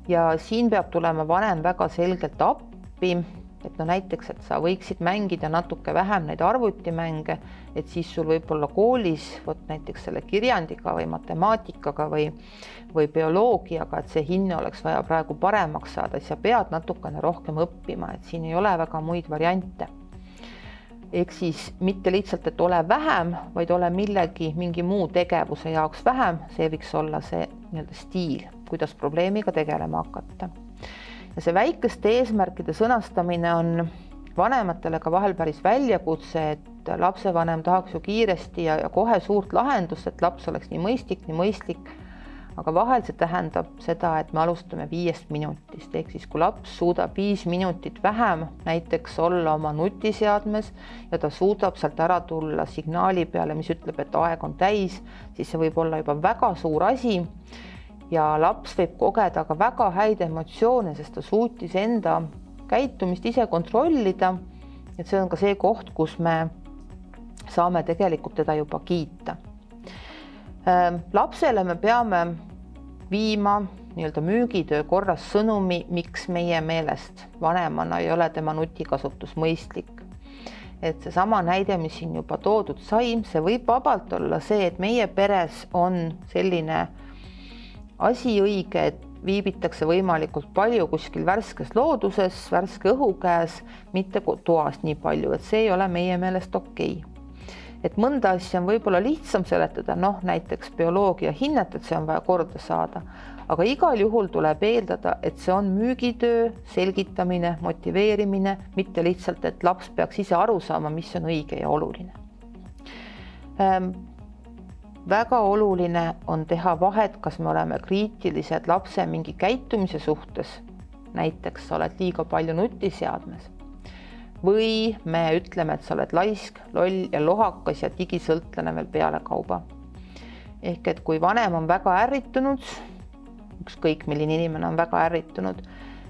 Ja siin peab tulema vanem väga selgelt appi, et näiteks, et sa võiksid mängida natuke vähem neid arvutimänge, et siis sul võib-olla koolis, näiteks selle kirjandiga või matemaatikaga või bioloogiaga, et see hinne oleks vaja praegu paremaks saada, siis sa pead natukene rohkem õppima, et siin ei ole väga muid variante. Ehk siis mitte lihtsalt, et ole vähem, vaid ole mingi muu tegevuse jaoks vähem, see võiks olla see nii-öelda stiil, kuidas probleemiga tegelema hakata. Ja see väikeste eesmärkide sõnastamine on vanematele ka vahel päris väljakutse, et lapsevanem tahaks ju kiiresti ja kohe suurt lahendust, et laps oleks nii mõistlik, aga vahel see tähendab seda, et me alustame 5 minutist, ehk siis kui laps suudab 5 minutit vähem näiteks olla oma nutiseadmes ja ta suudab sealt ära tulla signaali peale, mis ütleb, et aeg on täis, siis see võib olla juba väga suur asi. Ja laps võib kogeda ka väga häid emotsioone, sest ta suutis enda käitumist ise kontrollida. Et see on ka see koht, kus me saame tegelikult teda juba kiita. Lapsele me peame viima nii-öelda müügitöö korras sõnumi, miks meie meelest vanemana ei ole tema nutikasutus mõistlik. et seesama näide, mis siin juba toodud sai, see võib vabalt olla see, et meie peres on selline asi õige, et viibitakse võimalikult palju kuskil värskes looduses, värske õhu käes, mitte toas nii palju, et see ei ole meie meelest okei. Et mõnda asja on võib-olla lihtsam seletada, näiteks bioloogia hinnet, et see on vaja korda saada, aga igal juhul tuleb eeldada, et see on müügitöö, selgitamine, motiveerimine, mitte lihtsalt, et laps peaks ise aru saama, mis on õige ja oluline. Väga oluline on teha vahet, kas me oleme kriitilised lapse mingi käitumise suhtes, näiteks sa oled liiga palju nutiseadmes, või me ütleme, et sa oled laisk, loll ja lohakas ja digisõltlane veel pealekauba. Ehk et kui vanem on väga ärritunud, ükskõik milline inimene on väga ärritunud,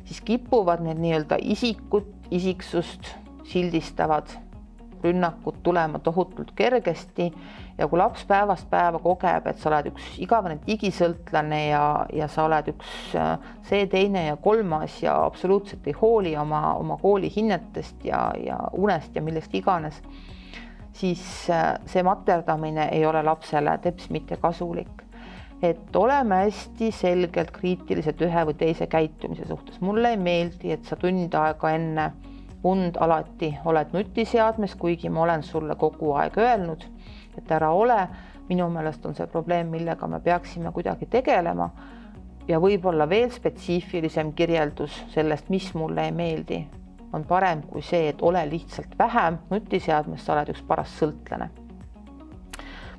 siis kipuvad need nii-öelda isiksust sildistavad rünnakud tulema tohutult kergesti ja kui laps päevast päeva kogeb, et sa oled üks igavene digisõltlane ja sa oled üks see, teine ja kolmas ja absoluutselt ei hooli oma kooli hinnetest ja unest ja millest iganes, siis see materdamine ei ole lapsele teps mitte kasulik. Et oleme hästi selgelt kriitilised ühe või teise käitumise suhtes. Mulle ei meeldi, et sa tund aega enne und alati oled nutiseadmes, kuigi ma olen sulle kogu aeg öelnud, et ära ole. Minu meelest on see probleem, millega me peaksime kuidagi tegelema ja võib-olla veel spetsiifilisem kirjeldus sellest, mis mulle ei meeldi, on parem kui see, et ole lihtsalt vähem nutiseadmes, sa oled üks paras sõltlane.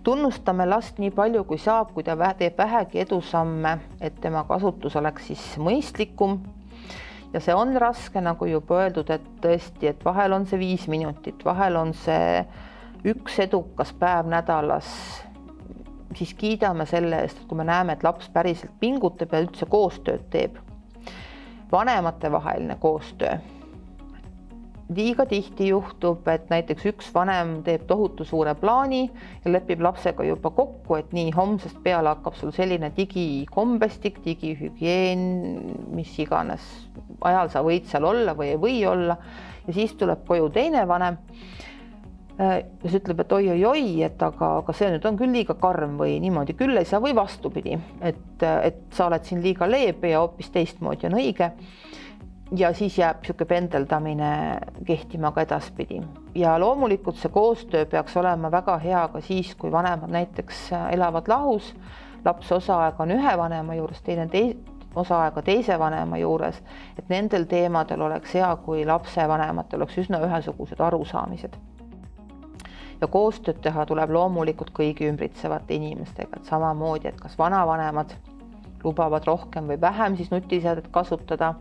Tunnustame last nii palju, kui saab, kui ta teeb vähegi edusamme, et tema kasutus oleks siis mõistlikum. Ja see on raske, nagu juba öeldud, et tõesti, et vahel on see 5 minutit, vahel on see üks edukas päev nädalas, siis kiidame selle eest, et kui me näeme, et laps päriselt pingutab ja üldse koostööd teeb. Vanemate vaheline koostöö. Liiga tihti juhtub, et näiteks üks vanem teeb tohutu suure plaani ja lepib lapsega juba kokku, et nii homsest peale hakkab sul selline digikombestik, digihügieen, mis iganes ajal sa võid seal olla või ei või olla ja siis tuleb koju teine vanem ja see ütleb, et oi, et aga see nüüd on küll liiga karm või niimoodi küll ei saa või vastupidi, et sa oled siin liiga leebe ja hoopis teistmoodi on õige. Ja siis jääb siuke pendeldamine kehtima ka edaspidi. Ja loomulikult see koostöö peaks olema väga hea ka siis, kui vanemad näiteks elavad lahus, laps osaaega on ühe vanema juures, teine osaaega teise vanema juures, et nendel teemadel oleks hea, kui lapse vanematel oleks üsna ühesugused arusaamised. Ja koostööd teha tuleb loomulikult kõigi ümbritsevate inimestega, et samamoodi, et kas vanavanemad lubavad rohkem või vähem siis nutiseadet kasutada,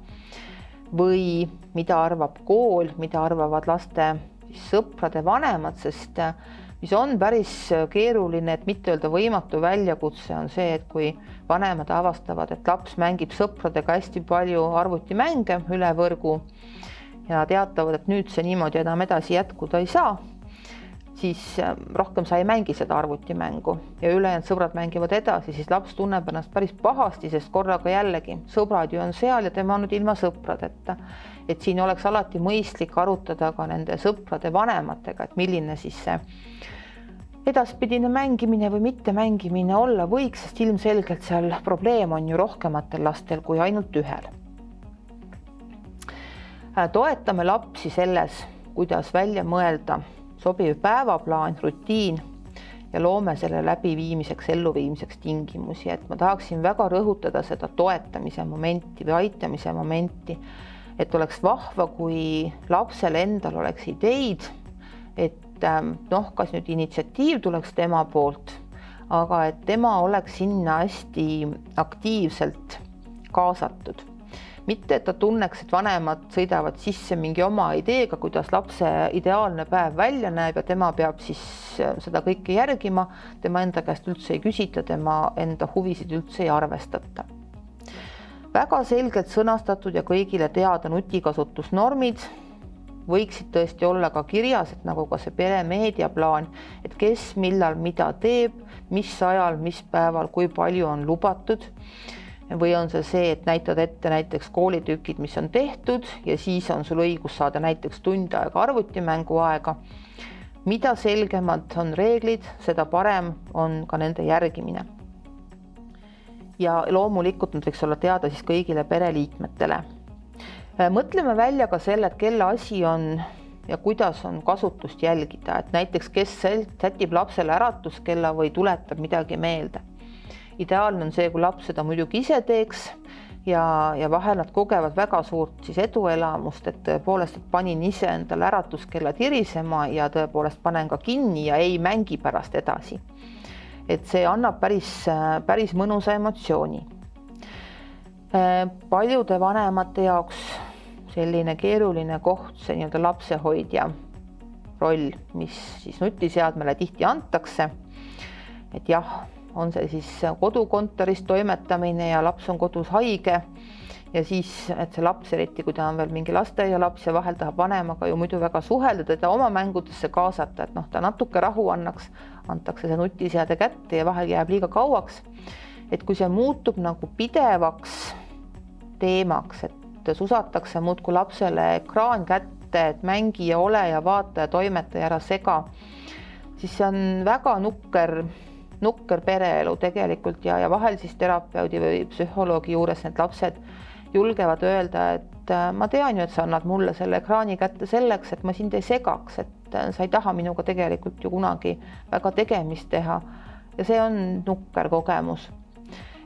või mida arvab kool, mida arvavad laste sõprade vanemad, sest mis on päris keeruline, et mitte öelda võimatu väljakutse on see, et kui vanemad avastavad, et laps mängib sõpradega hästi palju arvutimänge üle võrgu ja teatavad, et nüüd see niimoodi enam edasi jätkuda ei saa, siis rohkem sa ei mängi seda arvutimängu ja ülejäänud sõbrad mängivad edasi, siis laps tunneb ennast päris pahasti, sest korraga jällegi sõbrad ju on seal ja tema on nüüd ilma sõpradeta. Et siin oleks alati mõistlik arutada ka nende sõprade vanematega, et milline siis see edaspidine mängimine või mitte mängimine olla võiks, sest ilmselgelt seal probleem on ju rohkematel lastel kui ainult ühel. Toetame lapsi selles, kuidas välja mõelda sobiv päevaplaan, rutiin ja loome selle läbiviimiseks, elluviimiseks tingimusi, et ma tahaksin väga rõhutada seda toetamise momenti või aitamise momenti, et oleks vahva, kui lapsel endal oleks ideid, et kas nüüd initsiatiiv tuleks tema poolt, aga et tema oleks sinna hästi aktiivselt kaasatud. Mitte, et ta tunneks, et vanemad sõidavad sisse mingi oma ideega, kuidas lapse ideaalne päev välja näeb ja tema peab siis seda kõike järgima, tema enda käest üldse ei küsita, tema enda huvisid üldse ei arvestata. Väga selgelt sõnastatud ja kõigile teada nutikasutusnormid võiksid tõesti olla ka kirjas, et nagu ka see peremeediaplaan, et kes millal mida teeb, mis ajal, mis päeval, kui palju on lubatud. või on see, et näitad ette näiteks koolitükid, mis on tehtud ja siis on sul õigus saada näiteks tund aega arvutimängu aega. Mida selgemad on reeglid, seda parem on ka nende järgimine. Ja loomulikult nad võiks olla teada siis kõigile pereliikmetele. Mõtleme välja ka selle, et kelle asi on ja kuidas on kasutust jälgida, et näiteks kes sätib lapsele äratuskella või tuletab midagi meelde. Ideaalne on see, kui laps seda muidugi ise teeks ja vahel nad kogevad väga suurt siis eduelamust, et tõepoolest, et panin ise endale äratuskella tirisema ja tõepoolest panen ka kinni ja ei mängi pärast edasi. Et see annab päris mõnusa emotsiooni. Paljude vanemate jaoks selline keeruline koht, see nii-öelda lapsehoidja roll, mis siis nutiseadmele tihti antakse. Et jah, on see siis kodukontoris toimetamine ja laps on kodus haige ja siis, et see laps, eriti kui ta on veel mingi lasteaialaps ja vahel tahab vanemaga ju muidu väga suhelda, teda oma mängudesse kaasata, et ta natuke rahu antakse see nutiseade kätte ja vahel jääb liiga kauaks. Et kui see muutub nagu pidevaks teemaks, et susatakse muudkui lapsele ekraan kätte, et mängi ja ole ja vaata ja toimeta ja ära sega, siis see on väga nukker pereelu tegelikult ja vahel siis terapeudi või psühholoogi juures need lapsed julgevad öelda, et ma tean ju, et sa annad mulle selle ekraani kätte selleks, et ma sind ei segaks, et sa ei taha minuga tegelikult ju kunagi väga tegemist teha ja see on nukker kogemus.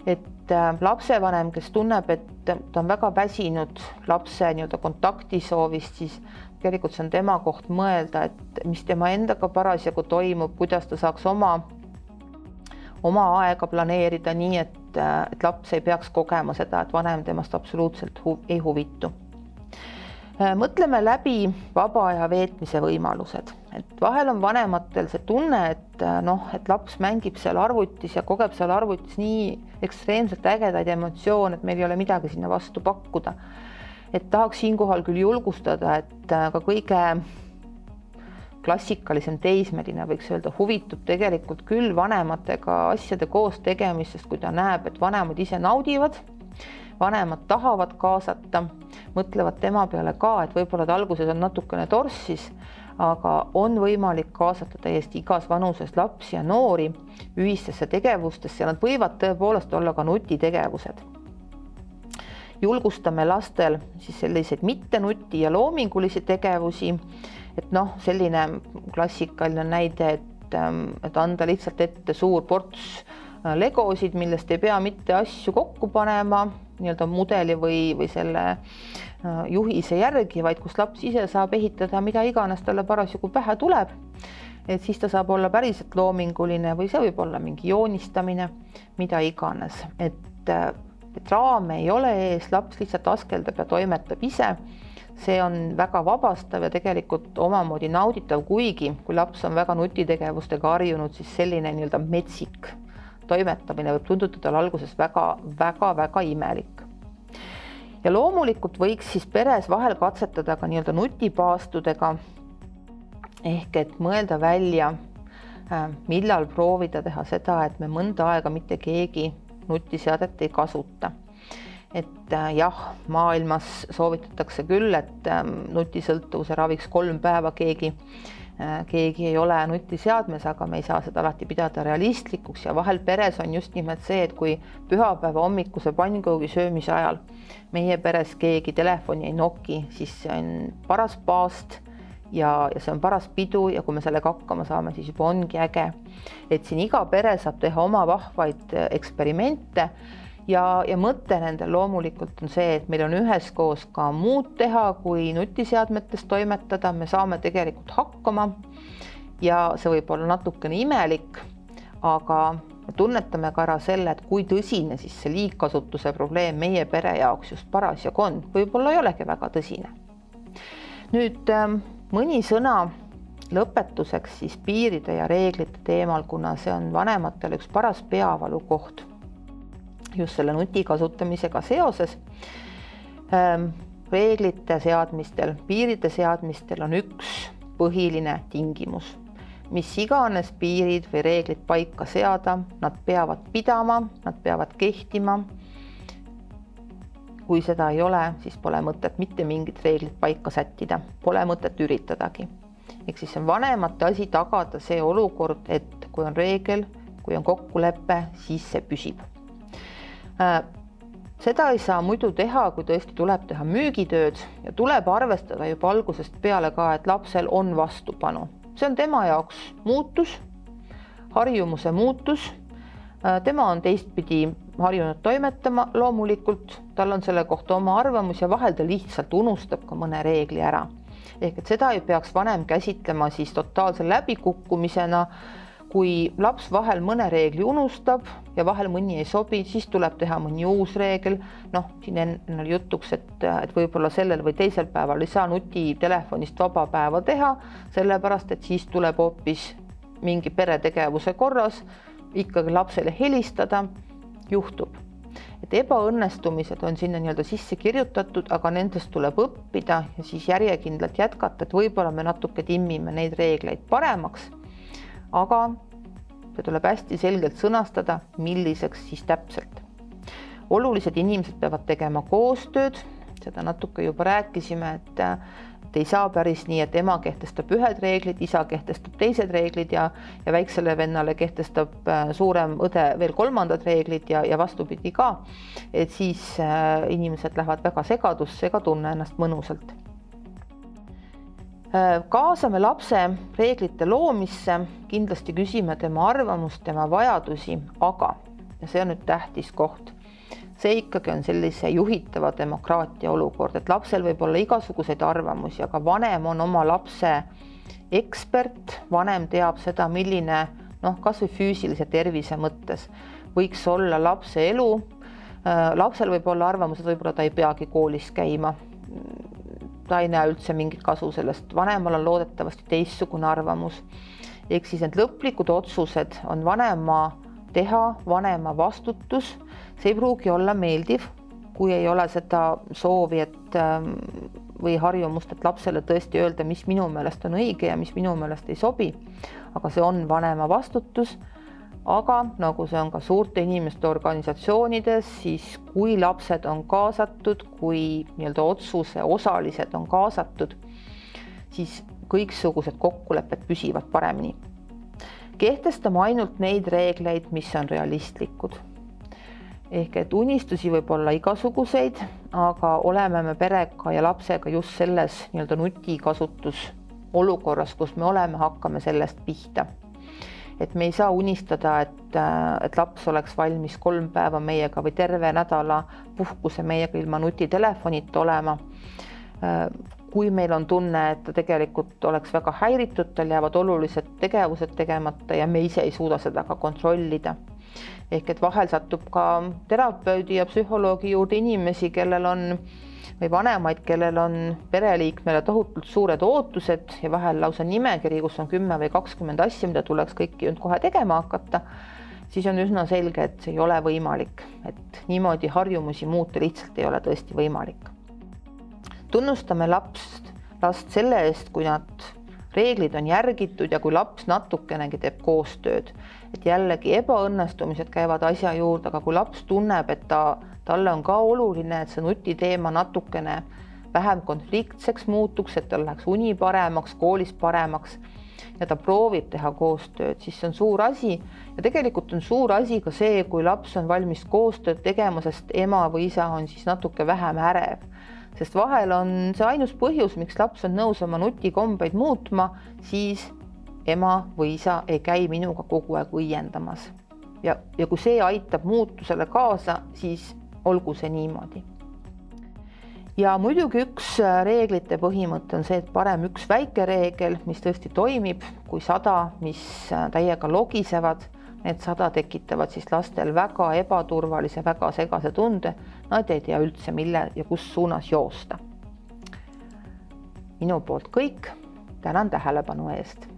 Et lapsevanem, kes tunneb, et ta on väga väsinud lapse nii-öelda kontaktisoovist, siis tegelikult see on tema koht mõelda, et mis tema endaga parasjagu toimub, kuidas ta saaks oma aega planeerida nii, et laps ei peaks kogema seda, et vanem temast absoluutselt ei huvitu. Mõtleme läbi vaba aja veetmise võimalused. Et vahel on vanematel see tunne, et laps mängib seal arvutis ja kogeb seal arvutis nii ekstreemselt ägedaid emotsioone, et meil ei ole midagi sinna vastu pakkuda. Et tahaks siinkohal küll julgustada, et ka kõige klassikalisem teismeline, võiks öelda, huvitub tegelikult küll vanematega asjade koos tegemistest, kui ta näeb, et vanemad ise naudivad, vanemad tahavad kaasata, mõtlevad tema peale ka, et võib-olla ta alguses on natukene torssis, aga on võimalik kaasata täiesti igas vanuses lapsi ja noori ühistesse tegevustesse ja nad võivad tõepoolest olla ka nutitegevused. Julgustame lastel siis selliseid mitte nuti ja loomingulisi tegevusi, et selline klassikaline näide, et anda lihtsalt ette suur ports legosid, millest ei pea mitte asju kokku panema nii-öelda mudeli või selle juhise järgi, vaid kus laps ise saab ehitada mida iganes talle parasjagu pähe tuleb. Et siis ta saab olla päriselt loominguline või see võib olla mingi joonistamine, mida iganes. Et raame ei ole ees, laps lihtsalt askeldab ja toimetab ise. See on väga vabastav ja tegelikult omamoodi nauditav, kuigi kui laps on väga nutitegevustega harjunud, siis selline nii-öelda metsik toimetamine võib tunduda tal alguses väga imelik. Ja loomulikult võiks siis peres vahel katsetada ka nii-öelda nutipaastudega ehk et mõelda välja, millal proovida teha seda, et me mõnda aega mitte keegi nutiseadet ei kasuta. Et jah, maailmas soovitatakse küll, et nutisõltuvuse raviks 3 päeva keegi ei ole nutiseadmes, aga me ei saa seda alati pidada realistlikuks ja vahel peres on just nimelt see, et kui pühapäeva hommikuse pannkoogi söömise ajal meie peres keegi telefoni ei noki, siis see on paras paast ja see on paras pidu ja kui me sellega hakkama saame, siis juba ongi äge. Et siin iga pere saab teha oma vahvaid eksperimente ja mõte nendel loomulikult on see, et meil on üheskoos ka muud teha, kui nutiseadmetes toimetada, me saame tegelikult hakkama ja see võib olla natukene imelik, aga me tunnetame ka ära selle, et kui tõsine siis see liigkasutuse probleem meie pere jaoks just parasjagu on, võib-olla ei olegi väga tõsine. Nüüd mõni sõna lõpetuseks siis piiride ja reeglite teemal, kuna see on vanematel üks paras peavalu koht just selle nuti kasutamisega seoses. Reeglite seadmistel, piiride seadmistel on üks põhiline tingimus. Mis iganes piirid või reeglid paika seada, nad peavad pidama, nad peavad kehtima kui seda ei ole, siis pole mõtet mitte mingit reeglit paika sättida, pole mõtet üritadagi. Ehk siis on vanemate asi tagada see olukord, et kui on reegel, kui on kokkulepe, siis see püsib. Seda ei saa muidu teha, kui tõesti tuleb teha müügitööd ja tuleb arvestada juba algusest peale ka, et lapsel on vastupanu. See on tema jaoks muutus, harjumuse muutus. Tema on teistpidi harjunud toimetama loomulikult, tal on selle kohta oma arvamus ja vahel ta lihtsalt unustab ka mõne reegli ära. Ehk et seda ei peaks vanem käsitlema siis totaalse läbikukkumisena. Kui laps vahel mõne reegli unustab ja vahel mõni ei sobi, siis tuleb teha mõni uus reegel. Siin enne oli jutuks, et võib-olla sellel või teisel päeval ei saa nutitelefonist vaba päeva teha, sellepärast et siis tuleb hoopis mingi peretegevuse korras ikkagi lapsele helistada, juhtub. Et ebaõnnestumised on sinna nii-öelda sisse kirjutatud, aga nendest tuleb õppida ja siis järjekindlalt jätkata, et võib-olla me natuke timmime neid reegleid paremaks, aga see tuleb hästi selgelt sõnastada, milliseks siis täpselt. Olulised inimesed peavad tegema koostööd, seda natuke juba rääkisime, et ei saa päris nii, et ema kehtestab ühed reeglid, isa kehtestab teised reeglid ja väiksele vennale kehtestab suurem õde veel kolmandad reeglid ja vastupidi ka. Et siis inimesed lähevad väga segadusse ega tunne ennast mõnusalt. Kaasame lapse reeglite loomisse, kindlasti küsime tema arvamust, tema vajadusi, aga, ja see on nüüd tähtis koht, see ikkagi on sellise juhitava demokraatia olukord, et lapsel võib olla igasuguseid arvamusi, aga vanem on oma lapse ekspert, vanem teab seda, milline, kas või füüsilise tervise mõttes võiks olla lapse elu. Lapsel võib olla arvamus, et võib-olla ta ei peagi koolis käima. Ta ei näe üldse mingit kasu sellest. Vanemal on loodetavasti teistsugune arvamus. Ehk siis need lõplikud otsused on vanema teha, vanema vastutus. See ei pruugi olla meeldiv, kui ei ole seda soovi või harjumust, et lapsele tõesti öelda, mis minu meelest on õige ja mis minu meelest ei sobi. Aga see on vanema vastutus. Aga nagu see on ka suurte inimeste organisatsioonides, siis kui lapsed on kaasatud, kui nii-öelda otsuse osalised on kaasatud, siis kõiksugused kokkulepped püsivad paremini. Kehtestame ainult neid reegleid, mis on realistlikud. Ehk et unistusi võib olla igasuguseid, aga oleme me perega ja lapsega just selles nii-öelda nutikasutus olukorras, kus me oleme, hakkame sellest pihta. Et me ei saa unistada, et laps oleks valmis 3 päeva meiega või terve nädala puhkuse meiega ilma nutitelefonita olema. Kui meil on tunne, et ta tegelikult oleks väga häiritud, tal jäävad olulised tegevused tegemata ja me ise ei suuda seda ka kontrollida. Ehk et vahel satub ka terapeudi ja psühholoogi juurde inimesi, kellel on või vanemaid, kellel on pereliikmele tohutult suured ootused ja vahel lausa nimekiri, kus on 10 või 20 asja, mida tuleks kõiki kohe tegema hakata, siis on üsna selge, et see ei ole võimalik. Et niimoodi harjumusi muuta lihtsalt ei ole tõesti võimalik. Tunnustame last selle eest, kui nad reeglid on järgitud ja kui laps natukenegi teeb koostööd. Et jällegi ebaõnnestumised käivad asja juurde, aga kui laps tunneb, et talle on ka oluline, et see nutiteema natukene vähem konfliktseks muutuks, et tal läheks uni paremaks, koolis paremaks ja ta proovib teha koostööd, siis see on suur asi. Ja tegelikult on suur asi ka see, kui laps on valmis koostööd tegema, sest ema või isa on siis natuke vähem ärev. Sest vahel on see ainus põhjus, miks laps on nõus oma nutikombeid muutma, siis ema või isa ei käi minuga kogu aeg õiendamas. Ja kui see aitab muutusele kaasa, siis olgu see niimoodi. Ja muidugi üks reeglite põhimõte on see, et parem üks väike reegel, mis tõesti toimib, kui 100, mis täiega logisevad. Need 100 tekitavad siis lastel väga ebaturvalise, väga segase tunde. Nad ei tea üldse, mille ja kus suunas joosta. Minu poolt kõik. Tänan tähelepanu eest.